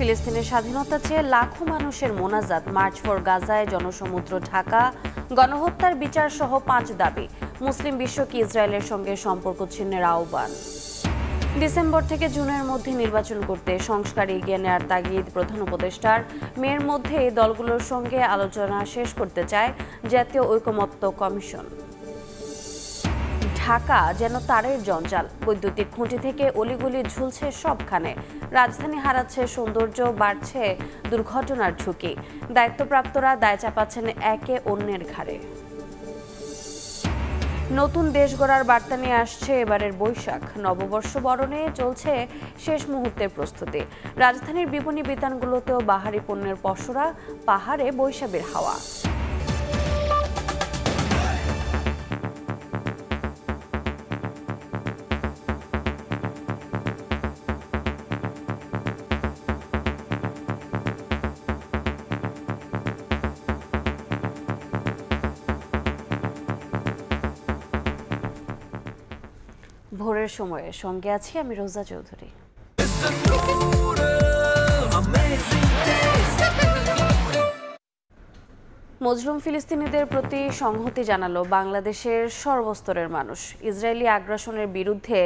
ফিলিস্তিনের স্বাধীনতা চেয়ে লাখো মানুষের মোনাজাত, মার্চ ফর গাজায়, জনসমুদ্র ঢাকা, গণহত্যার বিচার সহ 5 দাবি। মুসলিম বিশ্বকে ইসরায়েলের সঙ্গে সম্পর্ক ছিন্নের আহ্বান। ডিসেম্বর থেকে জুনের মধ্যে নির্বাচন করতে সংস্কার এগিয়ে নেওয়ার তাগিদ প্রধান উপদেষ্টার। মের মধ্যে দলগুলোর সঙ্গে আলোচনা শেষ করতে চায় জাতীয় ঐকমত্য কমিশন। ঢাকা যেন তারের জঞ্জাল, বৈদ্যুতিক খুঁটি থেকে অলিগলি ঝুলছে সবখানে। রাজধানী হারাচ্ছে সৌন্দর্য, বাড়ছে দুর্ঘটনার ঝুঁকি। দায়িত্বপ্রাপ্তরা দায় চাপাচ্ছেন একে অন্যের ঘাড়ে। নতুন দেশ গড়ার বার্তা নিয়ে আসছে এবারের বৈশাখ। নববর্ষ বরণে চলছে শেষ মুহূর্তের প্রস্তুতি। রাজধানীর বিপণী বিতানগুলোতেও বাহারি পণ্যের পসরা, পাহাড়ে বৈশাখের হাওয়া। ভোরের সময়ে সঙ্গে আছি আমি রোজা চৌধুরী। মজলুম ফিলিস্তিনিদের প্রতি সংহতি জানালো বাংলাদেশের সর্বস্তরের মানুষ। ইসরায়েলি আগ্রাসনের বিরুদ্ধে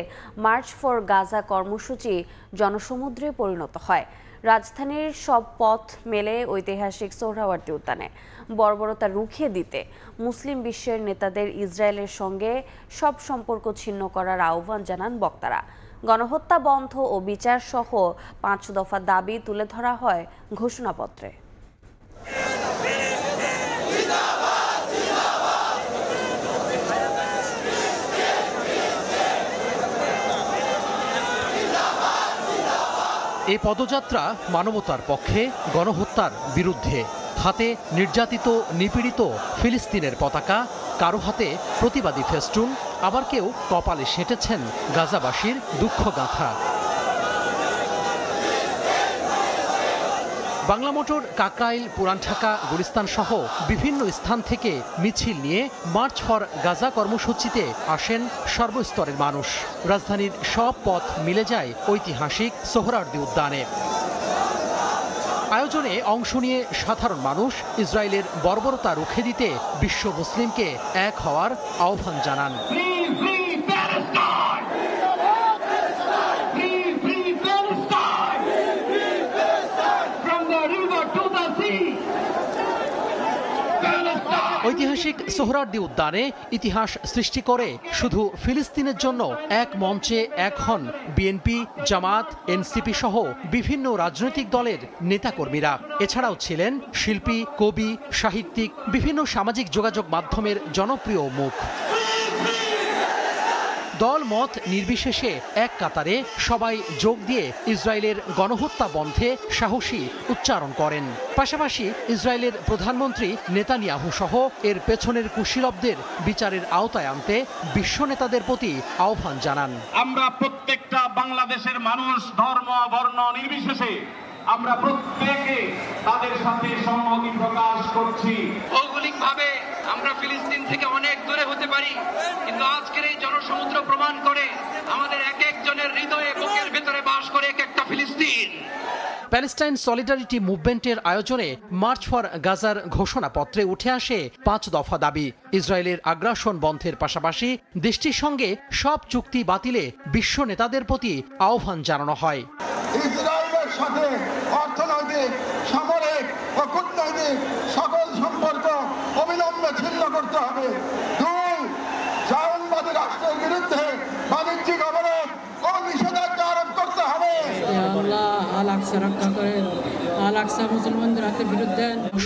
মার্চ ফর গাজা কর্মসূচি জনসমুদ্রে পরিণত হয়। রাজধানীর সব পথ মেলে ঐতিহাসিক সোহরাওয়ার্দী উদ্যানে। বর্বরতা রুখে দিতে মুসলিম বিশ্বের নেতাদের ইসরায়েলের সঙ্গে সব সম্পর্ক ছিন্ন করার আহ্বান জানান বক্তারা। গণহত্যা বন্ধ ও বিচার সহ 5 দফা দাবি তুলে ধরা হয় ঘোষণাপত্রে। এই পদযাত্রা মানবতার পক্ষে, গণহত্যার বিরুদ্ধে। হাতে নির্যাতিত নিপীড়িত ফিলিস্তিনের পতাকা, কারো হাতে প্রতিবাদী ফেস্টুন, আবার কেউ কপালে সেঁটেছেন গাজাবাসীর দুঃখগাথা। বাংলা মোটর, কাকরাইল, পুরান ঢাকা, গুলিস্তান সহ বিভিন্ন স্থান থেকে মিছিল নিয়ে মার্চ ফর গাজা কর্মসূচিতে আসেন সর্বস্তরের মানুষ। রাজধানীর সব পথ মিলে যায় ঐতিহাসিক সোহরাওয়ার্দী উদ্যানে। আয়োজনে অংশ নিয়ে সাধারণ মানুষ ইসরায়েলের বর্বরতা রুখে দিতে বিশ্ব মুসলিমকে এক হওয়ার আহ্বান জানান। ঐতিহাসিক সোহরাওয়ার্দী উদ্যানে ইতিহাস সৃষ্টি করে শুধু ফিলিস্তিনের জন্য এক মঞ্চে এক হন বিএনপি, জামাত, এনসিপি সহ বিভিন্ন রাজনৈতিক দলের নেতাকর্মীরা। এছাড়াও ছিলেন শিল্পী, কবি, সাহিত্যিক, বিভিন্ন সামাজিক যোগাযোগ মাধ্যমের জনপ্রিয় মুখ। দল মত নির্বিশেষে এক কাতারে সবাই যোগ দিয়ে ইসরায়েলের গণহত্যা বন্ধে সাহসী উচ্চারণ করেন। পাশাপাশি ইসরায়েলের প্রধানমন্ত্রী নেতানিয়াহু সহ এর পেছনের কুশীলবদের বিচারের আওতায় আনতে বিশ্ব নেতাদের প্রতি আহ্বান জানান। আমরা প্রত্যেকটা বাংলাদেশের মানুষ, ধর্ম বর্ণ নির্বিশেষে আমরা প্রত্যেকে তাদের সাথে সংহতি প্রকাশ করছি। ভৌগোলিকভাবে আমরা ফিলিস্তিন থেকে অনেক দূরে হতে পারি, কিন্তু আজকের এই জনসমুদ্র প্রমাণ করে আমাদের এক একজনের হৃদয়ে, বুকের ভেতরে বাস করে এক একটা ফিলিস্তিন। প্যালেস্টাইন সলিডারিটি মুভমেন্টের আয়োজনে মার্চ ফর গাজার ঘোষণাপত্রে উঠে আসে 5 দফা দাবি। ইসরায়েলের আগ্রাসন বন্ধের পাশাপাশি দেশটির সঙ্গে সব চুক্তি বাতিলে বিশ্ব নেতাদের প্রতি আহ্বান জানানো হয়। ইসরায়েলের সাথে অর্থনৈতিক, সামরিক ও কূটনৈতিক সকল সম্পর্ক অবিলম্বে ছিন্ন করতে হবে। 2, জায়নবাদী রাষ্ট্রের বিরুদ্ধে বাণিজ্যিক অবরোধ ও নিষেধাজ্ঞা আরোপ করতে হবে।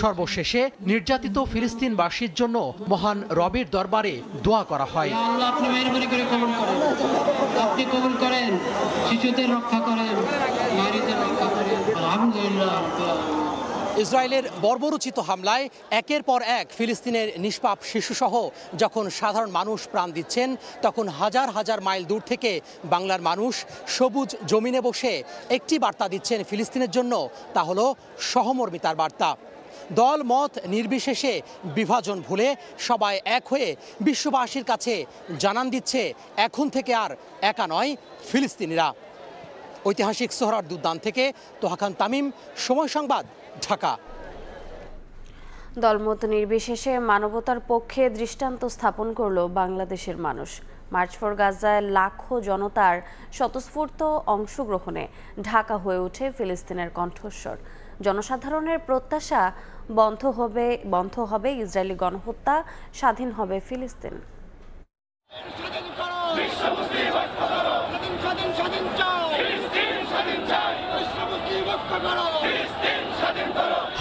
সর্বশেষে নির্যাতিত ফিলিস্তিনবাসীর জন্য মহান রবের দরবারে দোয়া করা হয়। আপনি মেহরবানি করে কবুল করেন, আপনি কবুল করেন, শিশুদের রক্ষা করেন, নারীদের রক্ষা করেন। আলহামদুলিল্লাহ। ইসরায়েলের বর্বরোচিত হামলায় একের পর এক ফিলিস্তিনের নিষ্পাপ শিশুসহ যখন সাধারণ মানুষ প্রাণ দিচ্ছেন, তখন হাজার হাজার মাইল দূর থেকে বাংলার মানুষ সবুজ জমিনে বসে একটি বার্তা দিচ্ছেন ফিলিস্তিনের জন্য, তা হলো সহমর্মিতার বার্তা। দল মত নির্বিশেষে বিভাজন ভুলে সবাই এক হয়ে বিশ্ববাসীর কাছে জানান দিচ্ছে এখন থেকে আর একা নয় ফিলিস্তিনিরা। ঐতিহাসিক সোহরাওয়ার্দী উদ্যান থেকে তোহা খান তামিম, সময় সংবাদ, ঢাকা। দলমত নির্বিশেষে মানবতার পক্ষে দৃষ্টান্ত স্থাপন করল বাংলাদেশের মানুষ। মার্চ ফর গাজায় লাখো জনতার স্বতঃস্ফূর্ত অংশগ্রহণে ঢাকা হয়ে ওঠে ফিলিস্তিনের কণ্ঠস্বর। জনসাধারণের প্রত্যাশা বন্ধ হবে ইসরায়েলি গণহত্যা, স্বাধীন হবে ফিলিস্তিন।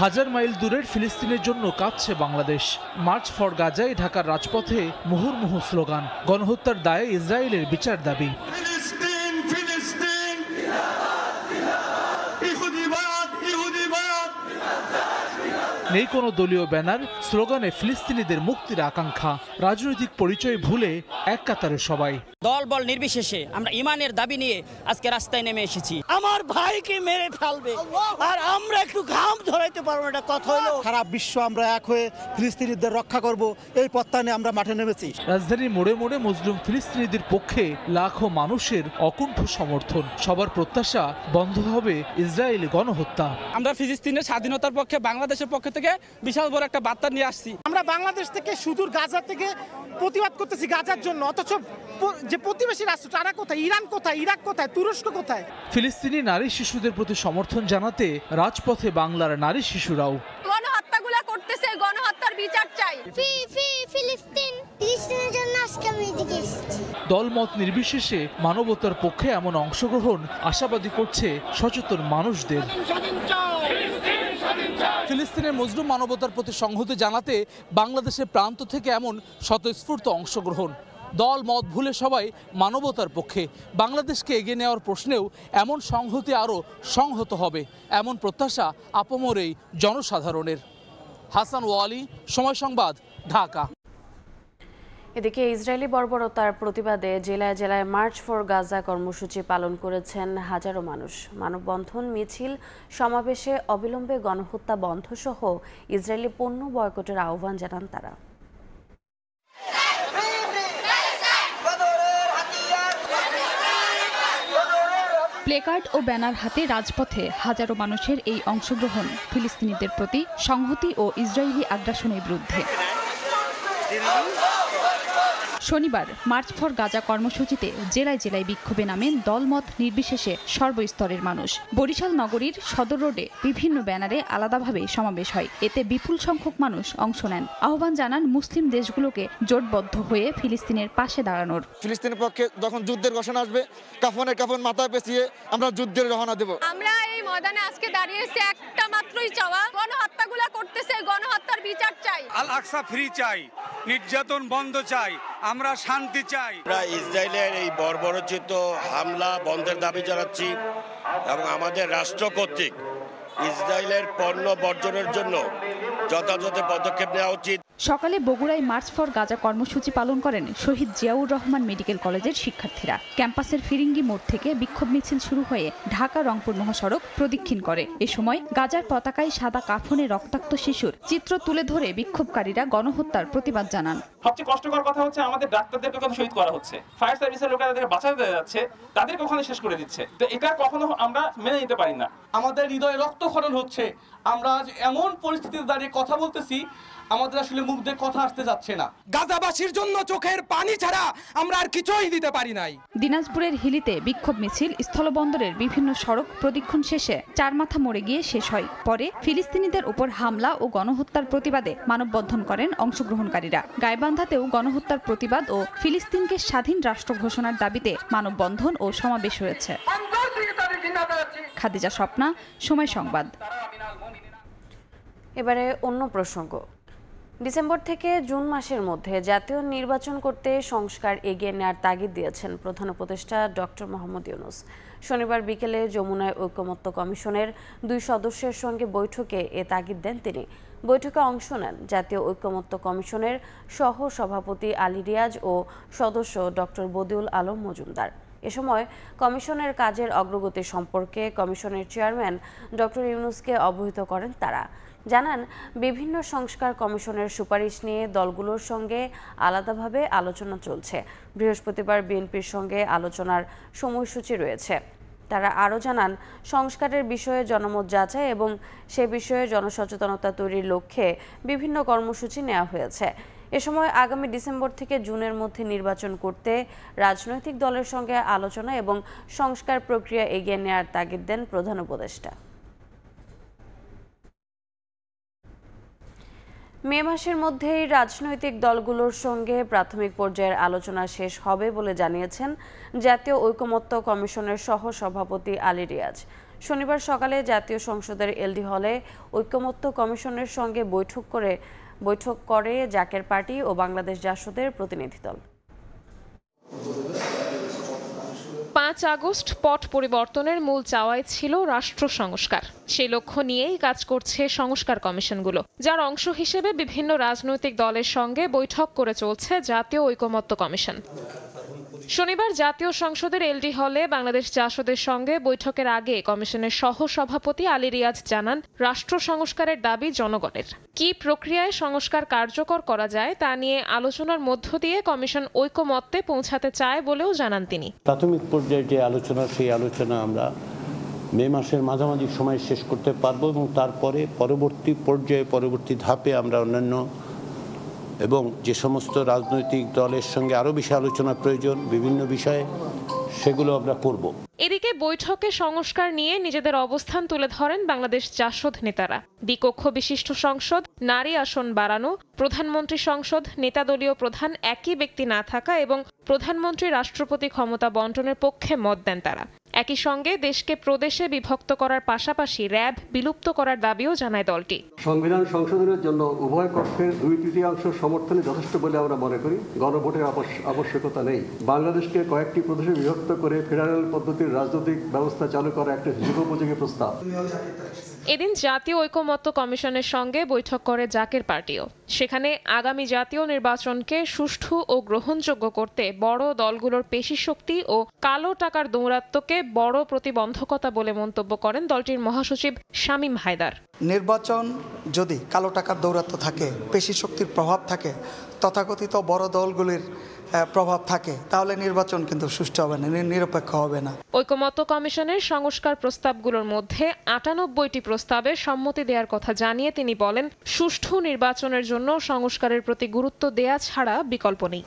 হাজার মাইল দূরের ফিলিস্তিনের জন্য কাঁদছে বাংলাদেশ। মার্চ ফর গাজায় ঢাকার রাজপথে মুহুর্মুহু স্লোগান, গণহত্যার দায়ে ইসরায়েলের বিচার দাবি। নেই কোনো দলীয় ব্যানার, স্লোগানে ফিলিস্তিনিদের মুক্তির আকাঙ্ক্ষা। রাজনৈতিক পরিচয় ভুলে এক কাতারে সবাই। দল বল নির্বিশেষে আমরা ইমানের দাবি নিয়ে আজকে রাস্তায় নেমে এসেছি। আমার ভাইকে মেরে ফেলবে আর আমরা একটু ঘাম ঝরাইতে পারবো না, এটা কথা হলো। সারা বিশ্ব আমরা এক হয়ে ফিলিস্তিনিদের রক্ষা করব, এই প্রত্যয় নিয়ে আমরা মাঠে নেমেছি। রাজধানীর মোড়ে মোড়ে মুসলিম ফিলিস্তিনিদের পক্ষে লাখো মানুষের অকুণ্ঠ সমর্থন। সবার প্রত্যাশা বন্ধ হবে ইসরায়েলি গণহত্যা। আমরা ফিলিস্তিনের স্বাধীনতার পক্ষে বাংলাদেশের পক্ষ থেকে বিশাল বড় একটা বার্তা নিয়ে আসছি। আমরা বাংলাদেশ থেকে সুদূর গাজা থেকে প্রতিবাদ করতেছি গাজার জন্য, অথচ যে প্রতিবেশী রাষ্ট্র তারা কোথায়? ইরান কোথায়? ইরাক কোথায়? তুরস্ক কোথায়? ফিলিস্তিনি নারী শিশুদের প্রতি সমর্থন জানাতে রাজপথে বাংলার নারী শিশুরাও। গণহত্যাগুলো করতেছে, গণহত্যার বিচার চাই। ফিলিস্তিনের জন্য আজকে আমি এদিকে এসেছি। দলমত নির্বিশেষে মানবতার পক্ষে এমন অংশগ্রহণ আশাবাদী করছে সচেতন মানুষদের। ফিলিস্তিনের মজলুম মানবতার প্রতি সংহতি জানাতে বাংলাদেশের প্রান্ত থেকে এমন স্বতঃস্ফূর্ত অংশগ্রহণ। দল মত ভুলে সবাই মানবতার পক্ষে। বাংলাদেশকে এগিয়ে নেওয়ার প্রশ্নেও এমন সংহতি আরও সংহত হবে, এমন প্রত্যাশা আপমরেই জনসাধারণের। হাসান ওয়ালি, সময় সংবাদ, ঢাকা। এদিকে ইসরায়েলি বর্বরতার প্রতিবাদে জেলায় জেলায় মার্চ ফর গাজা কর্মসূচি পালন করেছেন হাজারো মানুষ। মানববন্ধন, মিছিল, সমাবেশে অবিলম্বে গণহত্যা বন্ধ সহ ইসরায়েলি পণ্য বয়কটের আহ্বান জানান তারা। প্লেকার্ড ও ব্যানার হাতে রাজপথে হাজারো মানুষের এই অংশগ্রহণ ফিলিস্তিনিদের প্রতি সংহতি ও ইসরায়েলি আগ্রাসনের বিরুদ্ধে। শনিবার মার্চ ফর গাজা কর্মসূচিতে জেলায় জেলায় বিক্ষোভে নামেন দলমত নির্বিশেষে সর্বস্তরের মানুষ। বরিশাল নগরীর সদর রোডে বিভিন্ন ব্যানারে আলাদাভাবে সমাবেশ হয়। এতে বিপুল সংখ্যক মানুষ অংশ নেন। আহ্বান জানান মুসলিম দেশগুলোকে জোটবদ্ধ হয়ে ফিলিস্তিনের পাশে দাঁড়ানোর। ফিলিস্তিনের পক্ষে যখন যুদ্ধের ঘোষণা আসবে, কাফন মাথায় পেঁচিয়ে আমরা যুদ্ধের রওনা দেব। আমরা এই ময়দানে আজকে দাঁড়িয়েছি একটা মাত্রই চাওয়া, গণহত্যাগুলো করতেছে, গণহত্যার বিচার চাই। আল আকসা ফ্রি চাই, নির্যাতন বন্ধ চাই, আমরা শান্তি চাই। আমরা ইসরায়েলের এই বর্বরোচিত হামলা বন্ধের দাবি জানাচ্ছি এবং আমাদের রাষ্ট্র কর্তৃক ইসরায়েলের পণ্য বর্জনের জন্য যথাযথ পদক্ষেপ নেওয়া উচিত। সকালে বগুড়ায় মার্চ ফর গাজা কর্মসূচি পালন করেন শহীদ জিয়াউর রহমান মেডিকেল কলেজের শিক্ষার্থীরা। ক্যাম্পাসের ফিরিঙ্গি মোড় থেকে বিক্ষোভ মিছিল শুরু হয়ে ঢাকা রংপুর মহাসড়ক প্রদক্ষিণ করে। এ সময় গাজার পতাকায় সাদা কাফনে রক্তাক্ত শিশুর চিত্র তুলে ধরে বিক্ষোভকারীরা গণহত্যার প্রতিবাদ জানান। সবচেয়ে কষ্টকর কথা হচ্ছে আমাদের ডাক্তারদেরকে কখনো শহীদ করা হচ্ছে, ফায়ার সার্ভিসের লোকেরা তাদেরকে বাঁচাতে যাচ্ছে, তাদেরকে কখনো শেষ করে দিচ্ছে। তো এটা কখনো আমরা মেনে নিতে পারি না। আমাদের হৃদয়ে রক্তক্ষরণ হচ্ছে। আমরা আজ এমন পরিস্থিতিতে দাঁড়িয়ে কথা বলতেছি, আমাদের আসলে মুখ দিয়ে কথা আসতে যাচ্ছে না। গাজাবাসীর জন্য চোখের পানি ছাড়া আমরা আর কিছুই দিতে পারি নাই। দিনাজপুরের হিলিতে বিক্ষোভ মিছিল স্থলবন্দরের বিভিন্ন সড়ক প্রদক্ষিণ শেষে চারমাথা মোড়ে গিয়ে শেষ হয়। পরে ফিলিস্তিনিদের উপর হামলা ও গণহত্যার প্রতিবাদে মানববন্ধন করেন অংশগ্রহণকারীরা। গাইবান্ধাতেও গণহত্যার প্রতিবাদ ও ফিলিস্তিনকে স্বাধীন রাষ্ট্র ঘোষণার দাবিতে মানববন্ধন ও সমাবেশ হয়েছে। খাদিজা স্বপ্না, সময় সংবাদ। এবারে অন্য প্রসঙ্গ। ডিসেম্বর থেকে জুন মাসের মধ্যে জাতীয় নির্বাচন করতে সংস্কার এগিয়ে নেওয়ার তাগিদ দিয়েছেন প্রধান উপদেষ্টা ডক্টর মোহাম্মদ ইউনূস। শনিবার বিকেলে যমুনায় ঐকমত্য কমিশনের 2 সদস্যের সঙ্গে বৈঠকে এ তাগিদ দেন তিনি। বৈঠকে অংশ নেন জাতীয় ঐকমত্য কমিশনের সহ সভাপতি আলী রিয়াজ ও সদস্য ডক্টর বদিউল আলম মজুমদার। এ সময় কমিশনের কাজের অগ্রগতি সম্পর্কে কমিশনের চেয়ারম্যান ডক্টর ইউনূসকে অবহিত করেন তারা। জানান, বিভিন্ন সংস্কার কমিশনের সুপারিশ নিয়ে দলগুলোর সঙ্গে আলাদাভাবে আলোচনা চলছে। বৃহস্পতিবার বিএনপির সঙ্গে আলোচনার সময়সূচি রয়েছে। তারা আরও জানান, সংস্কারের বিষয়ে জনমত যাচাই এবং সে বিষয়ে জনসচেতনতা তৈরির লক্ষ্যে বিভিন্ন কর্মসূচি নেওয়া হয়েছে। এ সময় আগামী ডিসেম্বর থেকে জুনের মধ্যে নির্বাচন করতে রাজনৈতিক দলের সঙ্গে আলোচনা এবং সংস্কার প্রক্রিয়া এগিয়ে নেওয়ার তাগিদ দেন প্রধান উপদেষ্টা। মে মাসের মধ্যেই রাজনৈতিক দলগুলোর সঙ্গে প্রাথমিক পর্যায়ের আলোচনা শেষ হবে বলে জানিয়েছেন জাতীয় ঐকমত্য কমিশনের সহ সভাপতি আলী রিয়াজ। শনিবার সকালে জাতীয় সংসদের এলডি হলে ঐকমত্য কমিশনের সঙ্গে বৈঠক করে জাকের পার্টি ও বাংলাদেশ জাসদের প্রতিনিধি দল। 5 আগস্ট পট পরিবর্তনের মূল চাওয়াই ছিল রাষ্ট্র সংস্কার। সেই লক্ষ্য নিয়েই কাজ করছে সংস্কার কমিশনগুলো, যার অংশ হিসেবে বিভিন্ন রাজনৈতিক দলের সঙ্গে বৈঠক করে চলছে জাতীয় ঐকমত্য কমিশন। শনিবার জাতীয় সংসদের এলডি হলে বাংলাদেশ জাসদের সঙ্গে বৈঠকের আগে কমিশনের সহ সভাপতি আলী রিয়াজ জানান, রাষ্ট্র সংস্কারের দাবি জনগণের। কি প্রক্রিয়ায় সংস্কার কার্যকর করা যায় তা নিয়ে আলোচনার মধ্য দিয়ে কমিশন ঐকমত্যে পৌঁছাতে চায় বলেও জানান তিনি। প্রাথমিক পর্যায়ে যে আলোচনা, সেই আলোচনা আমরা মে মাসের মাঝামাঝি সময় শেষ করতে পারবো এবং তারপরে পরবর্তী পর্যায়ে পরবর্তী ধাপে আমরা অন্যান্য এবং যে সমস্ত রাজনৈতিক দলের সঙ্গে আরও বেশি আলোচনা প্রয়োজন বিভিন্ন বিষয়ে, সেগুলো আমরা করব। এদিকে বৈঠকে সংস্কার নিয়ে নিজেদের অবস্থান তুলে ধরেন বাংলাদেশ জাসদ নেতারা। দ্বিকক্ষ বিশিষ্ট সংসদ, নারী আসন বাড়ানো, প্রধানমন্ত্রী সংসদ, নেতাদলীয় প্রধান একই ব্যক্তি না থাকা এবং প্রধানমন্ত্রী রাষ্ট্রপতি ক্ষমতা বন্টনের পক্ষে মত দেন তারা। একই সঙ্গে দেশকে প্রদেশে বিভক্ত করার পাশাপাশি র্যাব বিলুপ্ত করার দাবিও জানায় দলটি। সংবিধান সংশোধনের জন্য উভয় পক্ষের 2/3 সমর্থনই যথেষ্ট বলে আমরা মনে করি। গণভোটের আবশ্যকতা নেই। বাংলাদেশকে কয়েকটি প্রদেশে বিভক্ত করে ফেডারেল পদ্ধতির রাজনৈতিক ব্যবস্থা চালু করা একটা যুগোপযোগী প্রস্তাব। এদিন জাতীয় ঐকমত্য কমিশনের সঙ্গে বৈঠক করে জাকের পার্টিও। সেখানে আগামী জাতীয় নির্বাচনকে সুষ্ঠু ও গ্রহণযোগ্য করতে বড় দলগুলোর পেশি শক্তি ও কালো টাকার দৌরাত্ম্যকে বড় প্রতিবন্ধকতা বলে মন্তব্য করেন দলটির মহাসচিব শামীম হায়দার। নির্বাচন যদি কালো টাকার দৌরাত্ম্য থাকে, পেশি শক্তির প্রভাব থাকে, তথাকথিত বড় দলগুলির প্রভাব থাকে, তাহলে নির্বাচন কিন্তু সুষ্ঠু হবে না, নিরপেক্ষ হবে না। ঐকমত্য কমিশনের সংস্কার প্রস্তাবগুলোর মধ্যে 98টি প্রস্তাবে সম্মতি দেওয়ার কথা জানিয়ে তিনি বলেন, সুষ্ঠু নির্বাচনের জন্য সংস্কারের প্রতি গুরুত্ব দেয়া ছাড়া বিকল্প নেই।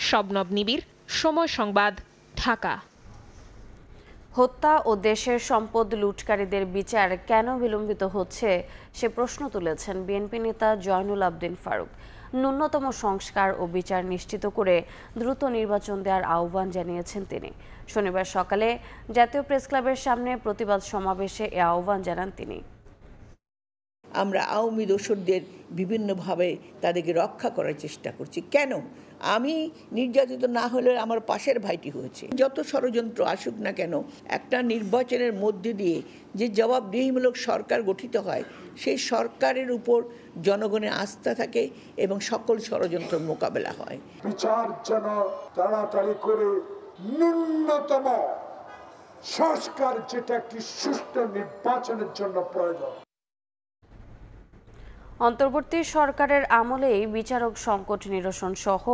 শবনব নিবিড়, সময় সংবাদ, ঢাকা। হত্যা ও দেশের সম্পদ লুটকারীদের বিচার কেন বিলম্বিত হচ্ছে সে প্রশ্ন তুলেছেন বিএনপি নেতা জয়নুল আবদিন ফারুক। ন্যূনতম সংস্কার ও বিচার নিশ্চিত করে দ্রুত নির্বাচন দেওয়ার আহ্বান জানিয়েছেন তিনি। শনিবার সকালে জাতীয় প্রেসক্লাবের সামনে প্রতিবাদ সমাবেশে এ আহ্বান জানান তিনি। আমরা আওয়ামী দোসরদের বিভিন্নভাবে তাদেরকে রক্ষা করার চেষ্টা করছি। কেন? আমি নির্যাতিত না হলে আমার পাশের ভাইটি হয়েছে। যত ষড়যন্ত্র আসুক না কেন, একটা নির্বাচনের মধ্যে দিয়ে যে জবাবদিহিমূলক সরকার গঠিত হয়, সেই সরকারের উপর জনগণের আস্থা থাকে এবং সকল ষড়যন্ত্র মোকাবেলা হয়। বিচার যেন তাড়াতাড়ি করে ন্যূনতম সংস্কার, যেটা একটি সুষ্ঠু নির্বাচনের জন্য প্রয়োজন। অন্তর্বর্তী সরকারের আমলেই বিচারক সংকট নিরসন সহ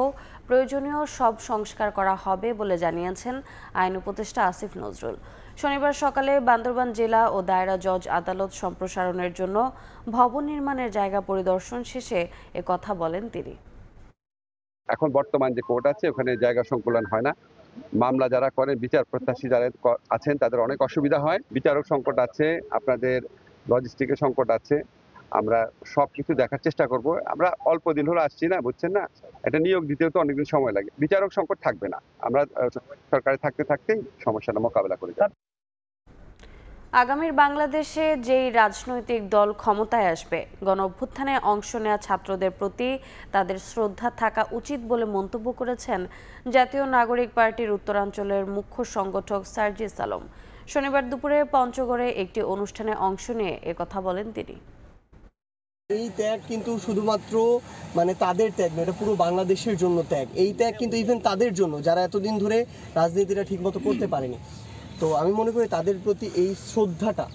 প্রয়োজনীয় সব সংস্কার করা হবে বলে জানিয়েছেন আইন উপদেষ্টা আসিফ নজরুল। শনিবার সকালে বান্দরবান জেলা ও দায়রা জজ আদালত সম্প্রসারণের জন্য ভবন নির্মাণের জায়গা পরিদর্শন শেষে কথা বলেন তিনি। এখন বর্তমান যে কোর্ট আছে, ওখানে জায়গা সংকুলন হয় না। মামলা যারা করেন, বিচার প্রত্যাশী যারা আছেন, তাদের অনেক অসুবিধা হয়। বিচারক সংকট আছে, আপনাদের লজিস্টিকের সংকট আছে। আমরা সবকিছু দেখার চেষ্টা করব। আমরা অল্প দিন হলো আসছি না, বুঝছেন না, এটা নিয়োগ দিতেও তো অনেকদিন সময় লাগে। বিচারক সংকট থাকবে না, আমরা সরকারে থাকতে থাকতেই সমস্যাটা মোকাবেলা করে যাব। আগামীর বাংলাদেশে যেই রাজনৈতিক দল ক্ষমতায় আসবে, গণ অভ্যুত্থানে অংশ নেওয়া ছাত্রদের প্রতি তাদের শ্রদ্ধা থাকা উচিত বলে মন্তব্য করেছেন জাতীয় নাগরিক পার্টির উত্তরাঞ্চলের মুখ্য সংগঠক সার্জিস আলম। শনিবার দুপুরে পঞ্চগড়ে একটি অনুষ্ঠানে অংশ নিয়ে কথা বলেন তিনি। এই ত্যাগ কিন্তু শুধুমাত্র তাদের ত্যাগ না, এটা পুরো বাংলাদেশের জন্য ত্যাগ। এই ত্যাগ কিন্তু ইভেন তাদের জন্য যারা এতদিন ধরে রাজনীতিটা ঠিকমতো করতে পারেনি। তো আমি মনে করি তাদের প্রতি এই শ্রদ্ধাটা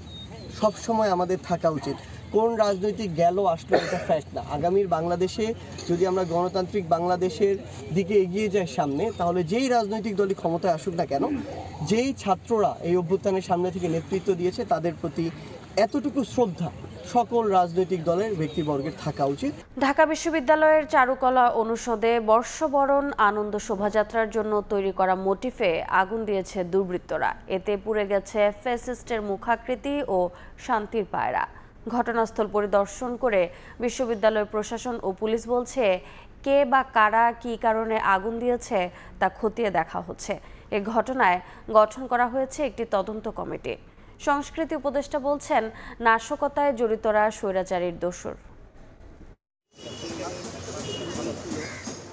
সবসময় আমাদের থাকা উচিত। কোন রাজনৈতিক গেল আসলো এটা ফ্যাক্ট না। আগামীর বাংলাদেশে যদি আমরা গণতান্ত্রিক বাংলাদেশের দিকে এগিয়ে যাই সামনে, তাহলে যেই রাজনৈতিক দলই ক্ষমতায় আসুক না কেন, যেই ছাত্ররা এই অভ্যুত্থানের সামনে থেকে নেতৃত্ব দিয়েছে তাদের প্রতি এতটুকু শ্রদ্ধা সকল রাজনৈতিক দলের ব্যক্তিবর্গের থাকা উচিত। ঢাকা বিশ্ববিদ্যালয়ের চারুকলা অনুষদে বর্ষবরণ আনন্দ শোভাযাত্রার জন্য তৈরি করা মোটিফে আগুন দিয়েছে দুর্বৃত্তরা। এতে পুড়ে গেছে ফ্যাসিস্টের মুখাকৃতি ও শান্তির পায়রা। ঘটনাস্থল পরিদর্শন করে বিশ্ববিদ্যালয় প্রশাসন ও পুলিশ বলছে, কে বা কারা কী কারণে আগুন দিয়েছে তা খতিয়ে দেখা হচ্ছে। এ ঘটনায় গঠন করা হয়েছে একটি তদন্ত কমিটি। সংস্কৃতি উপদেষ্টা বলছেন, নাশকতায় জড়িতরা স্বৈরাচারীর দোসর।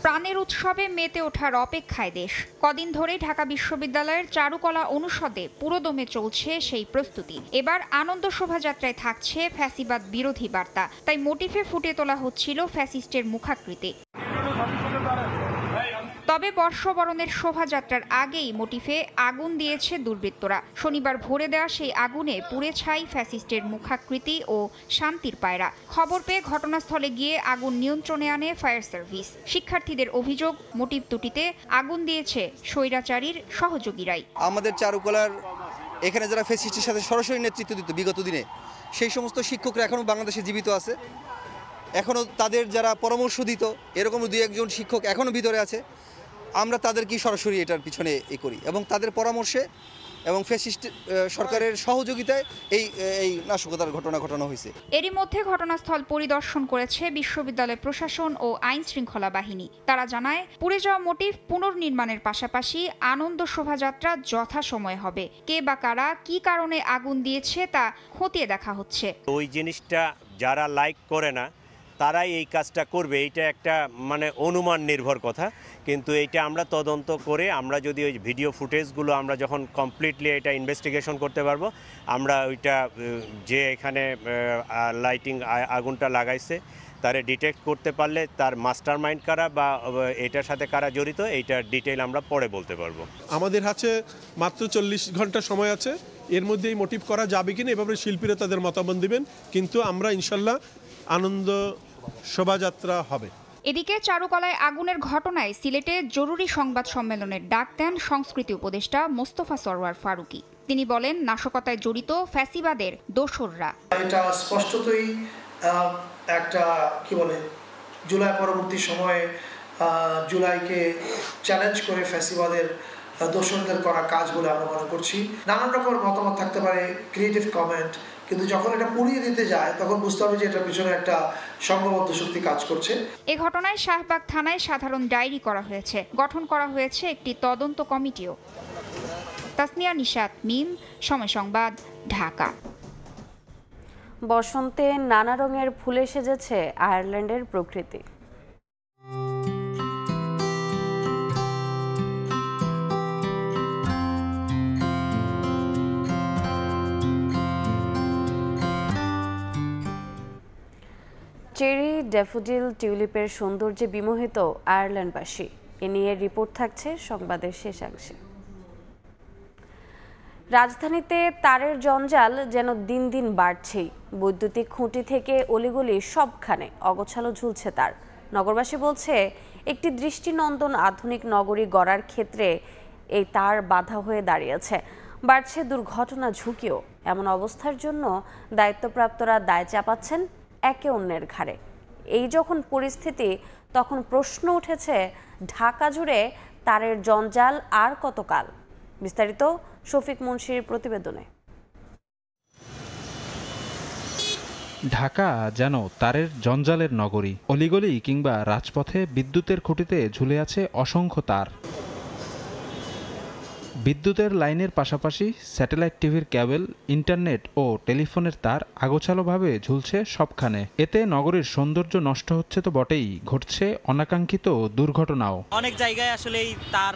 প্রাণের উৎসবে মেতে ওঠার অপেক্ষায় দেশ। কদিন ধরেই ঢাকা বিশ্ববিদ্যালয়ের চারুকলা অনুষদে পুরোদমে চলছে সেই প্রস্তুতি। এবার আনন্দ শোভাযাত্রায় থাকছে ফ্যাসিবাদ বিরোধী বার্তা, তাই মোটিফে ফুটিয়ে তোলা হচ্ছিল ফ্যাসিস্টের মুখাকৃতি। তবে বর্ষবরণের শোভাযাত্রার আগেই মোটিফে আগুন দিয়েছে দুর্বৃত্তরা। শনিবার ভোরে দেওয়া সেই আগুনে পুড়ে ছাই ফ্যাসিস্টের মুখাকৃতি ও শান্তির পায়রা। খবর পেয়ে ঘটনাস্থলে গিয়ে আগুন নিয়ন্ত্রণে আনে ফায়ার সার্ভিস। শিক্ষার্থীদের অভিযোগ, মোটিভ দুটিতে আগুন দিয়েছে স্বৈরাচারীর সহযোগীরাই। আমাদের চারুকলার এখানে যারা ফ্যাসিস্টের সাথে সরাসরি নেতৃত্ব দিত বিগত দিনে, সেই সমস্ত শিক্ষকরা এখনও বাংলাদেশে জীবিত আছে। এখনও তাদের যারা পরামর্শ দিত, এরকম দুই একজন শিক্ষক এখনও ভিতরে আছে। আমরা তাদেরকেই সরাসরি এটার পিছনে করি এবং তাদের পরামর্শে এবং ফ্যাসিস্ট সরকারের সহযোগিতায় এই নাশকতার ঘটনা ঘটানো হয়েছে। এরই মধ্যে ঘটনাস্থল পরিদর্শন করেছে বিশ্ববিদ্যালয় প্রশাসন ও আইন শৃঙ্খলা বাহিনী। তারা জানায়, পুড়ে যাওয়া মোটিফ পুনর্নির্মাণের পাশাপাশি আনন্দ শোভাযাত্রা যথাসময়ে হবে। কে বা কারা কী কারণে আগুন দিয়েছে তা খতিয়ে দেখা হচ্ছে। ওই জিনিসটা যারা লাইক করে না তারাই এই কাজটা করবে, এইটা একটা অনুমান নির্ভর কথা। কিন্তু এইটা আমরা তদন্ত করে আমরা যদি ওই ভিডিও ফুটেজগুলো আমরা যখন কমপ্লিটলি এটা ইনভেস্টিগেশন করতে পারবো, আমরা ওইটা যে এখানে লাইটিং আগুনটা লাগাইছে তারে ডিটেক্ট করতে পারলে তার মাস্টার মাইন্ড কারা বা এটার সাথে কারা জড়িত, এইটার ডিটেইল আমরা পরে বলতে পারবো। আমাদের হাতে মাত্র 40 ঘন্টা সময় আছে, এর মধ্যে এই মোটিভ করা যাবে কিনা এভাবে শিল্পীরা তাদের মতামত দিবেন, কিন্তু আমরা ইনশাল্লাহ আনন্দ শোভাযাত্রা হবে। এদিকে চারুকলায় আগুনের ঘটনায় সিলেটে জরুরি সংবাদ সম্মেলনের ডাক দেন সংস্কৃতি উপদেষ্টা মোস্তফা সরওয়ার ফারুকী। তিনি বলেন, নাশকতায় জড়িত ফ্যাসিবাদের দোসররা। এটা স্পষ্টতই একটা জুলাই পরবর্তী সময়ে জুলাইকে চ্যালেঞ্জ করে ফ্যাসিবাদের দোসরদের করা কাজ বলে আমরা মনে করছি। নানান রকমের মতামত থাকতে পারে, ক্রিয়েটিভ কমেন্ট, কিন্তু যখন এটা পুড়িয়ে দিতে যায় তখন বুঝতে হবে যে এটার পিছনে একটা সংঘবদ্ধ শক্তি কাজ করছে। এ ঘটনায় শাহবাগ থানায় সাধারণ ডায়েরি করা হয়েছে। গঠন করা হয়েছে একটি তদন্ত কমিটিও। তাসনিয়া নিশাত, মিম, সময় সংবাদ, ঢাকা। বসন্তে নানা রঙের ফুলে সেজেছে আয়ারল্যান্ডের প্রকৃতি। চেরি, ড্যাফোডিল, টিউলিপের সৌন্দর্যে বিমোহিত আয়ারল্যান্ডবাসী। এ নিয়ে রিপোর্ট থাকছে সংবাদের শেষাংশে। রাজধানীতে তারের জঞ্জাল যেন দিন দিন বাড়ছেই। বৈদ্যুতিক খুঁটি থেকে অলিগলি সবখানে অগোছালো ঝুলছে তার। নগরবাসী বলছে, একটি দৃষ্টিনন্দন আধুনিক নগরী গড়ার ক্ষেত্রে এই তার বাধা হয়ে দাঁড়িয়েছে। বাড়ছে দুর্ঘটনা ঝুঁকিও। এমন অবস্থার জন্য দায়িত্বপ্রাপ্তরা দায় চাপাচ্ছেন একে অন্যের ঘাড়ে। এই যখন পরিস্থিতি, তখন প্রশ্ন উঠেছে, ঢাকা জুড়ে তারের জঞ্জাল আর কতকাল? বিস্তারিত শফিক মুন্সির প্রতিবেদনে। ঢাকা যেন তারের জঞ্জালের নগরী। অলিগলি কিংবা রাজপথে বিদ্যুতের খুঁটিতে ঝুলে আছে অসংখ্য তার। বিদ্যুতের লাইনের পাশাপাশি স্যাটেলাইট টিভির কেবল, ইন্টারনেট ও টেলিফোনের তার আগোছালোভাবে ঝুলছে সবখানে। এতে নগরীর সৌন্দর্য নষ্ট হচ্ছে তো বটেই, ঘটছে অনাকাঙ্ক্ষিত দুর্ঘটনাও। অনেক জায়গায় আসলে এই তার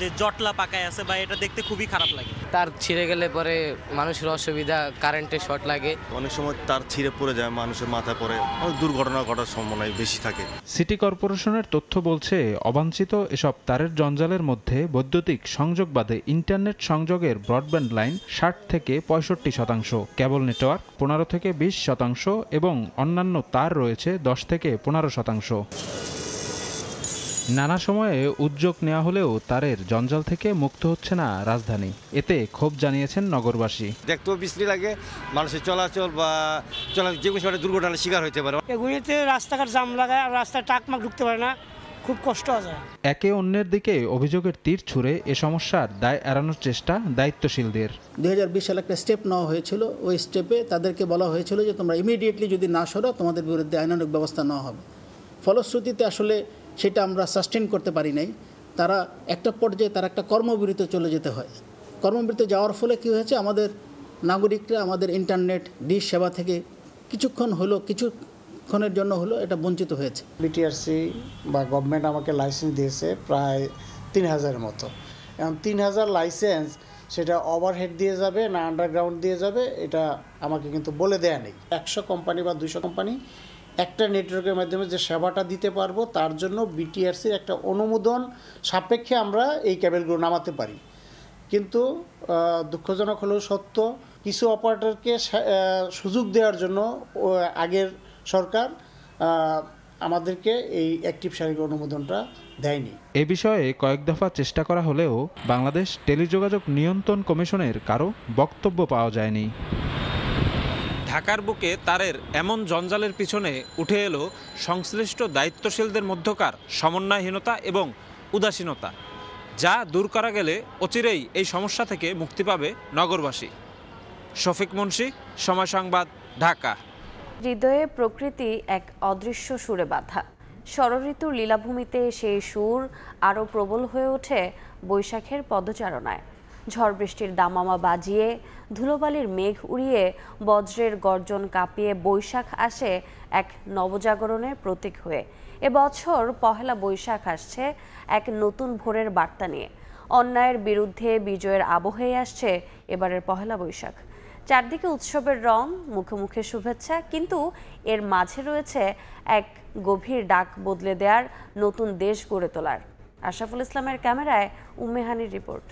যে জটলা পাকায় আছে বা এটা দেখতে খুবই খারাপ লাগে। তার ছিঁড়ে গেলে পরে মানুষের অসুবিধা, কারেন্টে শর্ট লাগে, অনেক সময় তার ছিঁড়ে পড়ে যায়, মানুষের মাথায় পড়ে, দুর্ঘটনা ঘটার সম্ভাবনা বেশি থাকে। সিটি কর্পোরেশনের তথ্য বলছে অবাঞ্ছিত এসব তারের জঞ্জালের মধ্যে বৈদ্যুতিক সংযোগ বাদে ইন্টারনেট সংযোগের ব্রডব্যান্ড লাইন 60 থেকে 65%, কেবল নেটওয়ার্ক 15 থেকে 20% এবং অন্যান্য তার রয়েছে 10 থেকে 15%। নানা সময়ে উদ্যোগ নেওয়া হলেও তারের জঞ্জাল থেকে মুক্ত হচ্ছে না রাজধানী। এতে ক্ষোভ জানিয়েছেন নগরবাসী। দেখতেও বিশ্রী লাগে, মানুষের চলাচল বা যে কোনো সময় দুর্ঘটনার শিকার হতে পারে। এগুলিতে রাস্তাঘাট জাম লাগায় আর রাস্তায় টাকমাক ঢুকতে পারে না, খুব কষ্ট হয়। একে অন্যের দিকে অভিযোগের তীর ছুঁড়ে এ সমস্যার দায় এড়ানোর চেষ্টা দায়িত্বশীলদের। 2020 সালে একটা স্টেপ নেওয়া হয়েছিল, ওই স্টেপে তাদেরকে বলা হয়েছিল যে তোমরা ইমিডিয়েটলি যদি না সরো তোমাদের বিরুদ্ধে আইনানুগ ব্যবস্থা নেওয়া হবে। ফলশ্রুতিতে আসলে সেটা আমরা সাস্টেন করতে পারি নাই। তারা একটা পর্যায়ে তারা একটা কর্মবিরতিতে চলে যেতে হয়। কর্মবিরতিতে যাওয়ার ফলে কী হয়েছে, আমাদের নাগরিকরা আমাদের ইন্টারনেট ডিশ সেবা থেকে কিছুক্ষণের জন্য হলো এটা বঞ্চিত হয়েছে। বিটিআরসি বা গভর্নমেন্ট আমাকে লাইসেন্স দিয়েছে প্রায় 3000 মতো। এখন 3000 লাইসেন্স সেটা ওভারহেড দিয়ে যাবে না আন্ডারগ্রাউন্ড দিয়ে যাবে এটা আমাকে কিন্তু বলে দেয়া নেই। 100 কোম্পানি বা 200 কোম্পানি একটা নেটওয়ার্কের মাধ্যমে যে সেবাটা দিতে পারবো তার জন্য বিটিআরসির একটা অনুমোদন সাপেক্ষে আমরা এই কেবলগুলো নামাতে পারি। কিন্তু দুঃখজনক হলেও সত্য, কিছু অপারেটরকে সুযোগ দেওয়ার জন্য আগের সরকার আমাদেরকে এই অ্যাক্টিভ শারীরিক অনুমোদনটা দেয়নি। এ বিষয়ে কয়েক দফা চেষ্টা করা হলেও বাংলাদেশ টেলিযোগাযোগ নিয়ন্ত্রণ কমিশনের কারো বক্তব্য পাওয়া যায়নি। ঢাকার বুকে তারের এমন জঞ্জালের পিছনে উঠে এলো সংশ্লিষ্ট দায়িত্বশীলদের মধ্যকার সমন্বয়হীনতা এবং উদাসীনতা, যা দূর করা গেলে অচিরেই এই সমস্যা থেকে মুক্তি পাবে নগরবাসী। শফিক মুন্সি, সময় সংবাদ, ঢাকা। হৃদয়ে প্রকৃতি এক অদৃশ্য সুরে বাঁধা। ষড়ঋতুর লীলাভূমিতে সেই সুর আরও প্রবল হয়ে ওঠে বৈশাখের পদচারণায়। ঝড় বৃষ্টির দামামা বাজিয়ে, ধুলোবালির মেঘ উড়িয়ে, বজ্রের গর্জন কাঁপিয়ে বৈশাখ আসে এক নবজাগরণের প্রতীক হয়ে। এবছর পহেলা বৈশাখ আসছে এক নতুন ভোরের বার্তা নিয়ে। অন্যায়ের বিরুদ্ধে বিজয়ের আবহে আসছে এবারের পহেলা বৈশাখ। চারদিকে উৎসবের রং, মুখে মুখে শুভেচ্ছা, কিন্তু এর মাঝে রয়েছে এক গভীর ডাক বদলে দেওয়ার, নতুন দেশ গড়ে তোলার। আশরাফুল ইসলামের ক্যামেরায় উম্মেহানির রিপোর্ট।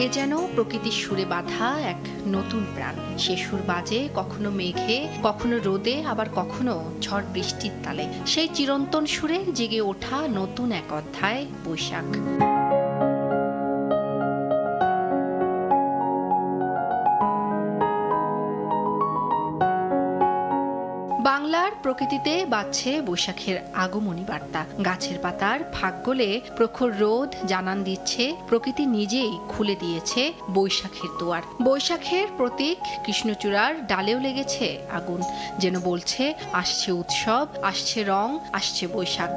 এ যেন প্রকৃতির সুরে বাঁধা এক নতুন প্রাণ। সে সুর বাজে কখনো মেঘে, কখনো রোদে, আবার কখনো ঝড় বৃষ্টির তালে। সেই চিরন্তন সুরে জেগে ওঠা নতুন এক অধ্যায় বৈশাখ। বাংলার প্রকৃতিতে বাজছে বৈশাখের আগমনী বার্তা। গাছের পাতার ফাঁক গলে প্রখর রোদ জানান দিচ্ছে প্রকৃতি নিজেই খুলে দিয়েছে বৈশাখের দুয়ার। বৈশাখের প্রতীক কৃষ্ণচূড়ার ডালেও লেগেছে আগুন, যেন বলছে আসছে উৎসব, আসছে রং, আসছে বৈশাখ।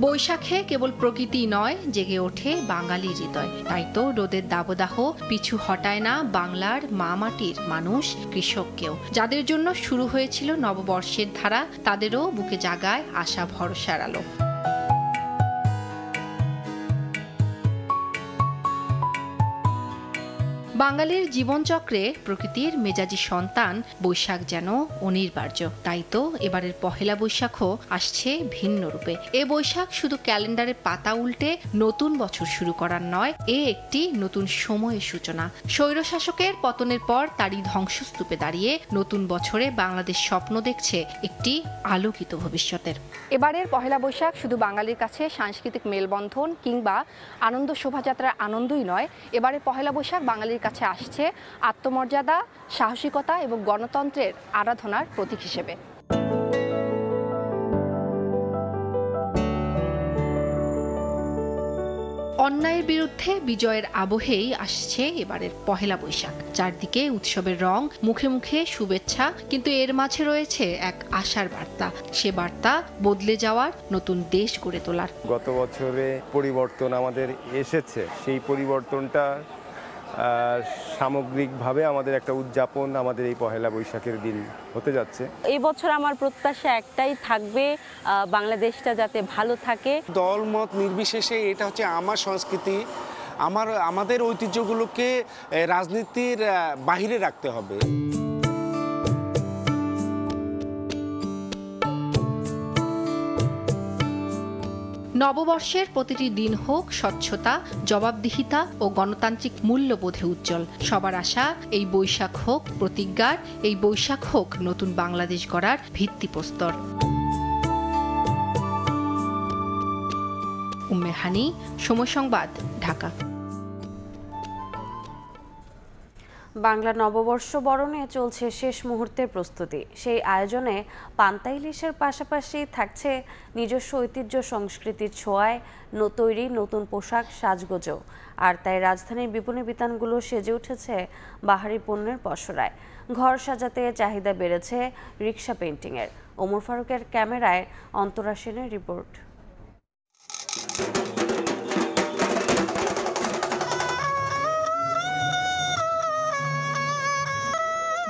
বৈশাখে কেবল প্রকৃতি নয়, জেগে ওঠে বাঙালির হৃদয়। তাই তো রোদের দাবদাহ পিছু হটায় না বাংলার মা মাটির মানুষ, কৃষককেও। যাদের জন্য শুরু হয়েছিল নববর্ষের ধারা, তাদেরও বুকে জাগায় আশা ভরসার আলো। বাঙালির জীবনচক্রে প্রকৃতির মেজাজি সন্তান বৈশাখ যেন অনিবার্য। তাই তো এবারের পহেলা বৈশাখও আসছে ভিন্ন রূপে। এ বৈশাখ শুধু ক্যালেন্ডারের পাতা উল্টে নতুন বছর শুরু করার নয়, এ একটি নতুন সময়ের সূচনা। স্বৈরশাসকের পতনের পর তারই ধ্বংসস্তূপে দাঁড়িয়ে নতুন বছরে বাংলাদেশ স্বপ্ন দেখছে একটি আলোকিত ভবিষ্যতের। এবারের পহেলা বৈশাখ শুধু বাঙালির কাছে সাংস্কৃতিক মেলবন্ধন কিংবা আনন্দ শোভাযাত্রার আনন্দই নয়, এবারের পহেলা বৈশাখ বাঙালির কাছে আসছে আত্মমর্যাদা, সাহসিকতা এবং গণতন্ত্রের আরাধনার প্রতীক হিসেবে। অন্যায়ের বিরুদ্ধে বিজয়ের আবহেই আসছে এবারের পহেলা বৈশাখ। চারদিকে উৎসবের রং, মুখে মুখে শুভেচ্ছা, কিন্তু এর মাঝে রয়েছে এক আশার বার্তা। সে বার্তা বদলে যাওয়ার, নতুন দেশ গড়ে তোলার। গত বছরে পরিবর্তন আমাদের এসেছে, সেই পরিবর্তনটা সামগ্রিকভাবে আমাদের একটা উদযাপন আমাদের এই পহেলা বৈশাখের দিন হতে যাচ্ছে। এই বছর আমার প্রত্যাশা একটাই থাকবে, বাংলাদেশটা যাতে ভালো থাকে। দলমত নির্বিশেষে এটা হচ্ছে আমার সংস্কৃতি, আমাদের ঐতিহ্যগুলোকে রাজনীতির বাহিরে রাখতে হবে। নববর্ষের প্রতিটি দিন হোক স্বচ্ছতা, জবাবদিহিতা ও গণতান্ত্রিক মূল্যবোধে উজ্জ্বল। সবার আশা এই বৈশাখ হোক প্রতিজ্ঞার, এই বৈশাখ হোক নতুন বাংলাদেশ গড়ার ভিত্তিপ্রস্তর। উম্মে হানি, সময় সংবাদ, ঢাকা। বাংলা নববর্ষ বরণে চলছে শেষ মুহূর্তের প্রস্তুতি। সেই আয়োজনে পান্তা ইলিশের পাশাপাশি থাকছে নিজস্ব ঐতিহ্য সংস্কৃতির ছোঁয়ায় তৈরি নতুন পোশাক, সাজগোজও। আর তাই রাজধানীর বিপণী বিতানগুলো সেজে উঠেছে বাহারি পণ্যের পসরায়। ঘর সাজাতে চাহিদা বেড়েছে রিক্সা পেইন্টিংয়ের। ওমর ফারুকের ক্যামেরায় অন্তরা সেনের রিপোর্ট।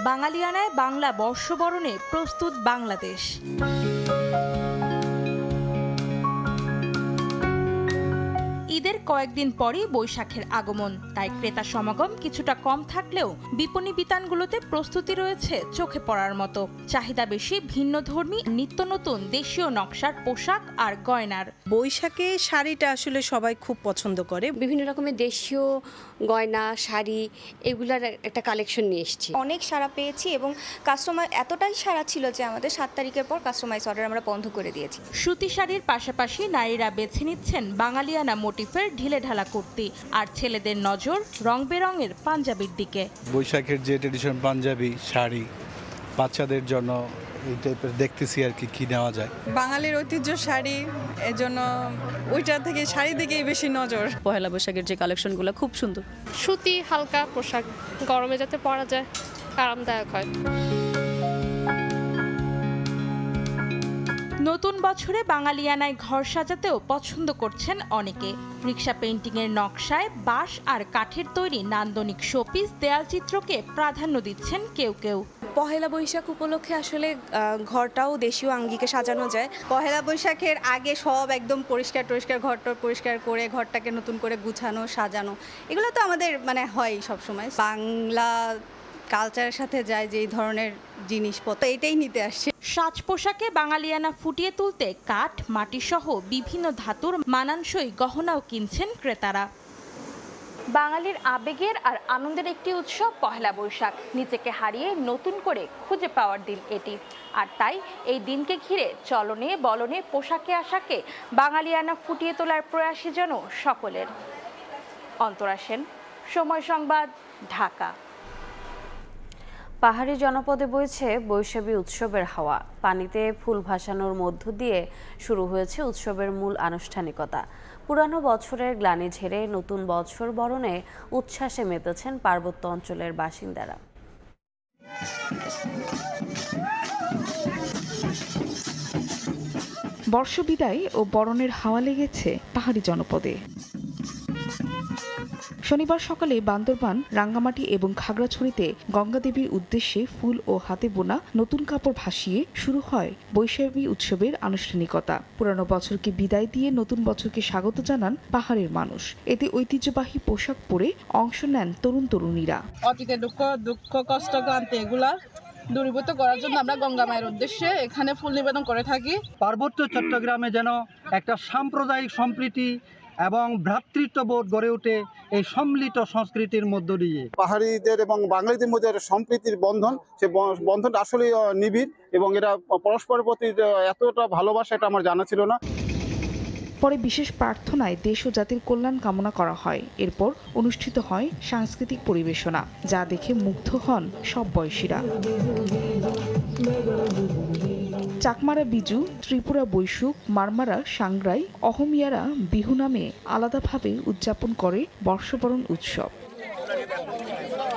বাঙালিয়ানায় বাংলা বর্ষবরণে প্রস্তুত বাংলাদেশ। ঈদের কয়েকদিন পরই বৈশাখের আগমন, তাই ক্রেতা সমাগম কিছুটা কম থাকলেও বিপণী বিতানগুলোতে প্রস্তুতি রয়েছে চোখে পড়ার মতো। চাহিদা বেশি ভিন্নধর্মী, নিত্য নতুন দেশীয় নকশার পোশাক আর গয়নার। বৈশাখে শাড়িটা আসলে সবাই খুব পছন্দ করে। বিভিন্ন রকমের দেশীয় গয়না, শাড়ি, এগুলার একটা কালেকশন নিয়ে এসেছি। অনেক সাড়া পেয়েছি এবং কাস্টমার এতটাই সাড়া ছিল যে আমাদের 7 তারিখের পর কাস্টমাইজ অর্ডার আমরা বন্ধ করে দিয়েছি। সুতি শাড়ির পাশাপাশি নারীরা বেছে নিচ্ছেন বাঙালিয়ানা মোটিফের ঢিলেঢালা কুর্তি, আর ছেলেদের নজর রং বেরঙের পাঞ্জাবির দিকে। বৈশাখের যে ট্রেডিশনাল পাঞ্জাবি শাড়ি, বাচ্চাদের জন্য এই টাইপের দেখতেছি আর কি নেওয়া যায়। বাঙালির ঐতিহ্য শাড়ি, এজন্য ওইটা থেকে শাড়ি দিকেই বেশি নজর। পহেলা বৈশাখের যে কালেকশনগুলো খুব সুন্দর। সুতি হালকা পোশাক, গরমে যাতে পরা যায়, আরামদায়ক হয়। নতুন বছরে বাঙালিয়ানায় ঘর সাজাতেও পছন্দ করছেন অনেকে। রিক্সা পেইন্টিংয়ের নকশায় বাঁশ আর কাঠের তৈরি নান্দনিক শোপিস, দেয়াল চিত্রকে প্রাধান্য দিচ্ছেন কেউ কেউ। পহেলা বৈশাখ উপলক্ষে আসলে ঘরটাও দেশীয় আঙ্গিকে সাজানো যায়। পহেলা বৈশাখের আগে সব একদম পরিষ্কার ঘরটা পরিষ্কার করে ঘরটাকে নতুন করে গুছানো, সাজানো, এগুলো তো আমাদের হয় সবসময়। বাংলা কালচারের সাথে যায় যে ধরনের জিনিসপত্র, এটাই নিতে আসছে। সাজ পোশাকে বাঙালিয়ানা ফুটিয়ে তুলতে কাঠ, মাটি সহ বিভিন্ন ধাতুর মানানসই গহনাও কিনছেন ক্রেতারা। বাঙালির আবেগের আর আনন্দের একটি উৎসব পহেলা বৈশাখ। নিজেকে হারিয়ে নতুন করে খুঁজে পাওয়ার দিন এটি। আর তাই এই দিনকে ঘিরে চলনে বলনে, পোশাকে আশাকে বাঙালিয়ানা ফুটিয়ে তোলার প্রয়াসই যেন সকলের। অন্তরা সেন, সময় সংবাদ, ঢাকা। পাহাড়ি জনপদে বইছে বৈশাখী উৎসবের হাওয়া। পানিতে ফুল ভাসানোর মধ্য দিয়ে শুরু হয়েছে উৎসবের মূল আনুষ্ঠানিকতা। পুরানো বছরের গ্লানি ঝেড়ে নতুন বছর বরণে উচ্ছ্বাসে মেতেছেন পার্বত্য অঞ্চলের বাসিন্দারা। বর্ষবিদায় ও বরণের হাওয়া লেগেছে পাহাড়ি জনপদে। শনিবার সকালে বান্দরবান, রাঙ্গামাটি এবং খাগড়াছড়িতে গঙ্গাদেবীর উদ্দেশ্যে ফুল ও হাতে বোনা নতুন কাপড় ভাসিয়ে শুরু হয় বৈশাখী উৎসবের আনুষ্ঠানিকতা। পুরানো বছরকে বিদায় দিয়ে নতুন বছরকে স্বাগত জানান পাহাড়ের মানুষ। এতে ঐতিহ্যবাহী পোশাক পরে অংশ নেন তরুণ তরুণীরা। অতীতের দুঃখ কষ্ট ক্লান্তি এগুলা দূরীভূত করার জন্য আমরা গঙ্গা মায়ের উদ্দেশ্যে এখানে ফুল নিবেদন করে থাকি। পার্বত্য চট্টগ্রামে যেন একটা সাম্প্রদায়িক সম্প্রীতি এবং ভ্রাতৃত্ববোধ গড়ে ওঠে এই সম্মিলিত সংস্কৃতির মধ্য দিয়ে। পাহাড়িদের এবং বাঙালিদের মধ্যে সম্প্রীতির বন্ধন, সে বন্ধনটা আসলে নিবিড় এবং এরা পরস্পরের প্রতি এতটা ভালোবাসা এটা আমার জানা ছিল না। পরে বিশেষ প্রার্থনায় দেশ ও জাতির কল্যাণ কামনা করা হয়। এরপর অনুষ্ঠিত হয় সাংস্কৃতিক পরিবেশনা, যা দেখে মুগ্ধ হন সব বয়সীরা। চাকমারা বিজু, ত্রিপুরা বৈশুক, মারমারা সাংগ্রাই, অহমিয়ারা বিহু নামে আলাদাভাবে উদযাপন করে বর্ষবরণ উৎসব।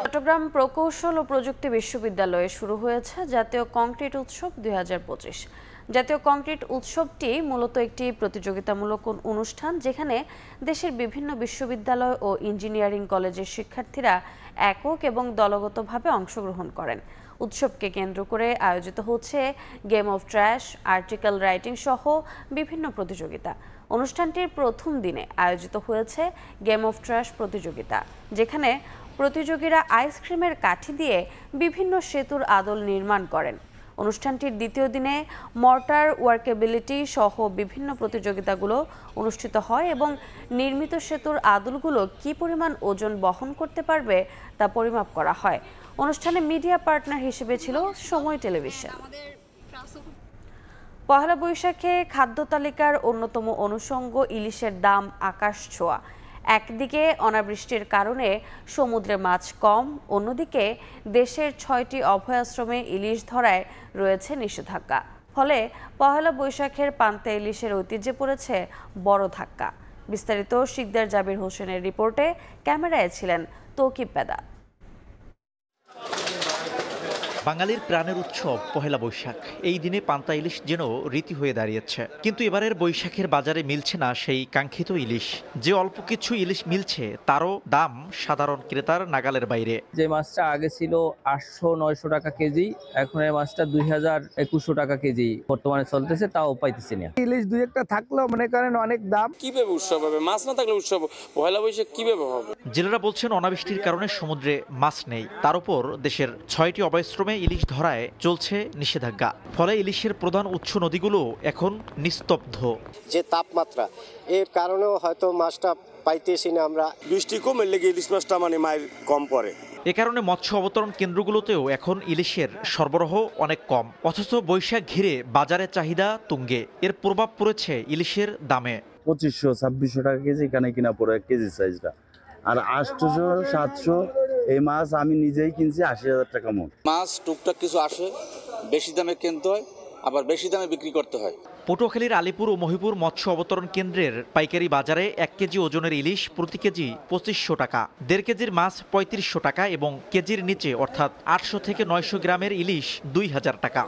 চট্টগ্রাম প্রকৌশল ও প্রযুক্তি বিশ্ববিদ্যালয়ে শুরু হয়েছে জাতীয় কংক্রিট উৎসব 2025। জাতীয় কংক্রিট উৎসবটি মূলত একটি প্রতিযোগিতামূলক অনুষ্ঠান, যেখানে দেশের বিভিন্ন বিশ্ববিদ্যালয় ও ইঞ্জিনিয়ারিং কলেজের শিক্ষার্থীরা একক এবং দলগতভাবে অংশগ্রহণ করেন। উৎসবকে কেন্দ্র করে আয়োজিত হচ্ছে game of trash, article writing সহ বিভিন্ন প্রতিযোগিতা। অনুষ্ঠানটির প্রথম দিনে আয়োজিত হয়েছে গেম অফ ট্র্যাশ প্রতিযোগিতা, যেখানে প্রতিযোগীরা আইসক্রিমের কাঠি দিয়ে বিভিন্ন সেতুর আদল নির্মাণ করেন। অনুষ্ঠানটির দ্বিতীয় দিনে মর্টার ওয়ার্কেবিলিটি সহ বিভিন্ন প্রতিযোগিতাগুলো অনুষ্ঠিত হয় এবং নির্মিত সেতুর আদলগুলো কী পরিমাণ ওজন বহন করতে পারবে তা পরিমাপ করা হয়। অনুষ্ঠানে মিডিয়া পার্টনার হিসেবে ছিল সময় টেলিভিশন। পহেলা বৈশাখে খাদ্য তালিকার অন্যতম অনুষঙ্গ ইলিশের দাম আকাশ ছোঁয়া। একদিকে অনাবৃষ্টির কারণে সমুদ্রে মাছ কম, অন্যদিকে দেশের 6টি অভয়াশ্রমে ইলিশ ধরায় রয়েছে নিষেধাজ্ঞা। ফলে পহেলা বৈশাখের পান্তা ইলিশের ঐতিহ্যে পড়েছে বড় ধাক্কা। বিস্তারিত শিকদার জাবির হোসেনের রিপোর্টে, ক্যামেরায় ছিলেন তৌকিব পেদা। বাঙালির প্রাণের উৎসব পহেলা বৈশাখ। এই দিনে পান্তা ইলিশ যেন রীতি হয়ে দাঁড়িয়েছে, কিন্তু এবারের বৈশাখের বাজারে মিলছে না সেই কাঙ্ক্ষিত ইলিশ। যে অল্প কিছু ইলিশ মিলছে তারও দাম সাধারণ ক্রেতার নাগালের বাইরে। যে মাছটা আগে ছিল 800-900 টাকা কেজি, এখন এই মাছটা 2000-2100 টাকা কেজি বর্তমানে চলতেছে, তাও পাইতেছি না। ইলিশ দুই একটা থাকলেও মনে করেন অনেক দাম। কিভাবে উৎসব হবে? মাছ না থাকলে উৎসব পহেলা বৈশাখ কিভাবে হবে? জেলেরা বলছেন অনাবৃষ্টির কারণে সমুদ্রে মাছ নেই, তার উপর দেশের 6টি অভয়াশ্রমে ইলিশ ধরায় চলছে নিষেধাজ্ঞা। ফলে ইলিশের প্রধান উৎস নদীগুলো এখন নিস্তব্ধ। যে তাপমাত্রা, এর কারণেও হয়তো মাছটা পাইতেছি না আমরা। বৃষ্টি কমের লেগে ইলিশ মাছটা মায়ের কম পড়ে। এ কারণে মৎস্য অবতরণ কেন্দ্রগুলোতেও এখন ইলিশের সরবরাহ অনেক কম, অথচ বৈশাখ ঘিরে বাজারে চাহিদা তুঙ্গে। এর প্রভাব পড়েছে ইলিশের দামে। 2500-2600 টাকা কেজি এখানে কিনা পড়ে কেজি সাইজটা, আর 800-700 এই মাছ আমি নিজেই কিনছি 80,000 টাকা মন। মাছ টুকটাক কিছু আসে, বেশি দামে কিনতে হয়, আবার বেশি দামে বিক্রি করতে হয়। পটুয়াখালীর আলিপুর ও মহিপুর মৎস্য অবতরণ কেন্দ্রের পাইকারি বাজারে 1 কেজি ওজনের ইলিশ প্রতি কেজি 2500 টাকা, 1.5 কেজির মাছ 3500 টাকা এবং কেজির নিচে অর্থাৎ 800 থেকে 900 গ্রামের ইলিশ 2000 টাকা।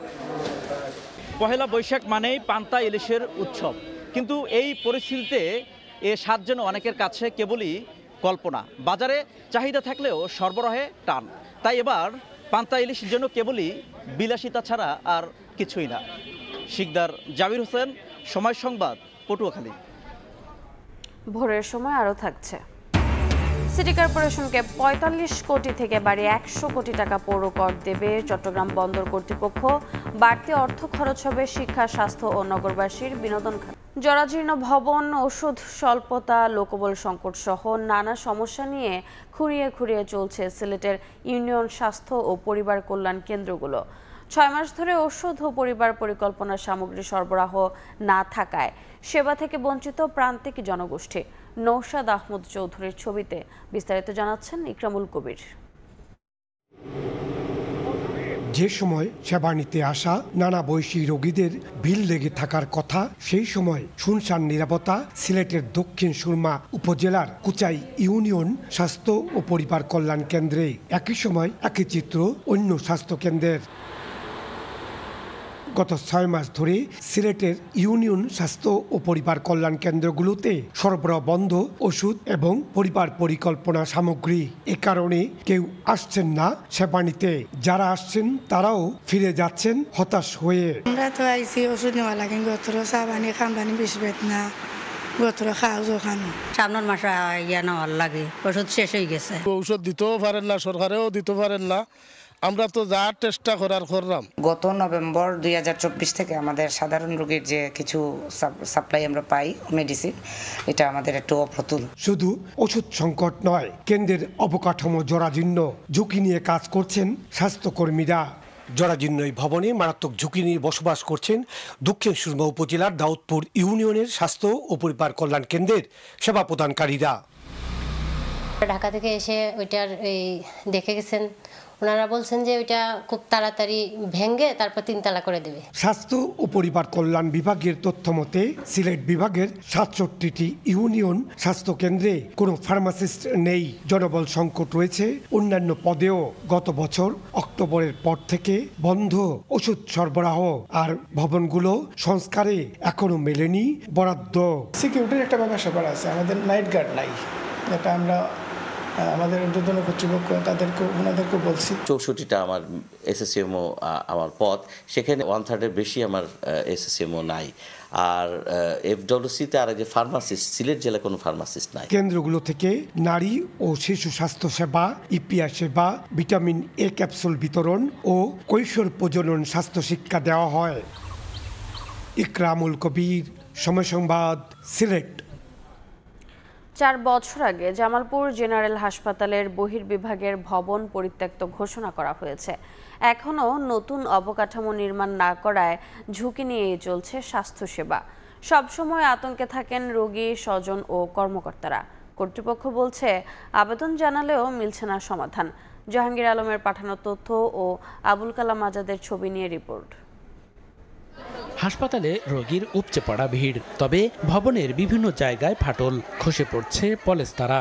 পহেলা বৈশাখ মানেই পান্তা ইলিশের উৎসব, কিন্তু এই পরিস্থিতিতে এ স্বাদ যেন অনেকের কাছে কেবলই কল্পনা। বাজারে চাহিদা থাকলেও সরবরাহে টান, তাই এবার পান্তা ইলিশ যেন কেবলই বিলাসিতা ছাড়া আর কিছুই না। শিকদার জাবির হোসেন, সময় সংবাদ, পটুয়াখালী। ভোরের সময় আরও থাকছে। সিটি কর্পোরেশনকে 45 কোটি থেকে বাড়িয়ে 100 কোটি টাকা পৌর কর দেবে চট্টগ্রাম বন্দর কর্তৃপক্ষ। বাড়তি অর্থ খরচ হবে শিক্ষা, স্বাস্থ্য ও নগরবাসীর বিনোদন খাত। জরাজীর্ণ ভবন, ওষুধ স্বল্পতা, লোকবল সংকট সহ নানা সমস্যা নিয়ে খুঁড়িয়ে খুঁড়িয়ে চলছে সিলেটের ইউনিয়ন স্বাস্থ্য ও পরিবার কল্যাণ কেন্দ্রগুলো। 6 মাস ধরে ওষুধ ও পরিবার পরিকল্পনা সামগ্রী সরবরাহ না থাকায় সেবা থেকে বঞ্চিত প্রান্তিক জনগোষ্ঠী। নৌশাদ আহমদ চৌধুরীর ছবিতে বিস্তারিত জানাচ্ছেন ইকরামুল কবির। যে সময় সেবা নিতে আসা নানা বয়সী রোগীদের ভিড় লেগে থাকার কথা, সেই সময় শুনশান নিরাপত্তা সিলেটের দক্ষিণ সুরমা উপজেলার কুচাই ইউনিয়ন স্বাস্থ্য ও পরিবার কল্যাণ কেন্দ্রে। একই সময় একই চিত্র অন্য স্বাস্থ্য কেন্দ্রের। গত 6 মাস ধরে সিলেটের ইউনিয়ন স্বাস্থ্য ও পরিবার কল্যাণ কেন্দ্রগুলোতে সরবরাহ বন্ধ ওষুধ এবং পরিবার পরিকল্পনা সামগ্রী। এ কারণে কেউ আসছেন না সেবা নিতে। যারা আসছেন তারাও ফিরে যাচ্ছেন হতাশ হয়ে। আমরা তো আইসি ওষুধ নেওয়া লাগে, গোত্র চা পানি খাম পানি বেশি বেত না, গোত্র খাওয়া খানো। সামনের মাসে ইয়া নেওয়ার লাগে, ওষুধ শেষ হয়ে গেছে। ঔষধ দিতেও পারেন না, সরকারেও দিতে পারেন না, আমরা তো যা চেষ্টা করলাম। গত নভেম্বর 2024 থেকে আমাদের সাধারণ রোগীর যে কিছু সাপ্লাই আমরা পাই মেডিসিন, এটা আমাদের একটু অপ্রতুল। শুধু ওষুধ সংকট নয়, কেন্দ্রের অবকাঠামো জরাজীর্ণ, ঝুঁকি নিয়ে কাজ করছেন স্বাস্থ্যকর্মীরা। জরাজীর্ণ এই ভবনে মারাত্মক ঝুঁকি নিয়ে বসবাস করছেন দক্ষিণ সুরমা উপজেলার দাউদপুর ইউনিয়নের স্বাস্থ্য ও পরিবার কল্যাণ কেন্দ্রের সেবা প্রদানকারীরা। ঢাকা থেকে এসে ওইটার এই দেখে গেছেন, ওনারা বলছেন যে ওইটা খুব তাড়াতাড়ি ভেঙে তারপর 3 তলা করে দেবে। স্বাস্থ্য ও পরিবার কল্যাণ বিভাগের তথ্য মতে সিলেট বিভাগের 67টি ইউনিয়ন স্বাস্থ্য কেন্দ্রে কোনো ফার্মাসিস্ট নেই। জনবল সংকট রয়েছে অন্যান্য পদেও। গত বছর অক্টোবরের পর থেকে বন্ধ ওষুধ সরবরাহ, আর ভবনগুলো সংস্কারে এখনো মেলেনি বরাদ্দ। সিকিউরিটির একটা ব্যাপার আছে, আমাদের নাইট গার্ড নাই, যেটা আমরা আমাদের ঊর্ধ্বতন কর্তৃপক্ষ ওনাদেরকে বলছি। 64টা আমার এসএসসিএমও আমার পদ, সেখানে 1/3 বেশি আমার এসএসসিএমও নাই। আর এফডব্লিউসিতে আর যে ফার্মাসিস্ট, সিলেট জেলায় কোনো ফার্মাসিস্ট নাই। কেন্দ্রগুলো থেকে নারী ও শিশু স্বাস্থ্য সেবা, ইপিআর সেবা, ভিটামিন এ ক্যাপসুল বিতরণ ও কৈশোর প্রজনন স্বাস্থ্য শিক্ষা দেওয়া হয়। ইকরামুল কবির, সময় সংবাদ, সিলেট। 4 বছর আগে জামালপুর জেনারেল হাসপাতালের বহির্বিভাগের ভবন পরিত্যক্ত ঘোষণা করা হয়েছে। এখনও নতুন অবকাঠামো নির্মাণ না করায় ঝুঁকি নিয়েই চলছে স্বাস্থ্যসেবা। সবসময় আতঙ্কে থাকেন রোগী, স্বজন ও কর্মকর্তারা। কর্তৃপক্ষ বলছে আবেদন জানালেও মিলছে না সমাধান। জাহাঙ্গীর আলমের পাঠানো তথ্য ও আবুল কালাম আজাদের ছবি নিয়ে রিপোর্ট। হাসপাতালে রোগীর উপচে পড়া ভিড়, তবে ভবনের বিভিন্ন জায়গায় ফাটল, খসে পড়ছে পলেস্তারা।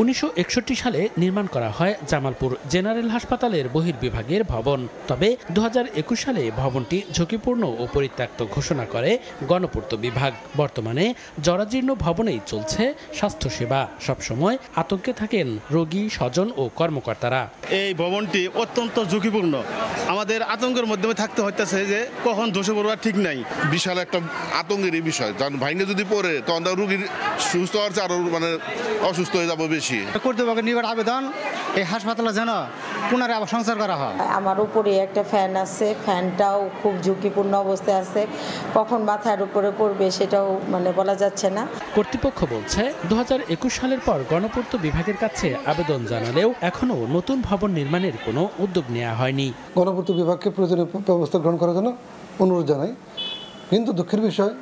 1961 সালে নির্মাণ করা হয় জামালপুর জেনারেল হাসপাতালের বহির্বিভাগের ভবন। তবে 2021 সালে ভবনটি ঝুঁকিপূর্ণ ও পরিত্যক্ত ঘোষণা করে গণপূর্ত বিভাগ। বর্তমানে জরাজীর্ণ ভবনেই চলছে স্বাস্থ্যসেবা। সবসময় আতঙ্কে থাকেন রোগী, স্বজন ও কর্মকর্তারা। এই ভবনটি অত্যন্ত ঝুঁকিপূর্ণ, আমাদের আতঙ্কের মধ্যে থাকতে হইতেছে যে কখন ধসে পড়বার ঠিক নাই। বিশাল একটা আতঙ্কেরই বিষয়, কারণ ভাইনে যদি পড়ে তখন রোগীর সুস্থ হওয়ার আরো অসুস্থ হয়ে যাবে বেশি। কর্তৃপক্ষের নিকট আবেদন, এই হাসপাতালে যেন পুনরায় আবার সংস্কার করা হয়। আমার উপরে একটা ফ্যান আছে, ফ্যানটাও খুব ঝুঁকিপূর্ণ অবস্থায় আছে, কখন মাথার উপরে পড়বে সেটাও বলা যাচ্ছে না। কর্তৃপক্ষ বলছে 2021 সালের পর গণপূর্ত বিভাগের কাছে আবেদন জানালেও এখনো নতুন ভবন নির্মাণের কোনো উদ্যোগ নেওয়া হয়নি। গণপূর্ত বিভাগকে প্রয়োজনীয় ব্যবস্থা গ্রহণ করার জন্য অনুরোধ জানাই। কিন্তু দুঃখের বিষয়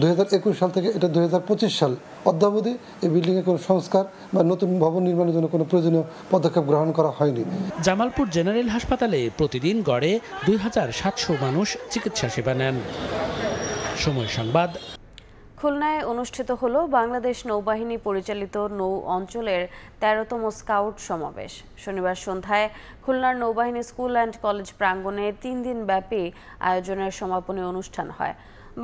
2021 সাল থেকে এটা 2025 সাল অদ্যাবধি এই বিল্ডিংয়ে কোনো সংস্কার বা নতুন ভবন নির্মাণের জন্য কোনো প্রয়োজনীয় পদক্ষেপ গ্রহণ করা হয়নি। জামালপুর জেনারেল হাসপাতালে প্রতিদিন গড়ে 2700 মানুষ চিকিৎসা সেবা নেন। সময় সংবাদ। খুলনায় অনুষ্ঠিত হলো বাংলাদেশ নৌবাহিনী পরিচালিত নৌ অঞ্চলের 13তম স্কাউট সমাবেশ। শনিবার সন্ধ্যায় খুলনার নৌবাহিনী স্কুল অ্যান্ড কলেজ প্রাঙ্গণে 3 দিন ব্যাপী আয়োজনের সমাপনী অনুষ্ঠান হয়।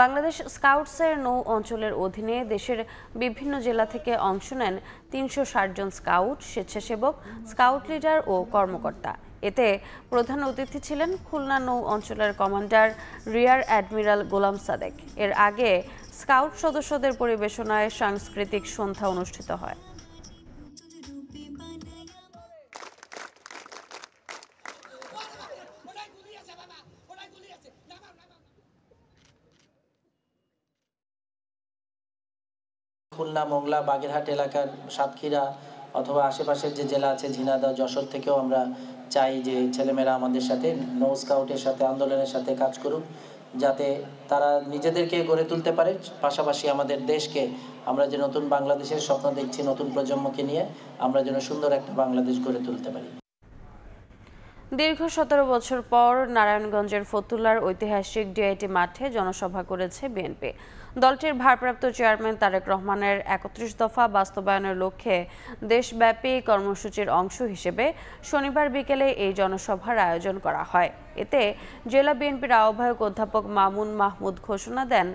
বাংলাদেশ স্কাউটসের নৌ অঞ্চলের অধীনে দেশের বিভিন্ন জেলা থেকে অংশ নেন 360 জন স্কাউট, স্বেচ্ছাসেবক, স্কাউট লিডার ও কর্মকর্তা। এতে প্রধান অতিথি ছিলেন খুলনা নৌ অঞ্চলের কমান্ডার রিয়ার অ্যাডমিরাল গোলাম সাদেক। এর আগে স্কাউট সদস্যদের পরিবেশনায় সাংস্কৃতিক সন্ধ্যা অনুষ্ঠিত হয়। খুলনা, মোংলা, বাগেরহাট এলাকার সাতক্ষীরা অথবা আশেপাশের যে জেলা আছে ঝিনাইদহ, যশোর থেকেও আমরা চাই যে ছেলেমেয়েরা আমাদের সাথে নৌ স্কাউটের সাথে আন্দোলনের সাথে কাজ করুক, যাতে তারা নিজেদেরকে গড়ে তুলতে পারে, পাশাপাশি আমাদের দেশকে আমরা যে নতুন বাংলাদেশের স্বপ্ন দেখছি নতুন প্রজন্মকে নিয়ে আমরা যেন সুন্দর একটা বাংলাদেশ গড়ে তুলতে পারি। দীর্ঘ 17 বছর পর নারায়ণগঞ্জের ফতুল্লার ঐতিহাসিক ডিআইটি মাঠে জনসভা করেছে বিএনপি। দলটির ভারপ্রাপ্ত চেয়ারম্যান তারেক রহমানের 31 দফা বাস্তবায়নের লক্ষ্যে দেশব্যাপী কর্মসূচির অংশ হিসেবে শনিবার বিকেলে এই জনসভার আয়োজন করা হয়। এতে জেলা বিএনপির আহ্বায়ক অধ্যাপক মামুন মাহমুদ ঘোষণা দেন,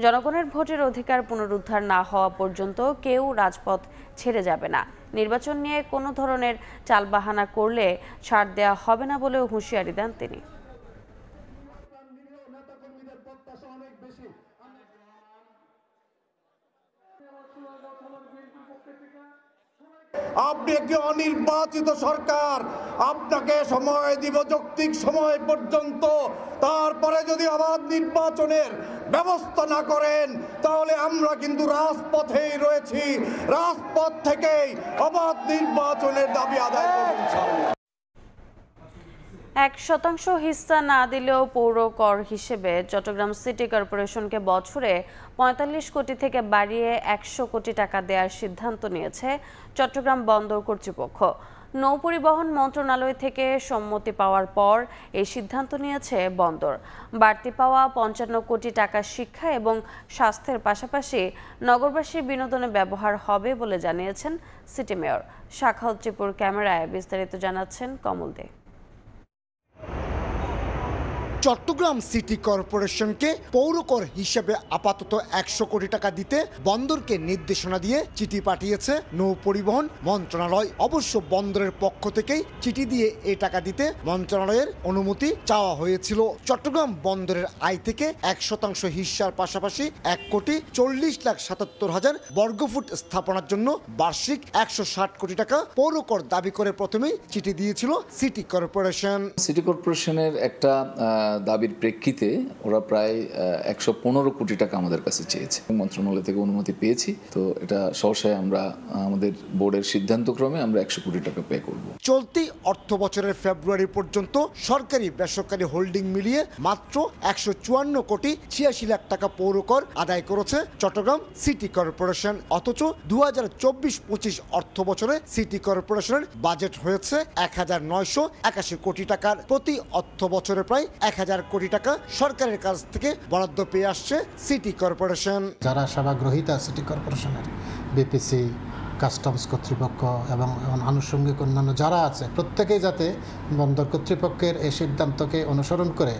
জনগণের ভোটের অধিকার পুনরুদ্ধার না হওয়া পর্যন্ত কেউ রাজপথ ছেড়ে যাবে না। নির্বাচন নিয়ে কোনো ধরনের চালবাহানা করলে ছাড় দেওয়া হবে না বলেও হুঁশিয়ারি দেন তিনি। আপনি একটি অনির্বাচিত সরকার, আপনাকে সময় দিব যৌক্তিক সময় পর্যন্ত, তারপরে যদি আবার নির্বাচনের ব্যবস্থা না করেন তাহলে আমরা কিন্তু রাজপথেই রয়েছি, রাজপথ থেকেই অবাধ নির্বাচনের দাবি আদায় করব ইনশাআল্লাহ। 1% হিস্সা না দিলেও পৌর কর হিসেবে চট্টগ্রাম সিটি কর্পোরেশনকে বছরে 45 কোটি থেকে বাড়িয়ে 100 কোটি টাকা দেওয়ার সিদ্ধান্ত নিয়েছে চট্টগ্রাম বন্দর কর্তৃপক্ষ। নৌপরিবহন মন্ত্রণালয় থেকে সম্মতি পাওয়ার পর এই সিদ্ধান্ত নিয়েছে বন্দর। বাড়তি পাওয়া 55 কোটি টাকা শিক্ষা এবং স্বাস্থ্যের পাশাপাশি নগরবাসীর বিনোদনে ব্যবহার হবে বলে জানিয়েছেন সিটি মেয়র। শাখাউত টিপুর ক্যামেরায় বিস্তারিত জানাচ্ছেন কমল দে। চট্টগ্রাম সিটি কর্পোরেশনকে পৌরকর হিসেবে আপাতত 100 কোটি টাকা দিতে বন্দরকে নির্দেশনা দিয়ে চিঠি পাঠিয়েছে নৌ পরিবহন মন্ত্রণালয়। অবশ্য বন্দরের পক্ষ থেকেই চিঠি দিয়ে এই টাকা দিতে মন্ত্রণালয়ের অনুমতি চাওয়া হয়েছিল। চট্টগ্রাম বন্দরের আয় থেকে 1% হিস্যার পাশাপাশি 1,40,77,000 বর্গফুট স্থাপনার জন্য বার্ষিক 160 কোটি টাকা পৌরকর দাবি করে প্রথমেই চিঠি দিয়েছিল সিটি কর্পোরেশন। সিটি কর্পোরেশনের একটা দাবির প্রেক্ষিতে ওরা প্রায় 115 কোটি টাকা আমাদের কাছে চেয়েছে। মন্ত্রণালয় থেকে অনুমতি পেয়েছি, তো এটা সহসায় আমরা আমাদের বোর্ডের সিদ্ধান্তক্রমে আমরা 100 কোটি টাকা পে করব। চলতি অর্থ বছরের ফেব্রুয়ারি পর্যন্ত সরকারি বেসরকারি হোল্ডিং মিলিয়ে মাত্র 154 কোটি 86 লাখ টাকা পৌরকর আদায় করেছে চট্টগ্রাম সিটি কর্পোরেশন। অথচ 2024-25 অর্থ বছরে সিটি কর্পোরেশনের বাজেট হয়েছে 1981 কোটি টাকার। প্রতি অর্থ বছরে প্রায় 1000 কোটি টাকা সরকারের কাছ থেকে বরাদ্দ পেয়ে আসছে সিটি কর্পোরেশন। যারা সেবাগ্রহীতা সিটি কর্পোরেশনের বিপিসি, কাস্টমস কর্তৃপক্ষ এবং আনুষঙ্গিক অন্যান্য যারা আছে প্রত্যেকেই যাতে বন্দর কর্তৃপক্ষের এই সিদ্ধান্তকে অনুসরণ করে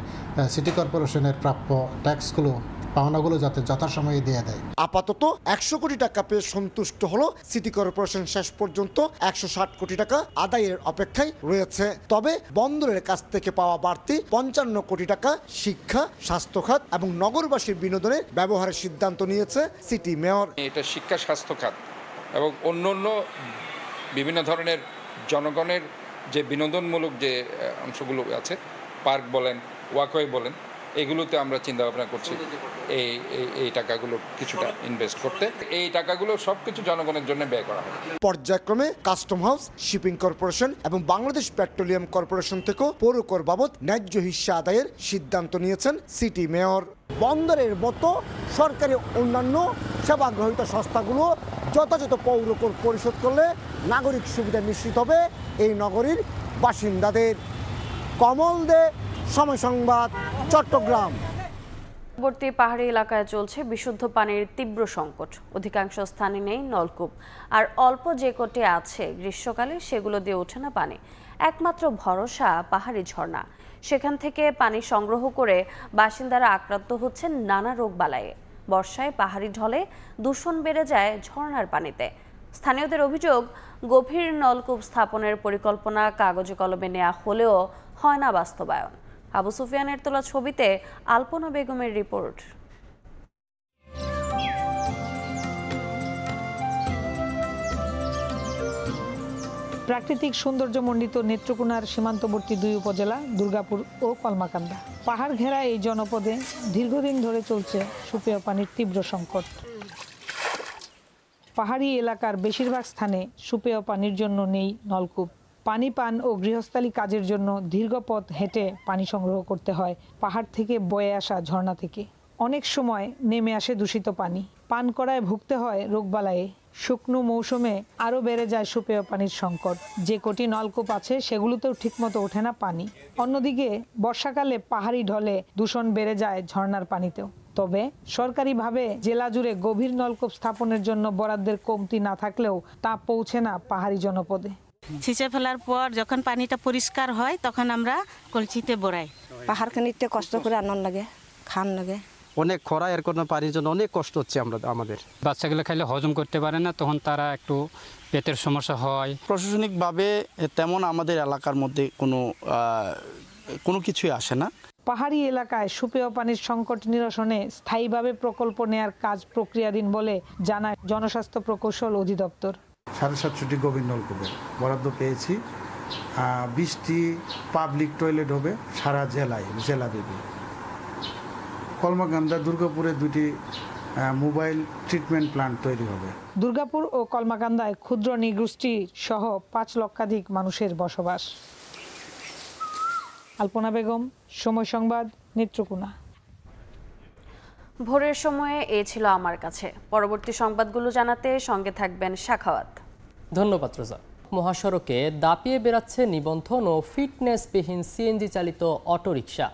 সিটি কর্পোরেশনের প্রাপ্য ট্যাক্সগুলো পাওনাগুলো যাতে যথাসময়ে দিয়ে দেয়। আপাতত 100 কোটি টাকা পেয়ে সন্তুষ্ট হলো সিটি কর্পোরেশন। শেষ পর্যন্ত 160 কোটি টাকা আদায়ের অপেক্ষায় রয়েছে। তবে বন্দরের কাছ থেকে পাওয়া বাড়তি 55 কোটি টাকা শিক্ষা, স্বাস্থ্য খাত এবং নগরবাসীর বিনোদনে ব্যবহারের সিদ্ধান্ত নিয়েছে সিটি মেয়র। এটা শিক্ষা, স্বাস্থ্য খাত এবং অন্যান্য বিভিন্ন ধরনের জনগণের যে বিনোদনমূলক যে অংশগুলো আছে, পার্ক বলেন, ওয়াকওয়ে বলেন, এগুলোতে আমরা চিন্তা ভাবনা করছি এই টাকাগুলো কিছুটা ইনভেস্ট করতে। এই টাকাগুলো সবকিছু জনগণের জন্য ব্যয় করা হবে। পর্যায়ক্রমে কাস্টম হাউস, শিপিং কর্পোরেশন এবং বাংলাদেশ পেট্রোলিয়াম কর্পোরেশন থেকেও পৌরকর বাবদ ন্যায্য হিস্যা আদায়ের সিদ্ধান্ত নিয়েছেন সিটি মেয়র। বন্দরের মতো সরকারি অন্যান্য সেবাগ্রহীতা সংস্থাগুলো যথাযথ পৌরকর পরিশোধ করলে নাগরিক সুবিধা নিশ্চিত হবে এই নগরীর বাসিন্দাদের। কমল দে, সময় সংবাদ, চট্টগ্রাম। পূর্ববর্তী পাহাড়ি এলাকায় চলছে বিশুদ্ধ পানির তীব্র সংকট। অধিকাংশ স্থানে নেই নলকূপ, আর অল্প যে কটি আছে গ্রীষ্মকালে সেগুলো দিয়ে ওঠে না পানি। একমাত্র ভরসা পাহাড়ি ঝর্ণা। সেখান থেকে পানি সংগ্রহ করে বাসিন্দারা আক্রান্ত হচ্ছেন নানা রোগবালাইয়ে। বর্ষায় পাহাড়ি ঢলে দূষণ বেড়ে যায় ঝর্ণার পানিতে। স্থানীয়দের অভিযোগ, গভীর নলকূপ স্থাপনের পরিকল্পনা কাগজে কলমে নেওয়া হলেও হয় না বাস্তবায়ন। আবু সুফিয়ানের তোলা ছবিতে আলপনা বেগমের রিপোর্ট। প্রাকৃতিক সৌন্দর্যমণ্ডিত নেত্রকোনার সীমান্তবর্তী দুই উপজেলা দুর্গাপুর ও কলমাকান্দা। পাহাড় ঘেরা এই জনপদে দীর্ঘদিন ধরে চলছে সুপেয় পানির তীব্র সংকট। পাহাড়ি এলাকার বেশিরভাগ স্থানে সুপেয় পানির জন্য নেই নলকূপ। পানি পান ও গৃহস্থালী কাজের জন্য দীর্ঘ পথ হেঁটে পানি সংগ্রহ করতে হয় পাহাড় থেকে বয়ে আসা ঝর্ণা থেকে। অনেক সময় নেমে আসে দূষিত পানি। পান করায় ভুগতে হয় রোগবালাইয়ে। শুকনো মৌসুমে আরও বেড়ে যায় সুপেয় পানির সংকট। যে কটি নলকূপ আছে সেগুলোতেও ঠিকমতো ওঠে না পানি। অন্যদিকে বর্ষাকালে পাহাড়ি ঢলে দূষণ বেড়ে যায় ঝর্ণার পানিতেও। তবে সরকারিভাবে জেলা জুড়ে গভীর নলকূপ স্থাপনের জন্য বরাদ্দের কমতি না থাকলেও তা পৌঁছে না পাহাড়ি জনপদে। ছিঁচে ফেলার পর যখন পানিটা পরিষ্কার হয় তখন আমরা কলসিতে ভরাই। পাহাড় খানিতে কষ্ট করে আনন্দ লাগে, খান লাগে। অনেক খরা, এর কোনো পানির জন্য অনেক কষ্ট হচ্ছে আমাদের। বাচ্চাগুলো খাইলে হজম করতে পারে না, তখন তারা একটু পেটের সমস্যা হয়। প্রশাসনিকভাবে তেমন আমাদের এলাকার মধ্যে কোনো কিছুই আসে না। পাহাড়ি এলাকায় সুপেয় পানির সংকট নিরসনে স্থায়ীভাবে প্রকল্প নেয়ার কাজ প্রক্রিয়াধীন বলে জানায় জনস্বাস্থ্য প্রকৌশল অধিদপ্তর। 750টি গভীর নলকূপের বরাদ্দ পেয়েছি। 20টি পাবলিক টয়লেট হবে সারা জেলাব্যাপী। কলমাকান্দা, দুর্গাপুরে 2টি মোবাইল ট্রিটমেন্ট প্ল্যান্ট তৈরি হবে। দুর্গাপুর ও কলমাকান্দায় ক্ষুদ্র নৃগোষ্ঠী সহ 5 লক্ষাধিক মানুষের বসবাস। আলপনা বেগম, সময় সংবাদ, নেত্রকোনা। ভোরের সময়ে এ ছিল আমার কাছে। পরবর্তী সংবাদগুলো জানাতে সঙ্গে থাকবেন শাখাওয়াত। ধন্যবাদ রোজা। মহাসড়কে দাপিয়ে বেড়াচ্ছে নিবন্ধন ও ফিটনেসবিহীন সিএনজি চালিত অটোরিকশা।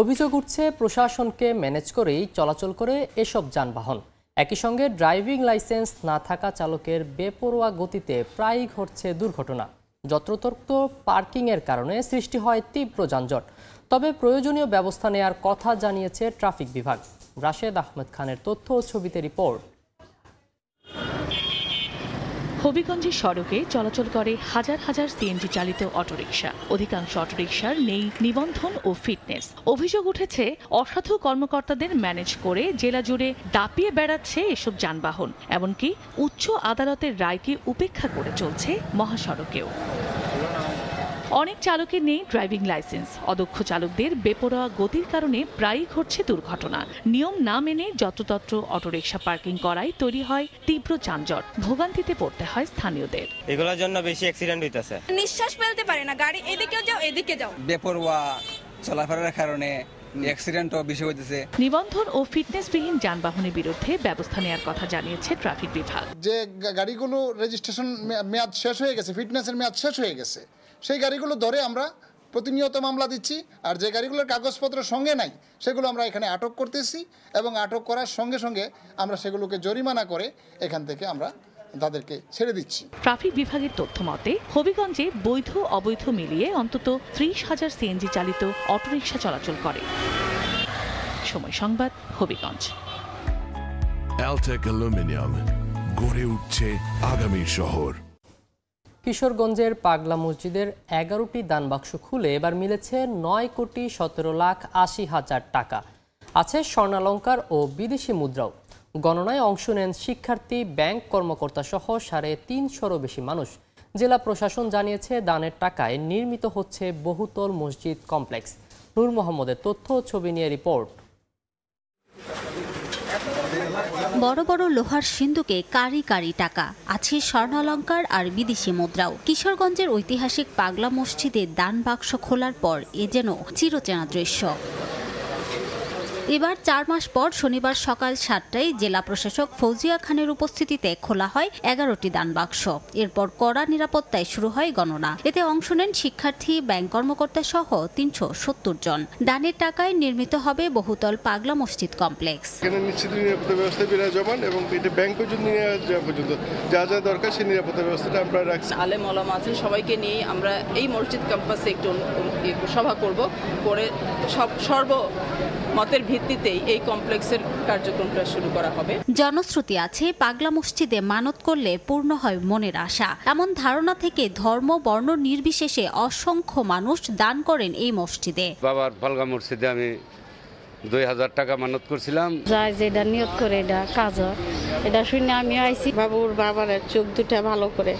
অভিযোগ উঠছে প্রশাসনকে ম্যানেজ করেই চলাচল করে এসব যানবাহন। একই সঙ্গে ড্রাইভিং লাইসেন্স না থাকা চালকের বেপরোয়া গতিতে প্রায়ই ঘটছে দুর্ঘটনা। যত্রতত্র পার্কিংয়ের কারণে সৃষ্টি হয় তীব্র যানজট। তবে প্রয়োজনীয় ব্যবস্থা নেওয়ার কথা জানিয়েছে ট্রাফিক বিভাগ। রাশেদ আহমেদ খানের তথ্য ও ছবিতে রিপোর্ট। হবিগঞ্জের সড়কে চলাচল করে হাজার হাজার সিএনজি চালিত অটোরিকশা। অধিকাংশ অটোরিকশার নেই নিবন্ধন ও ফিটনেস। অভিযোগ উঠেছে অসাধু কর্মকর্তাদের ম্যানেজ করে জেলা জুড়ে দাপিয়ে বেড়াচ্ছে এসব যানবাহন। এমনকি উচ্চ আদালতের রায়কে উপেক্ষা করে চলছে মহাসড়কেও। অনেক চালকের নেই ড্রাইভিং লাইসেন্স। অদক্ষ চালকদের বেপরোয়া গতির কারণে প্রায়ই ঘটছে দুর্ঘটনা। নিয়ম না মেনে যত্রতত্র অটোরিকশা পার্কিং করায় তৈরি হয় তীব্র যানজট। ভোগান্তিতে পড়তে হয় স্থানীয়দের। এগুলোর জন্য বেশি অ্যাক্সিডেন্ট হইতেছে। নিঃশ্বাস ফেলতে পারে না, গাড়ি এদিকে যাও এদিকে যাও। বেপরোয়া চলাফেরার কারণে অ্যাক্সিডেন্টও বেশি হইতেছে। নিবন্ধন ও ফিটনেসবিহীন যানবাহনের বিরুদ্ধে ব্যবস্থা নেওয়ার কথা জানিয়েছে ট্রাফিক বিভাগ। যে গাড়িগুলো রেজিস্ট্রেশন মেয়াদ শেষ হয়ে গেছে, ফিটনেসের মেয়াদ শেষ হয়ে গেছে, সেই গাড়িগুলো ধরে আমরা প্রতিনিয়ত মামলা দিচ্ছি। আর যে গাড়িগুলোর কাগজপত্র সঙ্গে নাই সেগুলো আমরা এখানে আটক করতেছি এবং আটক করার সঙ্গে সঙ্গে আমরা সেগুলোকে জরিমানা করে এখান থেকে আমরা তাদেরকে ছেড়ে দিচ্ছি। ট্রাফিক বিভাগের তথ্য মতে হবিগঞ্জে বৈধ অবৈধ মিলিয়ে অন্তত 30,000 সিএনজি চালিত অটোরিকশা চলাচল করে। সময় সংবাদ, হবিগঞ্জ। অ্যালটেক অ্যালুমিনিয়াম, গড়ে উঠছে আগামী শহর। কিশোরগঞ্জের পাগলা মসজিদের 11টি দানবাক্স খুলে এবার মিলেছে 9,17,80,000 টাকা। আছে স্বর্ণালংকার ও বিদেশি মুদ্রাও। গণনায় অংশ নেন শিক্ষার্থী, ব্যাংক কর্মকর্তা সহ 350-রও বেশি মানুষ। জেলা প্রশাসন জানিয়েছে দানের টাকায় নির্মিত হচ্ছে বহুতল মসজিদ কমপ্লেক্স। নূর মোহাম্মদের তথ্য ও ছবি নিয়ে রিপোর্ট। বড় বড় লোহার সিন্দুকে কারি কারি টাকা, আছে স্বর্ণালংকার আর বিদেশি মুদ্রাও। কিশোরগঞ্জের ঐতিহাসিক পাগলা মসজিদে দান বাক্স খোলার পর এ যেন চিরচেনা দৃশ্য। এবার 4 মাস পর শনিবার সকাল 7টায় জেলা প্রশাসক ফৌজিয়া খানের উপস্থিতিতে খোলা হয় 11টি দান বাক্স। এরপর কড়া নিরাপত্তায় শুরু হয় গণনা। এতে অংশ নেন শিক্ষার্থী, ব্যাংক কর্মকর্তা সহ 370 জন। দানের টাকায় নির্মিত হবে বহুতল পাগলা মসজিদ কমপ্লেক্স। এখানে নিশ্চিত নিরাপত্তা ব্যবস্থা বিরাজমান এবং এটা ব্যাংক পর্যন্ত নিয়ে যাওয়া পর্যন্ত যা যা দরকার সেই নিরাপত্তা ব্যবস্থাটা আমরা রাখছি। আলেম ওলামা আছেন, সবাইকে নিয়ে আমরা এই মসজিদ ক্যাম্পাসে একটু সভা করব, করে সর্ব মতের ভিত্তিতেই এই কমপ্লেক্সের কার্যক্রমটা শুরু করা হবে। জনশ্রুতি আছে পাগলা মসজিদে মানত করলে পূর্ণ হয় মনের আশা। এমন ধারণা থেকে ধর্ম বর্ণ নির্বিশেষে অসংখ্য মানুষ দান করেন এই মসজিদে। বাবার পাগলা মসজিদে আমি 2000 টাকা মানত করছিলাম। যাই যেটা নিয়ত করে এটা কাজ হয়, এটা শুনে আমি আইছি। বাবার চোখ দুটা ভালো করে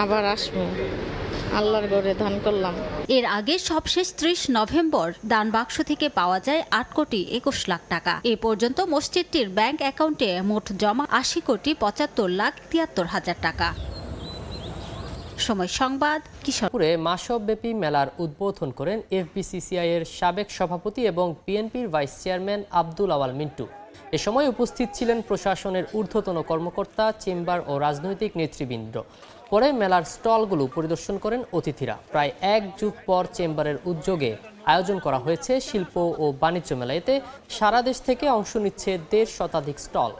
আবার আসবো, আল্লাহর ঘরে দান করলাম। এর আগে সবশেষ 30 নভেম্বর দান বাক্স থেকে পাওয়া যায় 8,21,00,000 টাকা। এ পর্যন্ত মসজিদটির ব্যাংক অ্যাকাউন্টে মোট জমা 80,75,73,000 টাকা। সময় সংবাদ, কিশোরপুরে মাসব্যাপী মেলার উদ্বোধন করেন এফবিসিসিআই এর সাবেক সভাপতি এবং বিএনপির ভাইস চেয়ারম্যান আব্দুল আওয়াল মিন্টু। এ সময় উপস্থিত ছিলেন প্রশাসনের ঊর্ধ্বতন কর্মকর্তা, চেম্বার ও রাজনৈতিক নেতৃবৃন্দ। পরে মেলার স্টলগুলো পরিদর্শন করেন অতিথিরা। প্রায় 1 যুগ পর চেম্বারের উদ্যোগে আয়োজন করা হয়েছে শিল্প ও বাণিজ্য মেলা। এতে সারা দেশ থেকে অংশ নিচ্ছে 1.5 শতাধিক স্টল।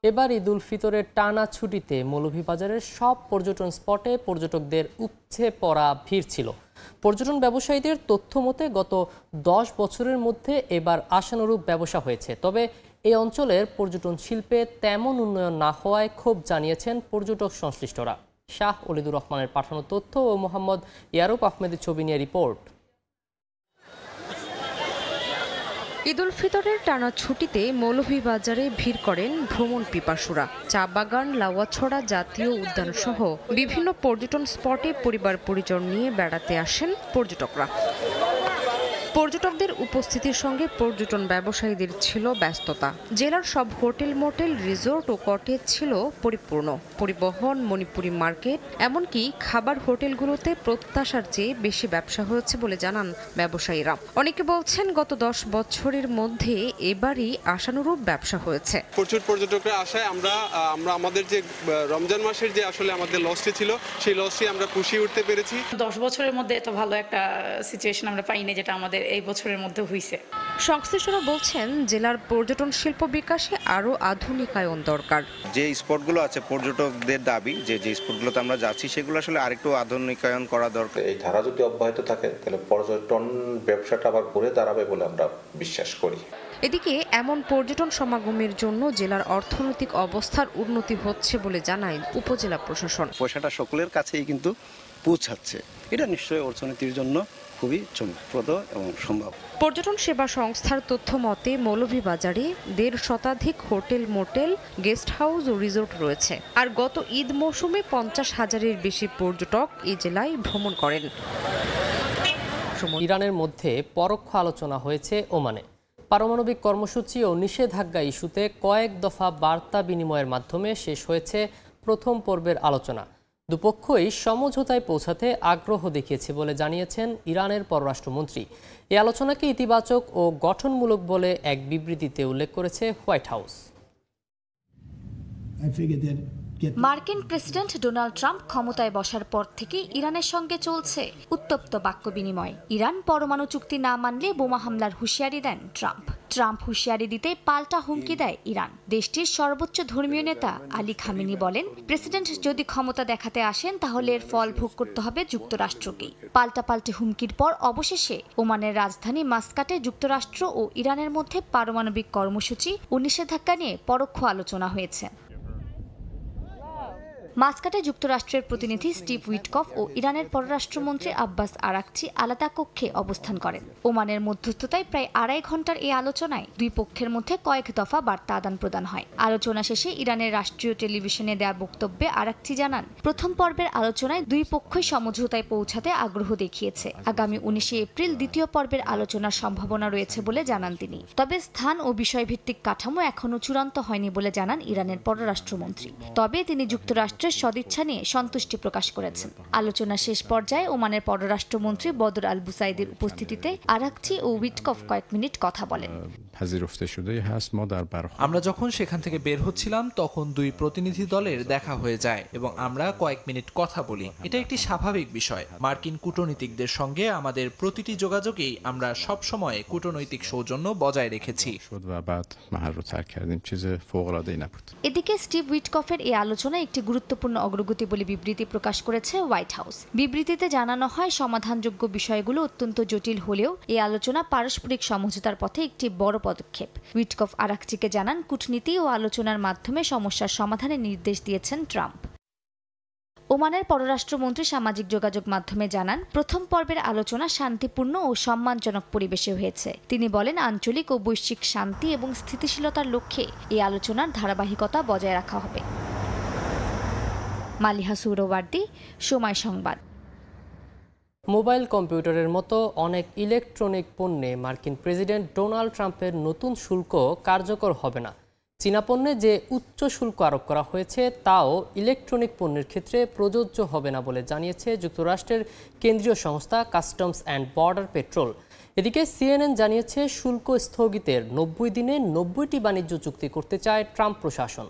এবার ঈদ উল ফিতরের টানা ছুটিতে মৌলভীবাজারের সব পর্যটন স্পটে পর্যটকদের উপচে পড়া ভিড় ছিল। পর্যটন ব্যবসায়ীদের তথ্য মতে গত 10 বছরের মধ্যে এবার আশানুরূপ ব্যবসা হয়েছে। তবে এই অঞ্চলের পর্যটন শিল্পে তেমন উন্নয়ন না হওয়ায় ক্ষোভ জানিয়েছেন পর্যটক সংশ্লিষ্টরা। শাহ ওলিদুর রহমানের পাঠানো তথ্য ও মোহাম্মদ ইয়ারুপ আহমেদের ছবি নিয়ে রিপোর্ট। ঈদ উল ফিতরের টানা ছুটিতে মৌলভীবাজারে ভিড় করেন ভ্রমণ পিপাসুরা। চা বাগান, লাউয়াছড়া জাতীয় উদ্যান সহ বিভিন্ন পর্যটন স্পটে পরিবার পরিজন নিয়ে বেড়াতে আসেন পর্যটকরা। পর্যটকদের উপস্থিতির সঙ্গে পর্যটন ব্যবসায়ীদের ছিল ব্যস্ততা। জেলার সব হোটেল, মোটেল, রিসোর্ট ও কটেজ ছিল পরিপূর্ণ। পরিবহন, মণিপুরি মার্কেট, এমনকি খাবার হোটেলগুলোতে প্রত্যাশার চেয়ে বেশি ব্যবসা হয়েছে বলে জানান ব্যবসায়ীরা। অনেকে বলছেন গত 10 বছরের মধ্যে এবারই আশানুরূপ ব্যবসা হয়েছে। প্রচুর পর্যটকরা আসায় আমরা আমাদের যে রমজান মাসের যে আসলে আমাদের লসটি ছিল সেই লসটি আমরা পুষিয়ে উঠতে পেরেছি। 10 বছরের মধ্যে এত ভালো একটা সিচুয়েশন আমরা পাইনি যেটা আমাদের এই বছরের মধ্যে হয়েছে। সংশ্লিষ্টরা বলছেন জেলার পর্যটন শিল্প বিকাশে আরও আধুনিকায়ন দরকার। যে স্পটগুলো আছে পর্যটকদের দাবি যে স্পটগুলোতে আমরা যাচ্ছি সেগুলো আসলে আরেকটু আধুনিকায়ন করা দরকার। এই ধারা যদি অব্যাহত থাকে তাহলে পর্যটন ব্যবসাটা আবার ঘুরে দাঁড়াবে বলে আমরা বিশ্বাস করি। এদিকে এমন পর্যটন সমাগমের জন্য জেলার অর্থনৈতিক অবস্থার উন্নতি হচ্ছে বলে জানায় উপজেলা প্রশাসন। পয়সাটা সকলের কাছেই কিন্তু পৌঁছাচ্ছে, এটা নিশ্চয়ই অর্থনীতির জন্য খুবই চমকপ্রদ এবং সম্ভব। পর্যটন সেবা সংস্থার তথ্য মতে মৌলভীবাজারে 1.5 শতাধিক হোটেল, মোটেল, গেস্ট হাউস ও রিসোর্ট রয়েছে। আর গত ঈদ মৌসুমে 50,000-এর বেশি পর্যটক এই জেলায় ভ্রমণ করেন। ইরানের মধ্যে পরোক্ষ আলোচনা হয়েছে ওমানে। পারমাণবিক কর্মসূচি ও নিষেধাজ্ঞা ইস্যুতে কয়েক দফা বার্তা বিনিময়ের মাধ্যমে শেষ হয়েছে প্রথম পর্বের আলোচনা। দুপক্ষই সমঝোতায় পৌঁছাতে আগ্রহ দেখিয়েছে বলে জানিয়েছেন ইরানের পররাষ্ট্রমন্ত্রী। এই আলোচনাকে ইতিবাচক ও গঠনমূলক বলে এক বিবৃতিতে উল্লেখ করেছে হোয়াইট হাউস। মার্কিন প্রেসিডেন্ট ডোনাল্ড ট্রাম্প ক্ষমতায় বসার পর থেকে ইরানের সঙ্গে চলছে উত্তপ্ত বাক্য বিনিময়। ইরান পরমাণু চুক্তি না মানলে বোমা হামলার হুঁশিয়ারি দেন ট্রাম্প হুঁশিয়ারি দিতে পাল্টা হুমকি দেয় ইরান। দেশটির সর্বোচ্চ ধর্মীয় নেতা আলী খামেনি বলেন, প্রেসিডেন্ট যদি ক্ষমতা দেখাতে আসেন তাহলে এর ফল ভোগ করতে হবে যুক্তরাষ্ট্রকেই। পাল্টাপাল্টি হুমকির পর অবশেষে ওমানের রাজধানী মাস্কাটে যুক্তরাষ্ট্র ও ইরানের মধ্যে পারমাণবিক কর্মসূচি ও নিষেধাজ্ঞা নিয়ে পরোক্ষ আলোচনা হয়েছে। মাস্কাটে যুক্তরাষ্ট্রের প্রতিনিধি স্টিভ উইটকফ ও ইরানের পররাষ্ট্রমন্ত্রী আব্বাস আরাকচি আলাদা কক্ষে অবস্থান করেন। ওমানের মধ্যস্থতায় প্রায় 2.5 ঘন্টার এই আলোচনায় দুই পক্ষের মধ্যে কয়েক দফা বার্তা আদান প্রদান হয়। আলোচনা শেষে ইরানের রাষ্ট্রীয় টেলিভিশনে দেয়া বক্তব্যে আরাকচি জানান, প্রথম পর্বের আলোচনায় দুই পক্ষই সমঝোতায় পৌঁছাতে আগ্রহ দেখিয়েছে। আগামী 19 এপ্রিল দ্বিতীয় পর্বের আলোচনার সম্ভাবনা রয়েছে বলে জানান তিনি। তবে স্থান ও বিষয়ভিত্তিক কাঠামো এখনও চূড়ান্ত হয়নি বলে জানান ইরানের পররাষ্ট্রমন্ত্রী। তবে তিনি যুক্তরাষ্ট্রের সদিচ্ছা নিয়ে সন্তুষ্টি প্রকাশ করেছেন। আলোচনা শেষ পর্যায়ে ওমানের পররাষ্ট্রমন্ত্রী বদর আল বুসাইদের উপস্থিতিতে আরাকচি ও উইটকফ কয়েক মিনিট কথা বলেন। আমরা যখন সেখান থেকে বের হচ্ছিলাম তখন দুই প্রতিনিধি দলের দেখা হয়ে যায় এবং আমরা কয়েক মিনিট কথা বলি। এটা একটি স্বাভাবিক বিষয়। মার্কিন কূটনীতিকদের সঙ্গে আমাদের প্রতিটি যোগাযোগেই আমরা সব সময় কূটনৈতিক সৌজন্য বজায় রেখেছি। এদিকে স্টিভ উইটকফের এই আলোচনা একটি গুরুত্বপূর্ণ অগ্রগতি বলে বিবৃতি প্রকাশ করেছে হোয়াইট হাউস। বিবৃতিতে জানানো হয়, সমাধানযোগ্য বিষয়গুলো অত্যন্ত জটিল হলেও এই আলোচনা পারস্পরিক সমঝোতার পথে একটি বড় পদক্ষেপ। উইটকফ আরাকচিকে জানান, কূটনীতি ও আলোচনার মাধ্যমে সমস্যার সমাধানের নির্দেশ দিয়েছেন ট্রাম্প। ওমানের পররাষ্ট্রমন্ত্রী সামাজিক যোগাযোগ মাধ্যমে জানান, প্রথম পর্বের আলোচনা শান্তিপূর্ণ ও সম্মানজনক পরিবেশে হয়েছে। তিনি বলেন, আঞ্চলিক ও বৈশ্বিক শান্তি এবং স্থিতিশীলতার লক্ষ্যে এই আলোচনার ধারাবাহিকতা বজায় রাখা হবে। মালিহা সুরওয়ার্দী, সময় সংবাদ। মোবাইল কম্পিউটারের মতো অনেক ইলেকট্রনিক পণ্যে মার্কিন প্রেসিডেন্ট ডোনাল্ড ট্রাম্পের নতুন শুল্ক কার্যকর হবে না। চীনা পণ্যে যে উচ্চ শুল্ক আরোপ করা হয়েছে তাও ইলেকট্রনিক পণ্যের ক্ষেত্রে প্রযোজ্য হবে না বলে জানিয়েছে যুক্তরাষ্ট্রের কেন্দ্রীয় সংস্থা কাস্টমস অ্যান্ড বর্ডার পেট্রোল। এদিকে সিএনএন জানিয়েছে শুল্ক স্থগিতের 90 দিনে 90টি বাণিজ্য চুক্তি করতে চায় ট্রাম্প প্রশাসন।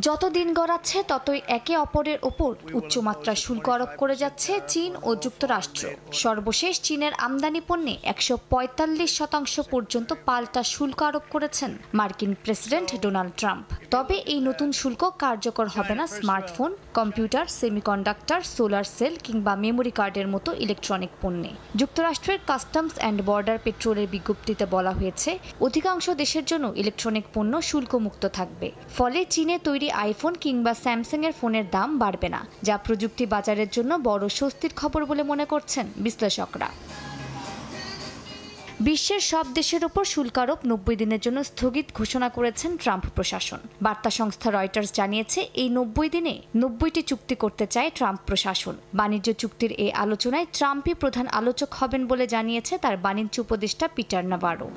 যত দিন গড়াচ্ছে ততই একে অপরের ওপর উচ্চমাত্রার শুল্ক আরোপ করে যাচ্ছে চীন ও যুক্তরাষ্ট্র। সর্বশেষ চীনের আমদানি পণ্যে 145% পর্যন্ত পাল্টা শুল্ক আরোপ করেছেন মার্কিন প্রেসিডেন্ট ডোনাল্ড ট্রাম্প। তবে এই নতুন শুল্ক কার্যকর হবে না smartphone, computer, semiconductor, solar cell কিংবা মেমোরি কার্ডের মতো ইলেকট্রনিক পণ্যে। যুক্তরাষ্ট্রের কাস্টমস অ্যান্ড বর্ডার পেট্রোলের বিজ্ঞপ্তিতে বলা হয়েছে, অধিকাংশ দেশের জন্য ইলেকট্রনিক পণ্য শুল্কমুক্ত থাকবে। ফলে চীনে তৈরি আইফোন কিংবা স্যামসাং এর ফোনের দাম বাড়বে না, যা প্রযুক্তি বাজারের জন্য বড় স্বস্তির খবর বলে মনে করছেন বিশ্লেষকরা। বিশ্বের সব দেশের ওপর শুল্ক আরোপ 90 দিনের জন্য স্থগিত ঘোষণা করেছেন ট্রাম্প প্রশাসন। বার্তা সংস্থা রয়টার্স জানিয়েছে, এই 90 দিনে 90টি চুক্তি করতে চায় ট্রাম্প প্রশাসন। বাণিজ্য চুক্তির এই আলোচনায় ট্রাম্পই প্রধান আলোচক হবেন বলে জানিয়েছে তার বাণিজ্য উপদেষ্টা পিটার নাভারো।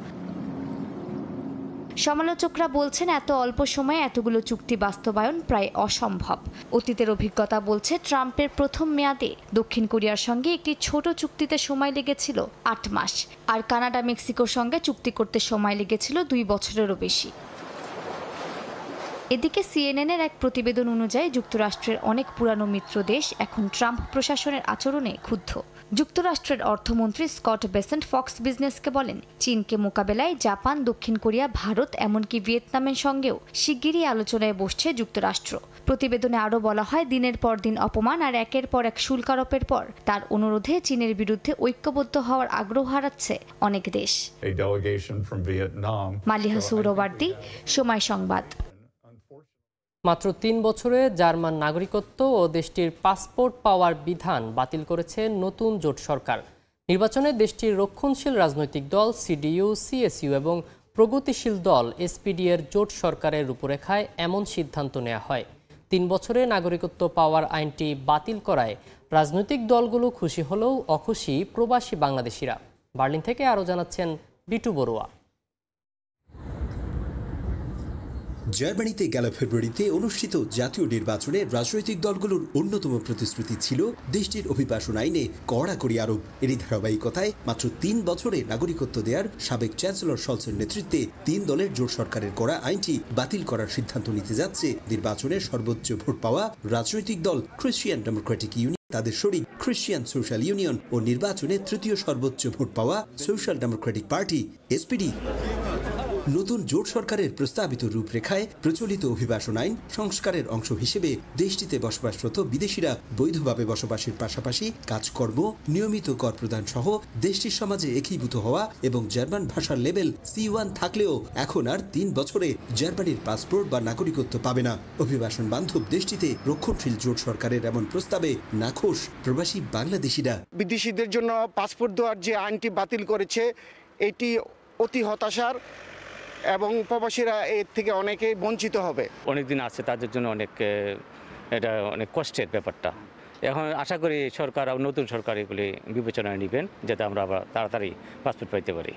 সমালোচকরা বলছেন, এত অল্প সময়ে এতগুলো চুক্তি বাস্তবায়ন প্রায় অসম্ভব। অতীতের অভিজ্ঞতা বলছে, ট্রাম্পের প্রথম মেয়াদে দক্ষিণ কোরিয়ার সঙ্গে একটি ছোট চুক্তিতে সময় লেগেছিল 8 মাস, আর কানাডা মেক্সিকোর সঙ্গে চুক্তি করতে সময় লেগেছিল 2 বছরেরও বেশি। এদিকে সিএনএনের এক প্রতিবেদন অনুযায়ী যুক্তরাষ্ট্রের অনেক পুরানো মিত্র দেশ এখন ট্রাম্প প্রশাসনের আচরণে ক্ষুব্ধ। যুক্তরাষ্ট্রের অর্থমন্ত্রী স্কট বেসেন্ট ফক্স বিজনেসকে বলেন, চীনকে মোকাবেলায় জাপান, দক্ষিণ কোরিয়া, ভারত এমনকি ভিয়েতনামের সঙ্গেও শিগগিরই আলোচনায় বসছে যুক্তরাষ্ট্র। প্রতিবেদনে আরও বলা হয়, দিনের পর দিন অপমান আর একের পর এক শুল্ক আরোপের পর তার অনুরোধে চীনের বিরুদ্ধে ঐক্যবদ্ধ হওয়ার আগ্রহ হারাচ্ছে অনেক দেশ। মালিহা সৌরবার্দী, সময় সংবাদ। মাত্র 3 বছরে জার্মান নাগরিকত্ব ও দেশটির পাসপোর্ট পাওয়ার বিধান বাতিল করেছে নতুন জোট সরকার। নির্বাচনে দেশটির রক্ষণশীল রাজনৈতিক দল সিডিইউ, সিএসইউ এবং প্রগতিশীল দল এসপিডি এর জোট সরকারের রূপরেখায় এমন সিদ্ধান্ত নেওয়া হয়। 3 বছরে নাগরিকত্ব পাওয়ার আইনটি বাতিল করায় রাজনৈতিক দলগুলো খুশি হলেও অখুশি প্রবাসী বাংলাদেশিরা। বার্লিন থেকে আরও জানাচ্ছেন বিটু বড়ুয়া। জার্মানিতে গেল ফেব্রুয়ারিতে অনুষ্ঠিত জাতীয় নির্বাচনে রাজনৈতিক দলগুলোর অন্যতম প্রতিশ্রুতি ছিল দেশটির অভিবাসন আইনে কড়াকড়ি আরোপ। এরই ধারাবাহিকতায় মাত্র 3 বছরে নাগরিকত্ব দেওয়ার সাবেক চ্যান্সেলর শলসের নেতৃত্বে 3 দলের জোট সরকারের করা আইনটি বাতিল করার সিদ্ধান্ত নিতে যাচ্ছে নির্বাচনে সর্বোচ্চ ভোট পাওয়া রাজনৈতিক দল ক্রিশ্চিয়ান ডেমোক্রেটিক ইউনিয়ন, তাদের শরিক ক্রিশ্চিয়ান সোশ্যাল ইউনিয়ন ও নির্বাচনে তৃতীয় সর্বোচ্চ ভোট পাওয়া সোশ্যাল ডেমোক্রেটিক পার্টি এসপিডি। নতুন জোট সরকারের প্রস্তাবিত রূপরেখায় প্রচলিত অভিবাসন আইন সংস্কারের অংশ হিসেবে দেশটিতে বসবাসরত বিদেশিরা বৈধভাবে বসবাসের পাশাপাশি কাজকর্ম, নিয়মিত কর প্রদান সহ দেশটির সমাজে একীভূত হওয়া এবং জার্মান ভাষার লেভেল C1 থাকলেও এখন আর 3 বছরে জার্মানির পাসপোর্ট বা নাগরিকত্ব পাবে না। অভিবাসন বান্ধব দেশটিতে রক্ষণশীল জোট সরকারের এমন প্রস্তাবে নাখোশ প্রবাসী বাংলাদেশিরা। বিদেশিদের জন্য পাসপোর্ট দেওয়ার যে আইনটি বাতিল করেছে, এটি অতি হতাশার এবং প্রবাসীরা এর থেকে অনেকে বঞ্চিত হবে। অনেকদিন আছে তাদের জন্য এটা অনেক কষ্টের ব্যাপারটা। এখন আশা করি সরকার, নতুন সরকার এগুলি বিবেচনায় নেবেন যাতে আমরা আবার তাড়াতাড়ি পাসপোর্ট পাইতে পারি।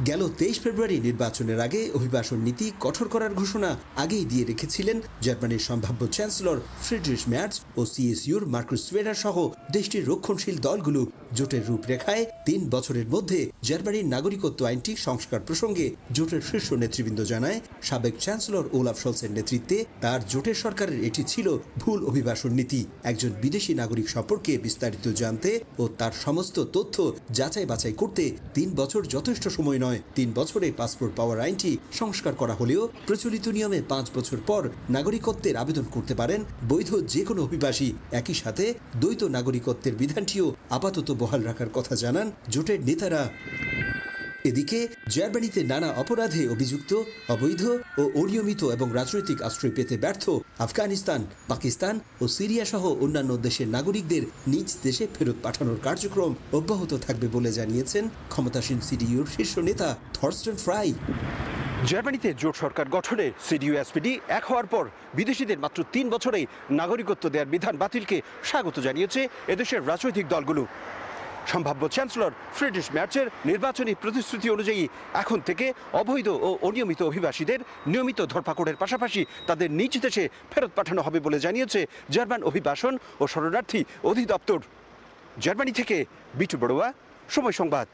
গেল 23 ফেব্রুয়ারি নির্বাচনের আগে অভিবাসন নীতি কঠোর করার ঘোষণা আগেই দিয়ে রেখেছিলেন জার্মানির সম্ভাব্য চ্যান্সেলর ফ্রিডরিশ ম্যার্জ ও সিএসইউর মার্কুস সোয়েডার সহ দেশটির রক্ষণশীল দলগুলো। জোটের রূপরেখায় 3 বছরের মধ্যে জার্মানির নাগরিকত্ব আইনটি সংস্কার প্রসঙ্গে জোটের শীর্ষ নেতৃবৃন্দ জানায়, সাবেক চ্যান্সেলর ওলাফ শলসের নেতৃত্বে তার জোটের সরকারের এটি ছিল ভুল অভিবাসন নীতি। একজন বিদেশি নাগরিক সম্পর্কে বিস্তারিত জানতে ও তার সমস্ত তথ্য যাচাই বাছাই করতে 3 বছর যথেষ্ট সময় নয়। 3 বছরে পাসপোর্ট পাওয়ার আইনটি সংস্কার করা হলেও প্রচলিত নিয়মে 5 বছর পর নাগরিকত্বের আবেদন করতে পারেন বৈধ যে কোনো অভিবাসী। একই সাথে দ্বৈত নাগরিকত্বের বিধানটিও আপাতত বহাল রাখার কথা জানান জোটের নেতারা। এদিকে জার্মানিতে নানা অপরাধে অভিযুক্ত, অবৈধ ও অনিয়মিত এবং রাজনৈতিক আশ্রয় পেতে ব্যর্থ আফগানিস্তান, পাকিস্তান ও সিরিয়া সহ অন্যান্য দেশের নাগরিকদের নিজ দেশে ফেরত পাঠানোর কার্যক্রম অব্যাহত থাকবে বলে জানিয়েছেন ক্ষমতাসীন সিডিইউর শীর্ষ নেতা থরস্টেন ফ্রাই। জার্মানিতে জোট সরকার গঠনে সিডিইউ এসপিডি এক হওয়ার পর বিদেশিদের মাত্র 3 বছরেই নাগরিকত্ব দেওয়ার বিধান বাতিলকে স্বাগত জানিয়েছে এদেশের রাজনৈতিক দলগুলো। সম্ভাব্য চ্যান্সেলর ফ্রিডরিশ ম্যার্জের নির্বাচনী প্রতিশ্রুতি অনুযায়ী এখন থেকে অবৈধ ও অনিয়মিত অভিবাসীদের নিয়মিত ধরপাকড়ের পাশাপাশি তাদের নিজ দেশে ফেরত পাঠানো হবে বলে জানিয়েছে জার্মান অভিবাসন ও শরণার্থী অধিদপ্তর। জার্মানি থেকে বিটু বড়ুয়া, সময় সংবাদ।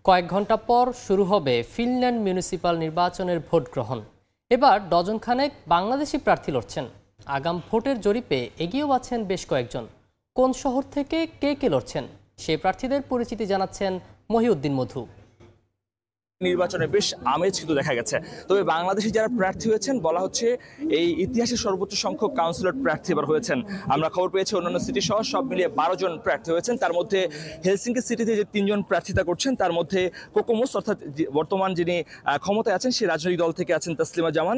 কয়েক ঘন্টা পর শুরু হবে ফিনল্যান্ড মিউনিসিপাল নির্বাচনের ভোট গ্রহণ। এবার ডজনখানেক বাংলাদেশি প্রার্থী লড়ছেন। আগাম ভোটের জরিপে এগিয়েও আছেন বেশ কয়েকজন। কোন শহর থেকে কে লড়ছেন সেই প্রার্থীদের পরিচিতি জানাচ্ছেন মহিউদ্দিন মধু। নির্বাচনে বেশ আমেজ কিন্তু দেখা গেছে। তবে বাংলাদেশি যারা প্রার্থী হয়েছেন বলা হচ্ছে এই ইতিহাসের সর্বোচ্চ সংখ্যক কাউন্সিলর প্রার্থী এবার হয়েছেন। আমরা খবর পেয়েছি অন্যান্য সিটি সহ সব মিলিয়ে 12 জন প্রার্থী হয়েছেন। তার মধ্যে হেলসিঙ্কি সিটিতে যে 3 জন প্রার্থিতা করছেন তার মধ্যে কোকোমোস অর্থাৎ বর্তমান যিনি ক্ষমতায় আছেন সেই রাজনৈতিক দল থেকে আছেন তাসলিমা জামান,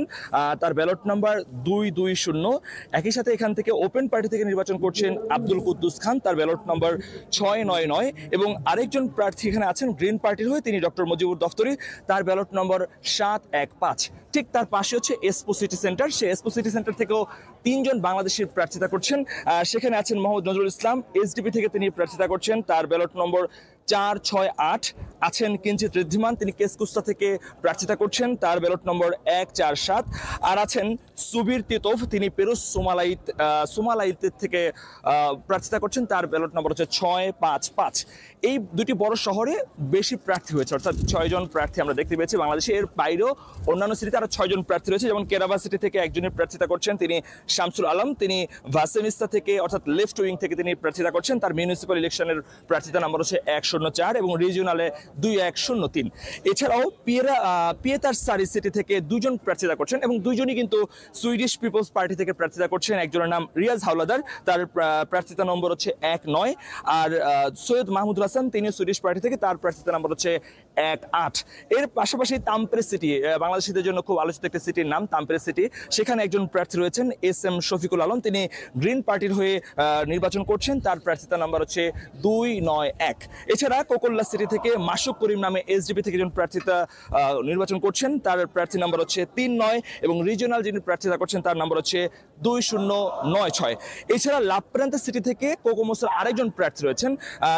তার ব্যালট নাম্বার 220। একই সাথে এখান থেকে ওপেন পার্টি থেকে নির্বাচন করছেন আব্দুল কুদ্দুস খান, তার ব্যালট নাম্বার 699 এবং আরেকজন প্রার্থী এখানে আছেন গ্রিন পার্টির হয়ে তিনি ডক্টর মুজিবুর দফতরি, তার ব্যালট নম্বর 715। ঠিক তার পাশে হচ্ছে এসপো সিটি সেন্টার, সেই এসপো সিটি সেন্টার থেকেও 3 জন বাংলাদেশের প্রার্থিতা করছেন। সেখানে আছেন মোহাম্মদ নজরুল ইসলাম, এসডিপি থেকে তিনি প্রার্থিতা করছেন, তার ব্যালট নম্বর 468। আছেন কিঞ্চিত ঋদ্ধিমান, তিনি কেসকুস্তা থেকে প্রার্থিতা করছেন, তার ব্যালট নম্বর 147। আর আছেন সুবীর তিতোফ, তিনি পেরুস সোমালাইত থেকে প্রার্থিতা করছেন, তার ব্যালট নম্বর হচ্ছে 655। এই দুটি বড় শহরে বেশি প্রার্থী হয়েছে, অর্থাৎ 6 জন প্রার্থী আমরা দেখতে পেয়েছি। বাংলাদেশে এর বাইরেও অন্যান্য সিটিতে আরো 6 জন প্রার্থী রয়েছে, যেমন কেরাবা সিটি থেকে একজনের প্রার্থিতা করছেন তিনি শামসুল আলম, তিনি ভাসেমিস্তা থেকে অর্থাৎ লেফট উইং থেকে তিনি প্রার্থিতা করছেন, তার মিউনিসিপ্যাল ইলেকশনের প্রার্থিতা নাম্বার হচ্ছে 104 এবং রিজিওনালে 2103। এছাড়াও পিয়েতার সারি সিটি থেকে 2 জন প্রার্থিতা করছেন এবং 2 জনই কিন্তু সুইডিশ পিপলস পার্টি থেকে প্রার্থিতা করছেন। একজনের নাম রিয়াজ হাওলাদার, তার প্রার্থিতা নম্বর হচ্ছে 19। আর সৈয়দ মাহমুদ হাসান, তিনি সুইডিশ পার্টি থেকে, তার প্রার্থিতা নম্বর হচ্ছে 18। এর পাশাপাশি তাম্পরে সিটি, বাংলাদেশিদের জন্য খুব আলোচিত একটা সিটির নাম তাম্পরে সিটি, সেখানে একজন প্রার্থী রয়েছেন SM শফিকুল আলম, তিনি গ্রিন পার্টির হয়ে নির্বাচন করছেন, তার প্রার্থিতা নাম্বার হচ্ছে 291। এছাড়া কোকল্লা সিটি থেকে মাসুক করিম নামে এসডিপি থেকে একজন প্রার্থিতা নির্বাচন করছেন, তার প্রার্থী নাম্বার হচ্ছে 39 এবং রিজিওনাল যিনি প্রার্থিতা করছেন তার নাম্বার হচ্ছে 2096। এছাড়া লাপ্রান্তা সিটি থেকে কোকোমোসের আরেকজন প্রার্থী রয়েছেন,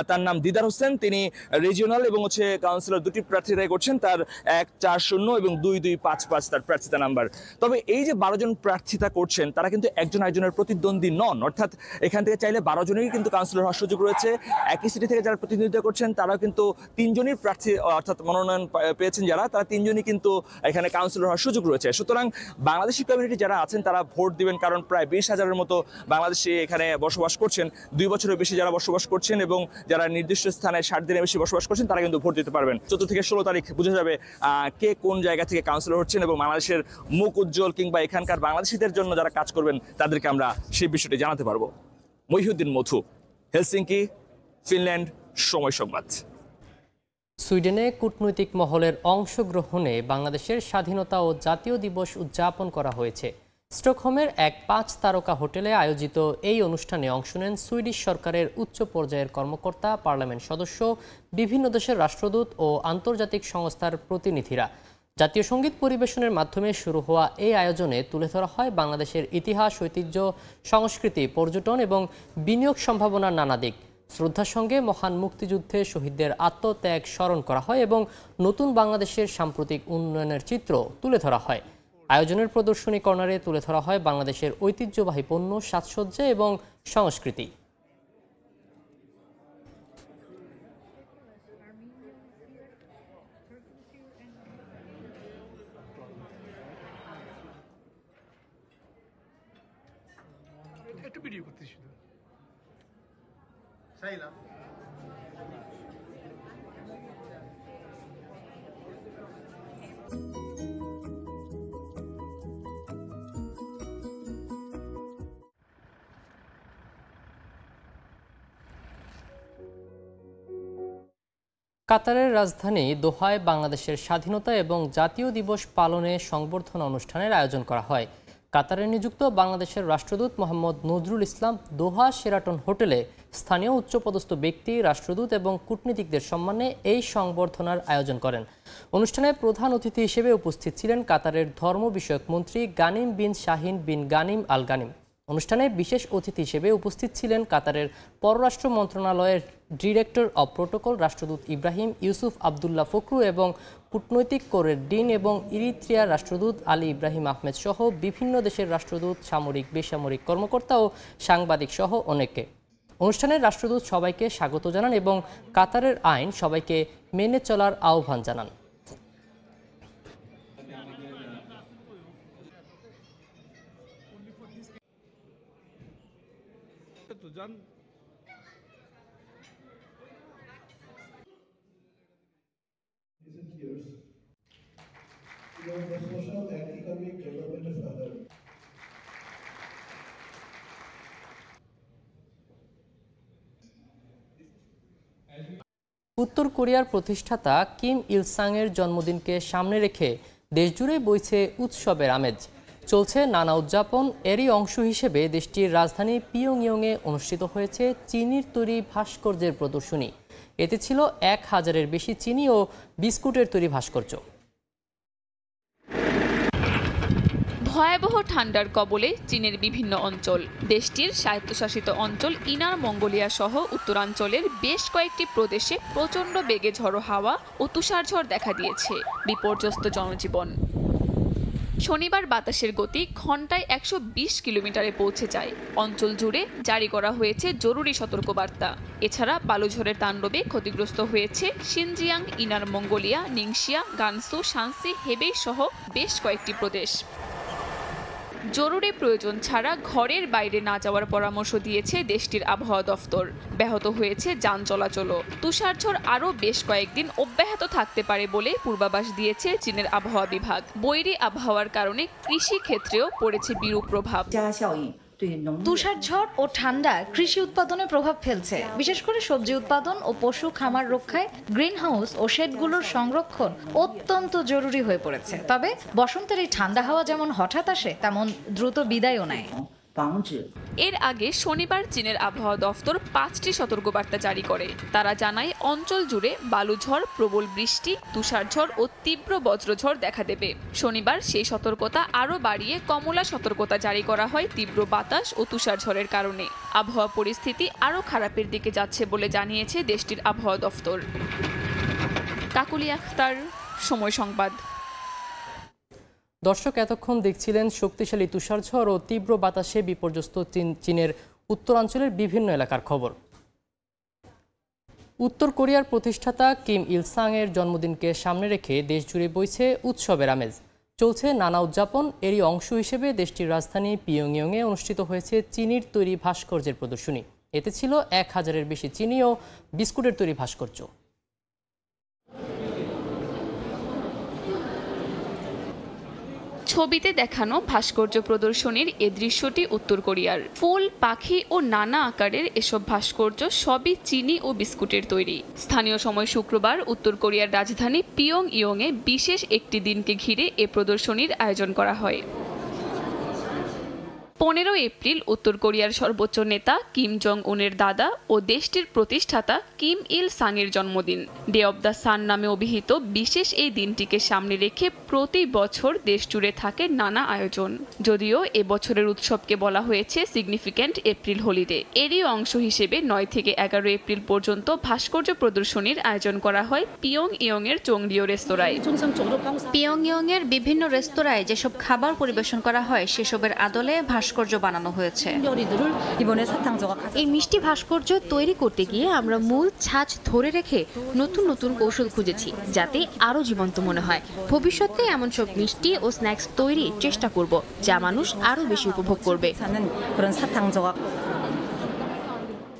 তার নাম দিদার হোসেন, তিনি রিজিওনাল এবং হচ্ছে কাউন্সিলর দুটি প্রার্থিতাই করছেন, তার 140 এবং 2255 তার প্রার্থিতা নাম্বার। তবে এই যে 12 জন প্রার্থিতা করছেন তারা কিন্তু একজন আরেকজনের প্রতিদ্বন্দ্বী নন, অর্থাৎ এখান থেকে চাইলে 12 জনেরই কিন্তু কাউন্সিলর হওয়ার সুযোগ রয়েছে। একই সিটি থেকে যারা প্রতিনিধিত্ব করছেন তারাও কিন্তু 3 জনই প্রার্থী অর্থাৎ মনোনয়ন পেয়েছেন যারা, তারা 3 জনই কিন্তু এখানে কাউন্সিলর হওয়ার সুযোগ রয়েছে। সুতরাং বাংলাদেশি কমিউনিটি যারা আছেন তারা ভোট দিবেন, কারণ প্রায় 20,000-এর মতো বাংলাদেশি এখানে বসবাস করছেন, 2 বছরের বেশি যারা বসবাস করছেন এবং যারা নির্দিষ্ট স্থানে 60 দিনের বেশি বসবাস করছেন তারা কিন্তু ভোট দিতে পারবেন। 14 থেকে 16 তারিখ বোঝা যাবে কে কোন জায়গা থেকে কাউন্সিলর হচ্ছেন এবং বাংলাদেশের মুখ উজ্জ্বল কিংবা এখানকার বাংলাদেশিদের জন্য যারা কাজ করবেন তাদেরকে আমরা সেই বিষয়টি জানাতে পারবো। মহিউদ্দিন মথু, হেলসিঙ্কি, ফিনল্যান্ড, সময় সংবাদ। সুইডেনে কূটনৈতিক মহলের অংশগ্রহণে বাংলাদেশের স্বাধীনতা ও জাতীয় দিবস উদযাপন করা হয়েছে। স্টকহোমের এক 5 তারকা হোটেলে আয়োজিত এই অনুষ্ঠানে অংশ নেন সুইডিশ সরকারের উচ্চ পর্যায়ের কর্মকর্তা, পার্লামেন্ট সদস্য, বিভিন্ন দেশের রাষ্ট্রদূত ও আন্তর্জাতিক সংস্থার প্রতিনিধিরা। জাতীয় সঙ্গীত পরিবেশনের মাধ্যমে শুরু হওয়া এই আয়োজনে তুলে ধরা হয় বাংলাদেশের ইতিহাস, ঐতিহ্য, সংস্কৃতি, পর্যটন এবং বিনিয়োগ সম্ভাবনার নানা দিক। শ্রদ্ধার সঙ্গে মহান মুক্তিযুদ্ধে শহীদদের আত্মত্যাগ স্মরণ করা হয় এবং নতুন বাংলাদেশের সাম্প্রতিক উন্নয়নের চিত্র তুলে ধরা হয়। আয়োজনের প্রদর্শনী কর্নারে তুলে ধরা হয় বাংলাদেশের ঐতিহ্যবাহী পণ্য, সাজসজ্জা এবং সংস্কৃতি। একটু ভিডিও করতে শুধু চাইলাম। কাতারের রাজধানী দোহায় বাংলাদেশের স্বাধীনতা এবং জাতীয় দিবস পালনে সংবর্ধনা অনুষ্ঠানের আয়োজন করা হয়। কাতারে নিযুক্ত বাংলাদেশের রাষ্ট্রদূত মোহাম্মদ নজরুল ইসলাম দোহা শেরাটন হোটেলে স্থানীয় উচ্চপদস্থ ব্যক্তি, রাষ্ট্রদূত এবং কূটনীতিকদের সম্মানে এই সংবর্ধনার আয়োজন করেন। অনুষ্ঠানে প্রধান অতিথি হিসেবে উপস্থিত ছিলেন কাতারের ধর্ম বিষয়ক মন্ত্রী গানিম বিন শাহিন বিন গানিম আল গানিম। অনুষ্ঠানে বিশেষ অতিথি হিসেবে উপস্থিত ছিলেন কাতারের পররাষ্ট্র মন্ত্রণালয়ের ডিরেক্টর অব প্রোটোকল রাষ্ট্রদূত ইব্রাহিম ইউসুফ আবদুল্লাহ ফখরু এবং কূটনৈতিক কোরের ডিন এবং ইরিত্রিয়ার রাষ্ট্রদূত আলী ইব্রাহিম আহমেদ সহ বিভিন্ন দেশের রাষ্ট্রদূত, সামরিক, বেসামরিক কর্মকর্তা ও সাংবাদিক সহ অনেকে। অনুষ্ঠানে রাষ্ট্রদূত সবাইকে স্বাগত জানান এবং কাতারের আইন সবাইকে মেনে চলার আহ্বান জানান। Is it yours? উত্তর কোরিয়ার প্রতিষ্ঠাতা কিম ইল সাংয়ের জন্মদিনকে সামনে রেখে দেশজুড়ে বইছে উৎসবের আমেজ। চলছে নানা উদযাপন। এরই অংশ হিসেবে দেশটির রাজধানী পিয়ংইয়ংয়ে অনুষ্ঠিত হয়েছে চিনির তৈরি ভাস্কর্যের প্রদর্শনী। এতে ছিল 1000-এর বেশি চিনি ও বিস্কুটের তৈরি ভাস্কর্য। ভয়াবহ ঠান্ডার কবলে চীনের বিভিন্ন অঞ্চল। দেশটির স্বায়ত্তশাসিত অঞ্চল ইনার মঙ্গোলিয়া সহ উত্তরাঞ্চলের বেশ কয়েকটি প্রদেশে প্রচণ্ড বেগে ঝড়ো হাওয়া ও তুষারঝড় দেখা দিয়েছে। বিপর্যস্ত জনজীবন। শনিবার বাতাসের গতি ঘন্টায় 120 কিলোমিটারে পৌঁছে যায়। অঞ্চল জুড়ে জারি করা হয়েছে জরুরি সতর্কবার্তা। এছাড়া বালুঝড়ের তাণ্ডবে ক্ষতিগ্রস্ত হয়েছে Xinjiang, inner Mongolia, Ningxia, Gansu, Shanxi, Hebei সহ বেশ কয়েকটি প্রদেশ। জরুরি প্রয়োজন ছাড়া ঘরের বাইরে না যাওয়ার পরামর্শ দিয়েছে দেশটির আবহাওয়া দফতর। ব্যাহত হয়েছে যান চলাচলও। তুষারঝড় আরও বেশ কয়েকদিন অব্যাহত থাকতে পারে বলে পূর্বাভাস দিয়েছে চীনের আবহাওয়া বিভাগ। বৈরী আবহাওয়ার কারণে কৃষি ক্ষেত্রেও পড়েছে বিরূপ প্রভাব। তুষারঝড় ও ঠান্ডা কৃষি উৎপাদনে প্রভাব ফেলছে। বিশেষ করে সবজি উৎপাদন ও পশু খামার রক্ষায় গ্রিনহাউস ও শেডগুলোর সংরক্ষণ অত্যন্ত জরুরি হয়ে পড়েছে। তবে বসন্তের এই ঠান্ডা হাওয়া যেমন হঠাৎ আসে, তেমন দ্রুত বিদায়ও নেয়। এর আগে শনিবার চীনের আবহাওয়া দফতর 5টি সতর্কবার্তা জারি করে। তারা জানায় অঞ্চল জুড়ে বালুঝড়, প্রবল বৃষ্টি, তুষারঝড় ও তীব্র বজ্রঝড় দেখা দেবে। শনিবার সেই সতর্কতা আরও বাড়িয়ে কমলা সতর্কতা জারি করা হয় তীব্র বাতাস ও তুষারঝড়ের কারণে। আবহাওয়া পরিস্থিতি আরও খারাপের দিকে যাচ্ছে বলে জানিয়েছে দেশটির আবহাওয়া দফতর। কাকুলি আখতার, সময় সংবাদ। দর্শক, এতক্ষণ দেখছিলেন শক্তিশালী তুষারঝড় ও তীব্র বাতাসে বিপর্যস্ত চীনের উত্তরাঞ্চলের বিভিন্ন এলাকার খবর। উত্তর কোরিয়ার প্রতিষ্ঠাতা কিম ইল সাংয়ের জন্মদিনকে সামনে রেখে দেশজুড়ে বইছে উৎসবের আমেজ। চলছে নানা উদযাপন। এরই অংশ হিসেবে দেশটির রাজধানী পিয়ংইয়ংয়ে অনুষ্ঠিত হয়েছে চিনির তৈরি ভাস্কর্যের প্রদর্শনী। এতে ছিল 1000-এর বেশি চিনি ও বিস্কুটের তৈরি ভাস্কর্য। ছবিতে দেখানো ভাস্কর্য প্রদর্শনীর এ দৃশ্যটি উত্তর কোরিয়ার। ফুল, পাখি ও নানা আকারের এসব ভাস্কর্য সবই চিনি ও বিস্কুটের তৈরি। স্থানীয় সময় শুক্রবার উত্তর কোরিয়ার রাজধানী পিয়ংইয়ংয়ে বিশেষ একটি দিনকে ঘিরে এ প্রদর্শনীর আয়োজন করা হয়। 15 এপ্রিল উত্তর কোরিয়ার সর্বোচ্চ নেতা কিম জং উনের দাদা ও দেশটির প্রতিষ্ঠাতা কিম ইল সাংয়ের জন্মদিন। ডে অব দ্য সান নামে অভিহিত বিশেষ এই দিনটিকে সামনে রেখে প্রতি বছর দেশ জুড়ে থাকে নানা আয়োজন। যদিও এবছরের উৎসবকে বলা হয়েছে সিগনিফিক্যান্ট এপ্রিল হলিডে। এরই অংশ হিসেবে 9 থেকে 11 এপ্রিল পর্যন্ত ভাস্কর্য প্রদর্শনীর আয়োজন করা হয় পিয়ংইয়ংয়ের চংরিও রেস্তোরাঁয়। পিয়ংইয়ংয়ের বিভিন্ন রেস্তোরাঁয় যেসব খাবার পরিবেশন করা হয় সেসবের আদলে ভাস্কর্য বানানো হয়েছে। এই মিষ্টি ভাস্কর্য তৈরি করতে গিয়ে আমরা মূল ছাঁচ ধরে রেখে নতুন নতুন কৌশল খুঁজেছি, যাতে আরো জীবন্ত মনে হয়। ভবিষ্যতে এমন সব মিষ্টি ও স্ন্যাক্স তৈরির চেষ্টা করব, যা মানুষ আরো বেশি উপভোগ করবে।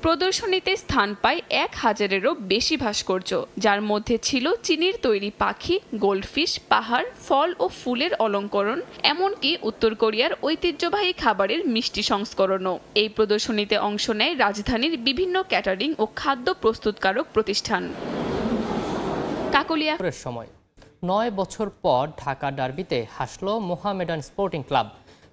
প্রদর্শনীতে স্থান পায় 1000-এরও বেশি ভাস্কর্য, যার মধ্যে ছিল চিনির তৈরি পাখি, গোল্ডফিশ, পাহাড়, ফল ও ফুলের অলঙ্করণ, এমনকি উত্তর কোরিয়ার ঐতিহ্যবাহী খাবারের মিষ্টি সংস্করণও। এই প্রদর্শনীতে অংশ নেয় রাজধানীর বিভিন্ন ক্যাটারিং ও খাদ্য প্রস্তুতকারক প্রতিষ্ঠান। কাকলিয়া সময় 9 বছর পর ঢাকা ডার্বিতে হাসল মোহামেডান স্পোর্টিং ক্লাব।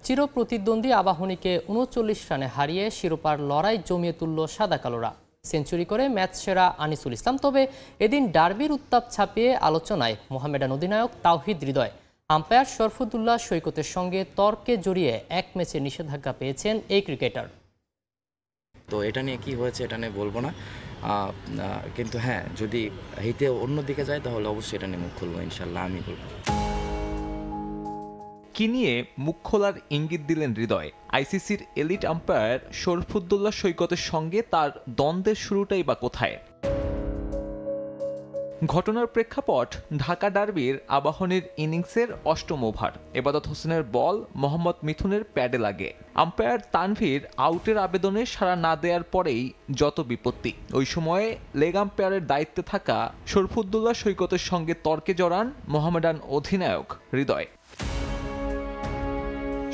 চিরপ্রতিদ্বন্দ্বী আবাহনীকে 39 রানে হারিয়ে শিরোপার লড়াই জমিয়ে তুলল সাদা কালোরা। সেঞ্চুরি করে ম্যাচ সেরা আনিসুল ইসলাম। তবে এদিন ডার্বির উত্তাপ ছাপিয়ে আলোচনায় মোহামেডান অধিনায়ক তাওহিদ হৃদয়। আম্পায়ার শরফুদ্দুল্লাহ সৈকতের সঙ্গে তর্কে জড়িয়ে এক ম্যাচে নিষেধাজ্ঞা পেয়েছেন এই ক্রিকেটার। তো এটা নিয়ে কি হয়েছে এটা নিয়ে বলবো না, কিন্তু হ্যাঁ, যদি হিতে অন্যদিকে যায় তাহলে অবশ্যই এটা নিয়ে মুখ খুলবো, ইনশাল্লাহ আমি বলবো। কি নিয়ে মুখ খোলার ইঙ্গিত দিলেন হৃদয়। আইসিসির এলিট আম্পায়ার শরফুদ্দুল্লাহ সৈকতের সঙ্গে তার দ্বন্দ্বের শুরুটাই বা কোথায়? ঘটনার প্রেক্ষাপট ঢাকা ডার্বির আবাহনীর ইনিংসের 8ম ওভার। এবাদত হোসেনের বল মোহাম্মদ মিথুনের প্যাডে লাগে। আম্পায়ার তানভীর আউটের আবেদনে সাড়া না দেওয়ার পরেই যত বিপত্তি। ওই সময়ে লেগ আম্পায়ারের দায়িত্বে থাকা শরফুদ্দুল্লাহ সৈকতের সঙ্গে তর্কে জড়ান মোহামেডান অধিনায়ক হৃদয়।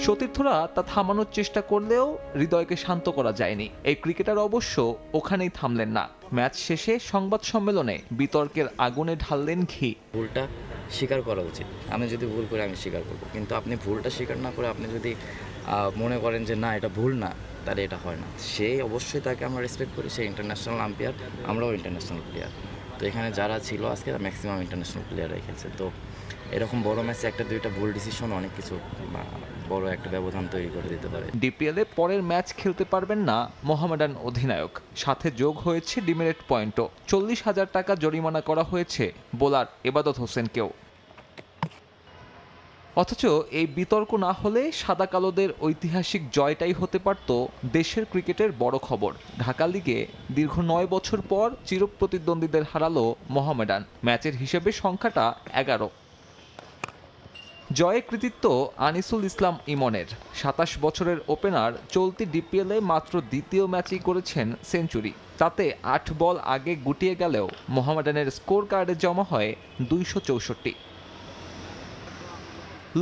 সতীর্থরা তা থামানোর চেষ্টা করলেও হৃদয়কে শান্ত করা যায়নি। এই ক্রিকেটার অবশ্য ওখানেই থামলেন না। ম্যাচ শেষে সংবাদ সম্মেলনে বিতর্কের আগুনে ঢাললেন ঘি। ভুলটা স্বীকার করা উচিত। আমি যদি ভুল করে আমি স্বীকার করব, কিন্তু আপনি ভুলটা স্বীকার না করে আপনি যদি মনে করেন যে না এটা ভুল না, তাহলে এটা হয় না। সে অবশ্যই তাকে আমরা রেসপেক্ট করি, সে ইন্টারন্যাশনাল আম্পায়ার, আমরাও ইন্টারন্যাশনাল প্লেয়ার। তো এখানে যারা ছিল আজকে ম্যাক্সিমাম ইন্টারন্যাশনাল প্লেয়াররাই খেলছে। তো এরকম বড় ম্যাচে একটা দুইটা ভুল ডিসিশন অনেক কিছু বড় একটা ব্যবধান তৈরি করে দিতে পারে। ডিপিএলে পরের ম্যাচ খেলতে পারবেন না মোহামেডান অধিনায়ক। সাথে যোগ হয়েছে ডিমেরিট পয়েন্টও। 40,000 টাকা জরিমানা করা হয়েছে বোলার এবাদত হোসেনকেও। অথচ এই বিতর্ক না হলে সাদা কালোদের ঐতিহাসিক জয়টাই হতে পারত দেশের ক্রিকেটের বড় খবর। ঢাকা লিগে দীর্ঘ 9 বছর পর চিরপ্রতিদ্বন্দ্বীদের হারালো মোহামেডান। ম্যাচের হিসেবে সংখ্যাটা 11। জয়ে কৃতিত্ব আনিসুল ইসলাম ইমনের। 27 বছরের ওপেনার চলতি ডিপিএলে মাত্র দ্বিতীয় ম্যাচেই করেছেন সেঞ্চুরি। তাতে 8 বল আগে গুটিয়ে গেলেও মোহামেডানের স্কোর কার্ডে জমা হয় 264।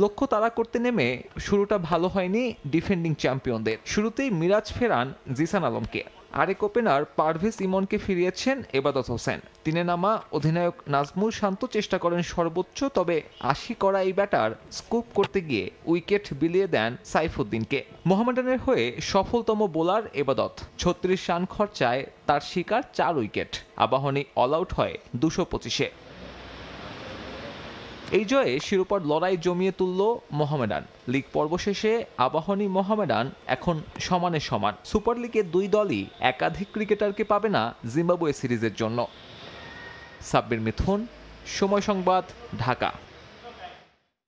লক্ষ্য তাড়া করতে নেমে শুরুটা ভালো হয়নি ডিফেন্ডিং চ্যাম্পিয়নদের। শুরুতেই মিরাজ ফেরান জিসান আলমকে। আরেক ওপেনার পারভেজ ইমনকে ফিরিয়েছেন এবাদত হোসেন। তিনে নামা অধিনায়ক নাজমুল শান্ত চেষ্টা করেন সর্বোচ্চ, তবে 80 করা এই ব্যাটার স্কুপ করতে গিয়ে উইকেট বিলিয়ে দেন সাইফুদ্দিনকে। মোহামেডানের হয়ে সফলতম বোলার এবাদত। 36 রান খরচায় তার শিকার 4 উইকেট। আবাহনী অল আউট হয় 225-এ। এই জয়ে শিরোপার লড়াই জমিয়ে তুলল মোহামেডান। লিগ পর্ব শেষে আবাহনী মোহামেডান এখন সমানে সমান। সুপার লিগে দুই দলই একাধিক ক্রিকেটারকে পাবে না জিম্বাবুয়ে সিরিজের জন্য। সাব্বির মিথুন, সময় সংবাদ, ঢাকা।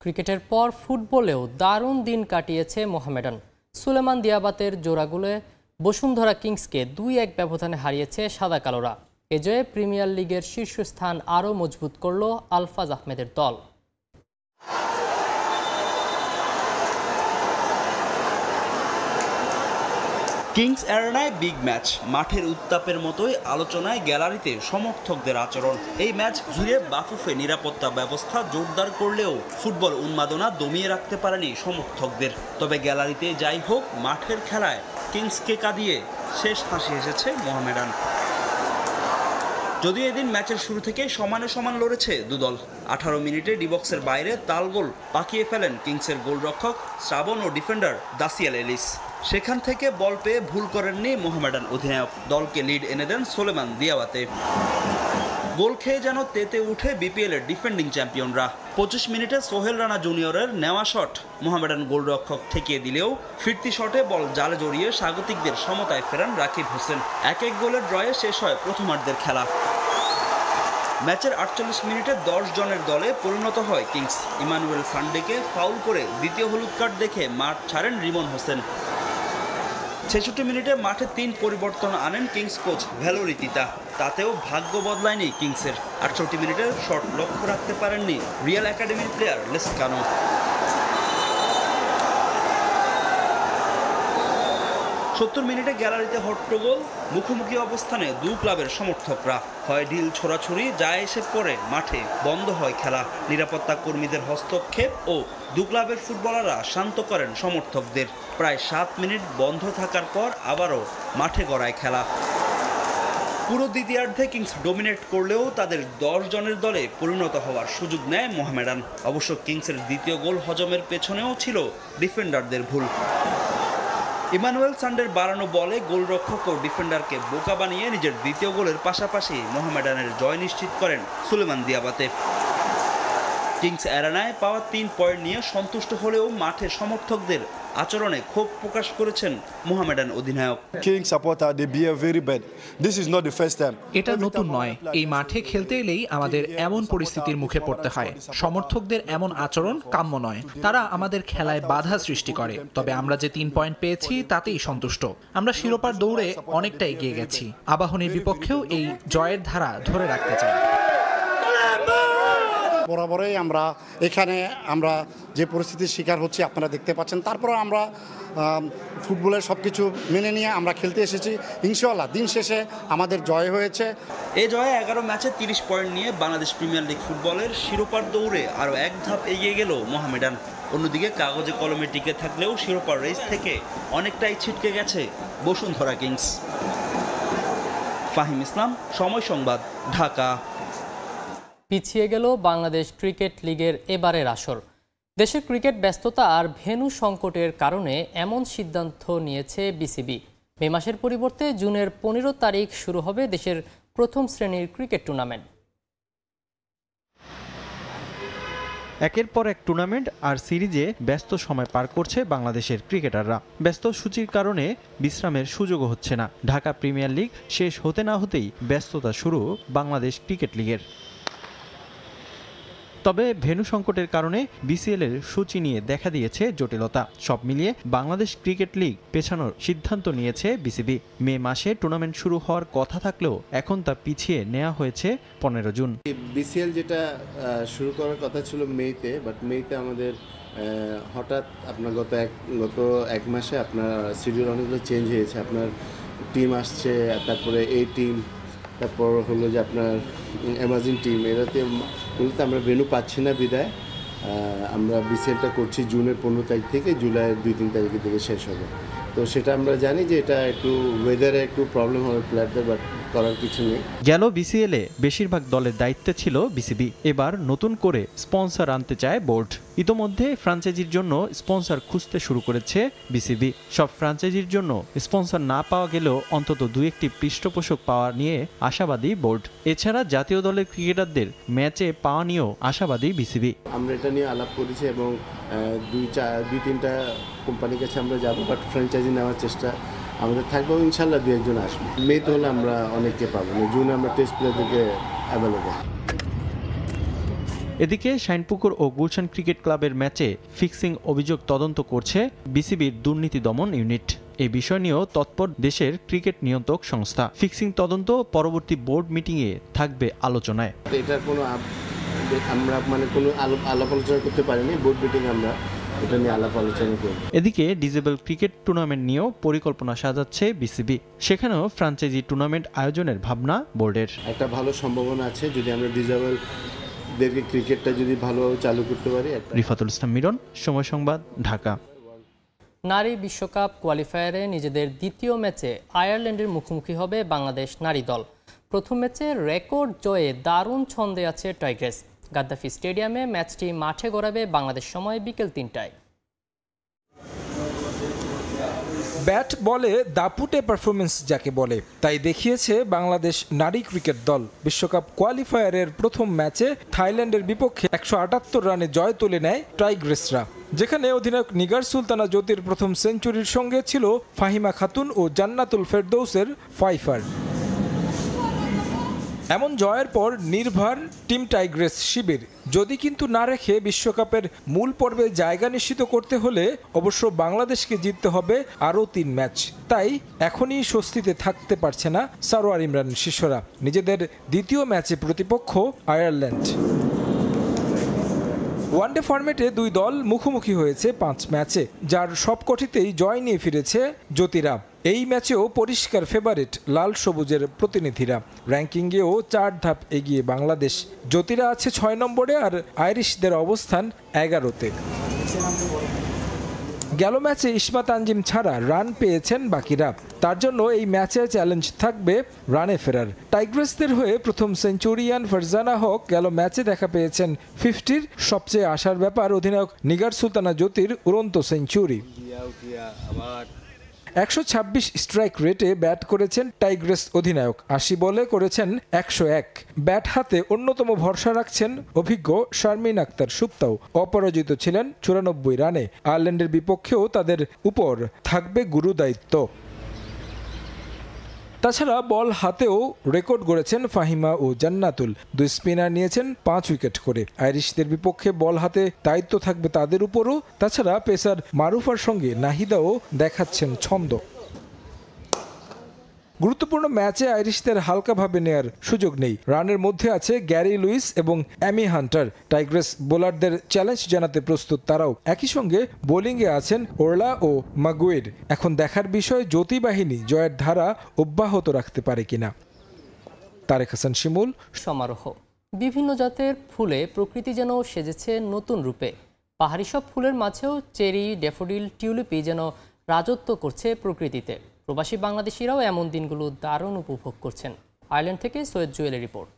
ক্রিকেটের পর ফুটবলেও দারুণ দিন কাটিয়েছে মোহামেডান। সুলেমান দিয়াবাতের জোড়াগুলোয় বসুন্ধরা কিংসকে 2-1 ব্যবধানে হারিয়েছে সাদা কালোরা। এ জয়ে প্রিমিয়ার লিগের শীর্ষস্থান আরও মজবুত করল আলফাজ আহমেদের দল। কিংস অ্যারেনায় বিগ ম্যাচ। মাঠের উত্তাপের মতোই আলোচনায় গ্যালারিতে সমর্থকদের আচরণ। এই ম্যাচ ঘিরে বাফুফে নিরাপত্তা ব্যবস্থা জোরদার করলেও ফুটবল উন্মাদনা দমিয়ে রাখতে পারেনি সমর্থকদের। তবে গ্যালারিতে যাই হোক, মাঠের খেলায় কিংসকে কাঁদিয়ে শেষ হাসি এসেছে মোহামেডান। যদিও এদিন ম্যাচের শুরু থেকে সমানে সমান লড়েছে দুদল। 18 মিনিটে ডিবক্সের বাইরে তালগোল পাকিয়ে ফেলেন কিংসের গোলরক্ষক শ্রাবণ ও ডিফেন্ডার দাসিয়াল এলিস। সেখান থেকে বল পেয়ে ভুল করেননি মোহামেডান অধিনায়ক। দলকে লিড এনে দেন সুলেমান দিয়াবাতে। গোল খেয়ে যেন তেতে উঠে বিপিএলের ডিফেন্ডিং চ্যাম্পিয়নরা। 25 মিনিটে সোহেল রানা জুনিয়রের নেওয়া শট মোহামেডান গোলরক্ষক ঠেকিয়ে দিলেও ফিরতি শটে বল জালে জড়িয়ে স্বাগতিকদের সমতায় ফেরান রাকিব হোসেন। 1-1 গোলের ড্রয়ে শেষ হয় প্রথমার্ধের খেলা। ম্যাচের 48 মিনিটে 10 জনের দলে পরিণত হয় কিংস। ইমানুয়েল সান্ডেকে ফাউল করে দ্বিতীয় হলুদ কার্ড দেখে মাঠ ছাড়েন রিমন হোসেন। 66 মিনিটে মাঠে 3 পরিবর্তন আনেন কিংস কোচ ভ্যালোরি তিতা। তাতেও ভাগ্য বদলায়নি কিংসের। 68 মিনিটে শট লক্ষ্য রাখতে পারেননি রিয়াল একাডেমির প্লেয়ার লেসকানো। 70 মিনিটে গ্যালারিতে হট্টগোল। মুখোমুখি অবস্থানে দু ক্লাবের সমর্থকরা। হয় ঢিল ছোড়াছুড়ি, যা এসে পড়ে মাঠে বন্ধ হয় খেলা। নিরাপত্তা কর্মীদের হস্তক্ষেপ ও দু ক্লাবের ফুটবলাররা শান্ত করেন সমর্থকদের। প্রায় 7 মিনিট বন্ধ থাকার পর আবারও মাঠে গড়ায় খেলা। পুরো দ্বিতীয়ার্ধে কিংস ডোমিনেট করলেও তাদের 10 জনের দলে পরিণত হওয়ার সুযোগ নেয় মোহামেডান। অবশ্য কিংসের দ্বিতীয় গোল হজমের পেছনেও ছিল ডিফেন্ডারদের ভুল। ইমানুয়েল সান্ডের বাড়ানো বলে গোলরক্ষক ও ডিফেন্ডারকে বোকা বানিয়ে নিজের দ্বিতীয় গোলের পাশাপাশি মোহামেডানের জয় নিশ্চিত করেন সুলেমান দিয়াবাতে। কিংস অ্যারেনায় পাওয়া 3 পয়েন্ট নিয়ে সন্তুষ্ট হলেও মাঠে সমর্থকদের আচরণে ক্ষোভ প্রকাশ করেছেন মোহামেডান অধিনায়ক। Kings supporter they behave very bad. This is not the first time. এটা নতুন নয়। এই মাঠে খেলতে এলেই আমাদের এমন পরিস্থিতির মুখে পড়তে হয়। সমর্থকদের এমন আচরণ কাম্য নয়। তারা আমাদের খেলায় বাধা সৃষ্টি করে। তবে আমরা যে 3 পয়েন্ট পেয়েছি তাতেই সন্তুষ্ট। আমরা শিরোপার দৌড়ে অনেকটা এগিয়ে গেছি। আবাহনীর বিপক্ষেও এই জয়ের ধারা ধরে রাখতে চাই। বরাবরই আমরা এখানে যে পরিস্থিতির শিকার হচ্ছি আপনারা দেখতে পাচ্ছেন। তারপর আমরা ফুটবলের সব কিছু মেনে নিয়ে আমরা খেলতে এসেছি। ইনশাআল্লাহ দিন শেষে আমাদের জয় হয়েছে। এই জয়ে 11 ম্যাচে 30 পয়েন্ট নিয়ে বাংলাদেশ প্রিমিয়ার লিগ ফুটবলের শিরোপার দৌড়ে আরও এক ধাপ এগিয়ে গেল মোহামেডান। অন্যদিকে কাগজে কলমে টিকে থাকলেও শিরোপার রেস থেকে অনেকটাই ছিটকে গেছে বসুন্ধরা কিংস। ফাহিম ইসলাম, সময় সংবাদ, ঢাকা। পিছিয়ে গেল বাংলাদেশ ক্রিকেট লিগের এবারের আসর। দেশের ক্রিকেট ব্যস্ততা আর ভেন্যু সংকটের কারণে এমন সিদ্ধান্ত নিয়েছে বিসিবি। মে মাসের পরিবর্তে জুনের 15 তারিখ শুরু হবে দেশের প্রথম শ্রেণীর ক্রিকেট টুর্নামেন্ট। একের পর এক টুর্নামেন্ট আর সিরিজে ব্যস্ত সময় পার করছে বাংলাদেশের ক্রিকেটাররা। ব্যস্ত সূচির কারণে বিশ্রামের সুযোগও হচ্ছে না। ঢাকা প্রিমিয়ার লিগ শেষ হতে না হতেই ব্যস্ততা শুরু বাংলাদেশ ক্রিকেট লিগের। তবে ভেন্যু সংকটের কারণে বিসিএল এর সূচি নিয়ে দেখা দিয়েছে জটিলতা। সব মিলিয়ে বাংলাদেশ ক্রিকেট লিগ পেছানোর সিদ্ধান্ত নিয়েছে বিসিবি। মে মাসে টুর্নামেন্ট শুরু হওয়ার কথা থাকলেও এখন তা পিছিয়ে নেওয়া হয়েছে 15 জুন। বিসিএল যেটা শুরু করার কথা ছিল মেতে, বাট মেতে আমাদের হঠাৎ আপনার গত এক মাসে আপনার শিডিউল অনেকগুলো চেঞ্জ হয়েছে। আপনার টিম আসছে, তারপরে এই টিম, তারপর হলো যে আপনার অ্যামাজিন টিম, এরাতে মূলত আমরা ভেন্যু পাচ্ছি না বিদায় আমরা বিসিএলটা করছি জুনের 15 তারিখ থেকে জুলাইয়ের 2-3 তারিখের দিকে শেষ হবে। তো সেটা আমরা জানি যে এটা একটু ওয়েদারে একটু প্রবলেম হবে প্লেয়ারদের, বাট করার কিছু নেই। গেল বিসিএলে বেশিরভাগ দলের দায়িত্বে ছিল বিসিবি। এবার নতুন করে স্পন্সর আনতে চায় বোর্ড। ইতোমধ্যে ফ্র্যাঞ্চাইজির জন্য স্পন্সর খুঁজতে শুরু করেছে বিসিবি। সব ফ্র্যাঞ্চাইজির জন্য স্পন্সর না পাওয়া গেলেও অন্তত 2-1টি পৃষ্ঠপোষক পাওয়া নিয়ে আশাবাদী বোর্ড। এছাড়া জাতীয় দলের ক্রিকেটারদের ম্যাচে পাওয়া নিয়েও আশাবাদী বিসিবি। আমরা এটা নিয়ে আলাপ করেছি এবং 2-3টা কোম্পানির কাছে আমরা যাবো, বাট ফ্র্যাঞ্চাইজি নেওয়ার চেষ্টা আমাদের থাকবে। ইনশাল্লাহ 2-1 জন আসবে। মেতে হলে আমরা অনেককে পাবো, জুনে আমরা টেস্ট প্লেয়ারদেরকে অ্যাভেলেবল। এদিকে শাইনপুকুর ও গুলশান ক্রিকেট ক্লাবের ম্যাচে ফিক্সিং অভিযোগ তদন্ত করছে বিসিবির দুর্নীতি দমন ইউনিট। এই বিষয় নিয়েও তৎপর দেশের ক্রিকেট নিয়ন্ত্রক সংস্থা। ফিক্সিং তদন্ত পরবর্তী বোর্ড মিটিংয়ে থাকবে আলোচনায়। এটার কোনো আমরা কোনো আলাপ আলোচনা করতে পারিনি। বোর্ড মিটিং আমরা এটা নিয়ে আলাপ আলোচনা করব। এদিকে ডিসেবল ক্রিকেট টুর্নামেন্ট নিয়েও পরিকল্পনা সাজাচ্ছে বিসিবি। সেখানেও ফ্র্যাঞ্চাইজি টুর্নামেন্ট আয়োজনের ভাবনা বোর্ডের। একটা ভালো সম্ভাবনা আছে যদি আমরা ডিসেবল ক্রিকেটটা যদি ভালোভাবে চালু করতে পারি। রিফাতুল ইসলাম মিরন, সময় সংবাদ, ঢাকা। নারী বিশ্বকাপ কোয়ালিফায়ারে নিজেদের দ্বিতীয় ম্যাচে আয়ারল্যান্ডের মুখোমুখি হবে বাংলাদেশ নারী দল। প্রথম ম্যাচে রেকর্ড জয়ে দারুণ ছন্দে আছে টাইগ্রেস। গাদ্দাফি স্টেডিয়ামে ম্যাচটি মাঠে গড়াবে বাংলাদেশ সময় বিকেল 3টায়। ব্যাট বলে দাপুটে পারফরমেন্স যাকে বলে তাই দেখিয়েছে বাংলাদেশ নারী ক্রিকেট দল। বিশ্বকাপ কোয়ালিফায়ারের প্রথম ম্যাচে থাইল্যান্ডের বিপক্ষে 178 রানে জয় তুলে নেয় টাইগ্রেসরা, যেখানে অধিনায়ক নিগার সুলতানা জ্যোতির প্রথম সেঞ্চুরির সঙ্গে ছিল ফাহিমা খাতুন ও জান্নাতুল ফেরদৌসের 5 এমন জয়ের পর নির্ভর টিম টাইগ্রেস শিবির। যদি কিন্তু না রেখে বিশ্বকাপের মূল পর্বে জায়গা নিশ্চিত করতে হলে অবশ্য বাংলাদেশকে জিততে হবে আরও 3 ম্যাচ। তাই এখনই স্বস্তিতে থাকতে পারছে না সারোয়ার ইমরান শিষ্যরা। নিজেদের দ্বিতীয় ম্যাচে প্রতিপক্ষ আয়ারল্যান্ড। ওয়ানডে ফরম্যাটে দুই দল মুখোমুখি হয়েছে 5 ম্যাচে, যার সবকটিতেই জয় নিয়ে ফিরেছে জ্যোতিরা। এই ম্যাচেও পরিষ্কার ফেভারিট লাল সবুজের প্রতিনিধিরা। র্যাঙ্কিংয়েও 4 ধাপ এগিয়ে বাংলাদেশ। জ্যোতিরা আছে 6 নম্বরে আর আইরিশদের অবস্থান 11তে। গেল ম্যাচে ইসমা তানজিম ছাড়া রান পেয়েছেন বাকিরা। তার জন্য এই ম্যাচে চ্যালেঞ্জ থাকবে রানে ফেরার। টাইগ্রেসদের হয়ে প্রথম সেঞ্চুরিয়ান ফারজানা হক গেল ম্যাচে দেখা পেয়েছেন 50-র। সবচেয়ে আশার ব্যাপার অধিনায়ক নিগার সুলতানা জ্যোতির উড়ন্ত সেঞ্চুরি। 126 স্ট্রাইক রেটে ব্যাট করেছেন টাইগ্রেস অধিনায়ক। 80 বলে করেছেন 101। ব্যাট হাতে অন্যতম ভরসা রাখছেন অভিজ্ঞ শারমিন আক্তার সুপ্তাও। অপরাজিত ছিলেন 94 রানে। আয়ারল্যান্ডের বিপক্ষেও তাদের উপর থাকবে গুরু দায়িত্ব। তাছাড়া বল হাতেও রেকর্ড গড়েছেন ফাহিমা ও জান্নাতুল। 2 স্পিনার নিয়েছেন 5 উইকেট করে। আইরিশদের বিপক্ষে বল হাতে দায়িত্ব থাকবে তাদের উপরও। তাছাড়া পেসার মারুফার সঙ্গে নাহিদাও দেখাচ্ছেন ছন্দ। গুরুত্বপূর্ণ ম্যাচে আইরিশদের হালকাভাবে নেয়ার সুযোগ নেই। রানের মধ্যে আছে গ্যারি লুইস এবং অ্যামি হান্টার। টাইগ্রেস বোলারদের চ্যালেঞ্জ জানাতে প্রস্তুত তারাও। একই সঙ্গে বোলিংয়ে আছেন ওরলা ও মাগুয়ের। এখন দেখার বিষয় জ্যোতি বাহিনী জয়ের ধারা অব্যাহত রাখতে পারে কিনা। তারেক হাসান শিমুল, সমারোহ। বিভিন্ন জাতের ফুলে প্রকৃতি যেন সেজেছে নতুন রূপে। পাহাড়ি সব ফুলের মাঝেও চেরি, ড্যাফোডিল, টিউলিপই যেন রাজত্ব করছে প্রকৃতিতে। প্রবাসী বাংলাদেশিরাও এমন দিনগুলো দারুণ উপভোগ করছেন। আয়ারল্যান্ড থেকে সৈয়দ জুয়েলের রিপোর্ট।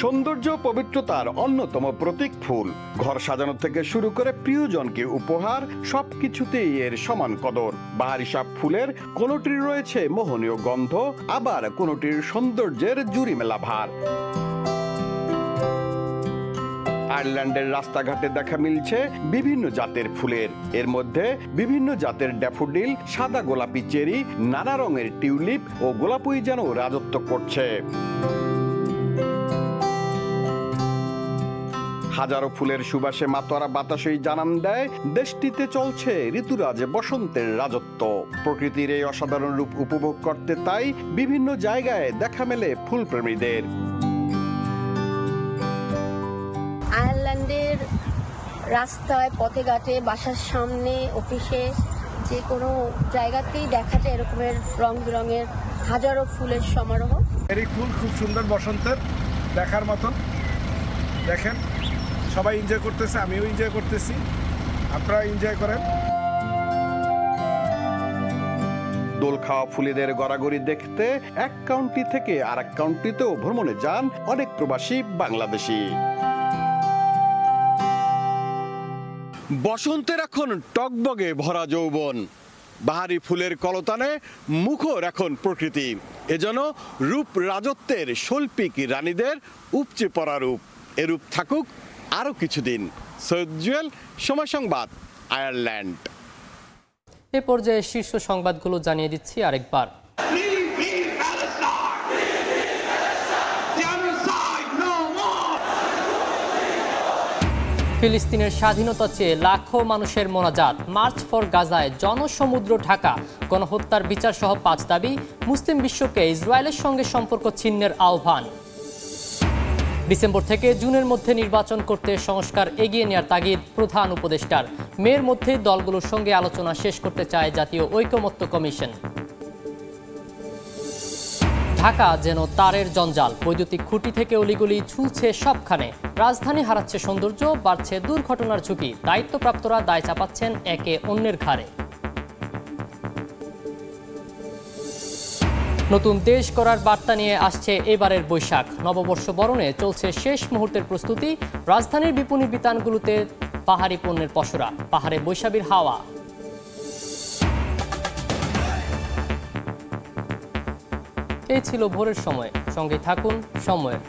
সৌন্দর্য পবিত্রতার অন্যতম প্রতীক ফুল। ঘর সাজানো থেকে শুরু করে প্রিয়জনকে উপহার, সবকিছুতেই এর সমান কদর। বাহারি সব ফুলের কোনোটির রয়েছে মোহনীয় গন্ধ, আবার কোনোটির সৌন্দর্যের জুড়ি মেলা ভার। আয়ারল্যান্ডের রাস্তাঘাটে দেখা মিলছে বিভিন্ন জাতের ফুলের। এর মধ্যে বিভিন্ন জাতের ড্যাফোডিল, সাদা গোলাপি চেরি, নানা রঙের টিউলিপ ও গোলাপই যেন রাজত্ব করছে। হাজারো ফুলের সুবাসে মাতোয়ারা বাতাসই জানান দেয় দেশটিতে চলছে ঋতুরাজ বসন্তের রাজত্ব। প্রকৃতির এই অসাধারণ রূপ উপভোগ করতে তাই বিভিন্ন জায়গায় দেখা মেলে ফুলপ্রেমীদের। আয়ারল্যান্ডের রাস্তায়, পথে ঘাটে, বাসার সামনে, অফিসে, যে কোনো জায়গাতেই দেখা যায় এরকমের রং বেরঙের হাজারো ফুলের সমারোহ। এই ফুল খুব সুন্দর, বসন্তের দেখার মতন। দেখেন সবাই এনজয় করতেছে, আমিও এনজয় করতেছি, আপনারা এনজয় করেন। দোল খাওয়া ফুলেদের গড়াগড়ি দেখতে এক কাউন্টি থেকে আরেক কাউন্টিতেও ভ্রমণে যান অনেক প্রবাসী বাংলাদেশি। বসন্তের এখন টকবগে ভরা যৌবন, বাহারি ফুলের কলতানে মুখর এখন প্রকৃতি। এজন্য রূপ রাজত্বের শৈল্পিক রানীদের উপচে পড়া রূপ। এরূপ থাকুক আরো কিছুদিন। সৈয়দ জুয়েল, সময় সংবাদ, আয়ারল্যান্ড। এ পর্যায়ে শীর্ষ সংবাদগুলো জানিয়ে দিচ্ছি আরেকবার। ফিলিস্তিনের স্বাধীনতা চেয়ে লাখো মানুষের মোনাজাত। মার্চ ফর গাজায় জনসমুদ্র ঢাকা। গণহত্যার বিচার সহ 5 দাবি। মুসলিম বিশ্বকে ইসরায়েলের সঙ্গে সম্পর্ক ছিন্নের আহ্বান। ডিসেম্বর থেকে জুনের মধ্যে নির্বাচন করতে সংস্কার এগিয়ে নেওয়ার তাগিদ প্রধান উপদেষ্টার। মের মধ্যে দলগুলোর সঙ্গে আলোচনা শেষ করতে চায় জাতীয় ঐকমত্য কমিশন। ঢাকা যেন তারের জঞ্জাল। বৈদ্যুতিক খুঁটি থেকে অলিগলি ঝুলছে সবখানে। রাজধানী হারাচ্ছে সৌন্দর্য, বাড়ছে দুর্ঘটনার ঝুঁকি। দায়িত্বপ্রাপ্তরা দায় চাপাচ্ছেন একে অন্যের ঘাড়ে। নতুন দেশ গড়ার বার্তা নিয়ে আসছে এবারের বৈশাখ। নববর্ষ বরণে চলছে শেষ মুহূর্তের প্রস্তুতি। রাজধানীর বিপণী বিতানগুলোতে পাহাড়ি পণ্যের পসরা। পাহাড়ে বৈশাখীর হাওয়া। এই ছিল ভোরের সময়। সঙ্গে থাকুন সময়ের।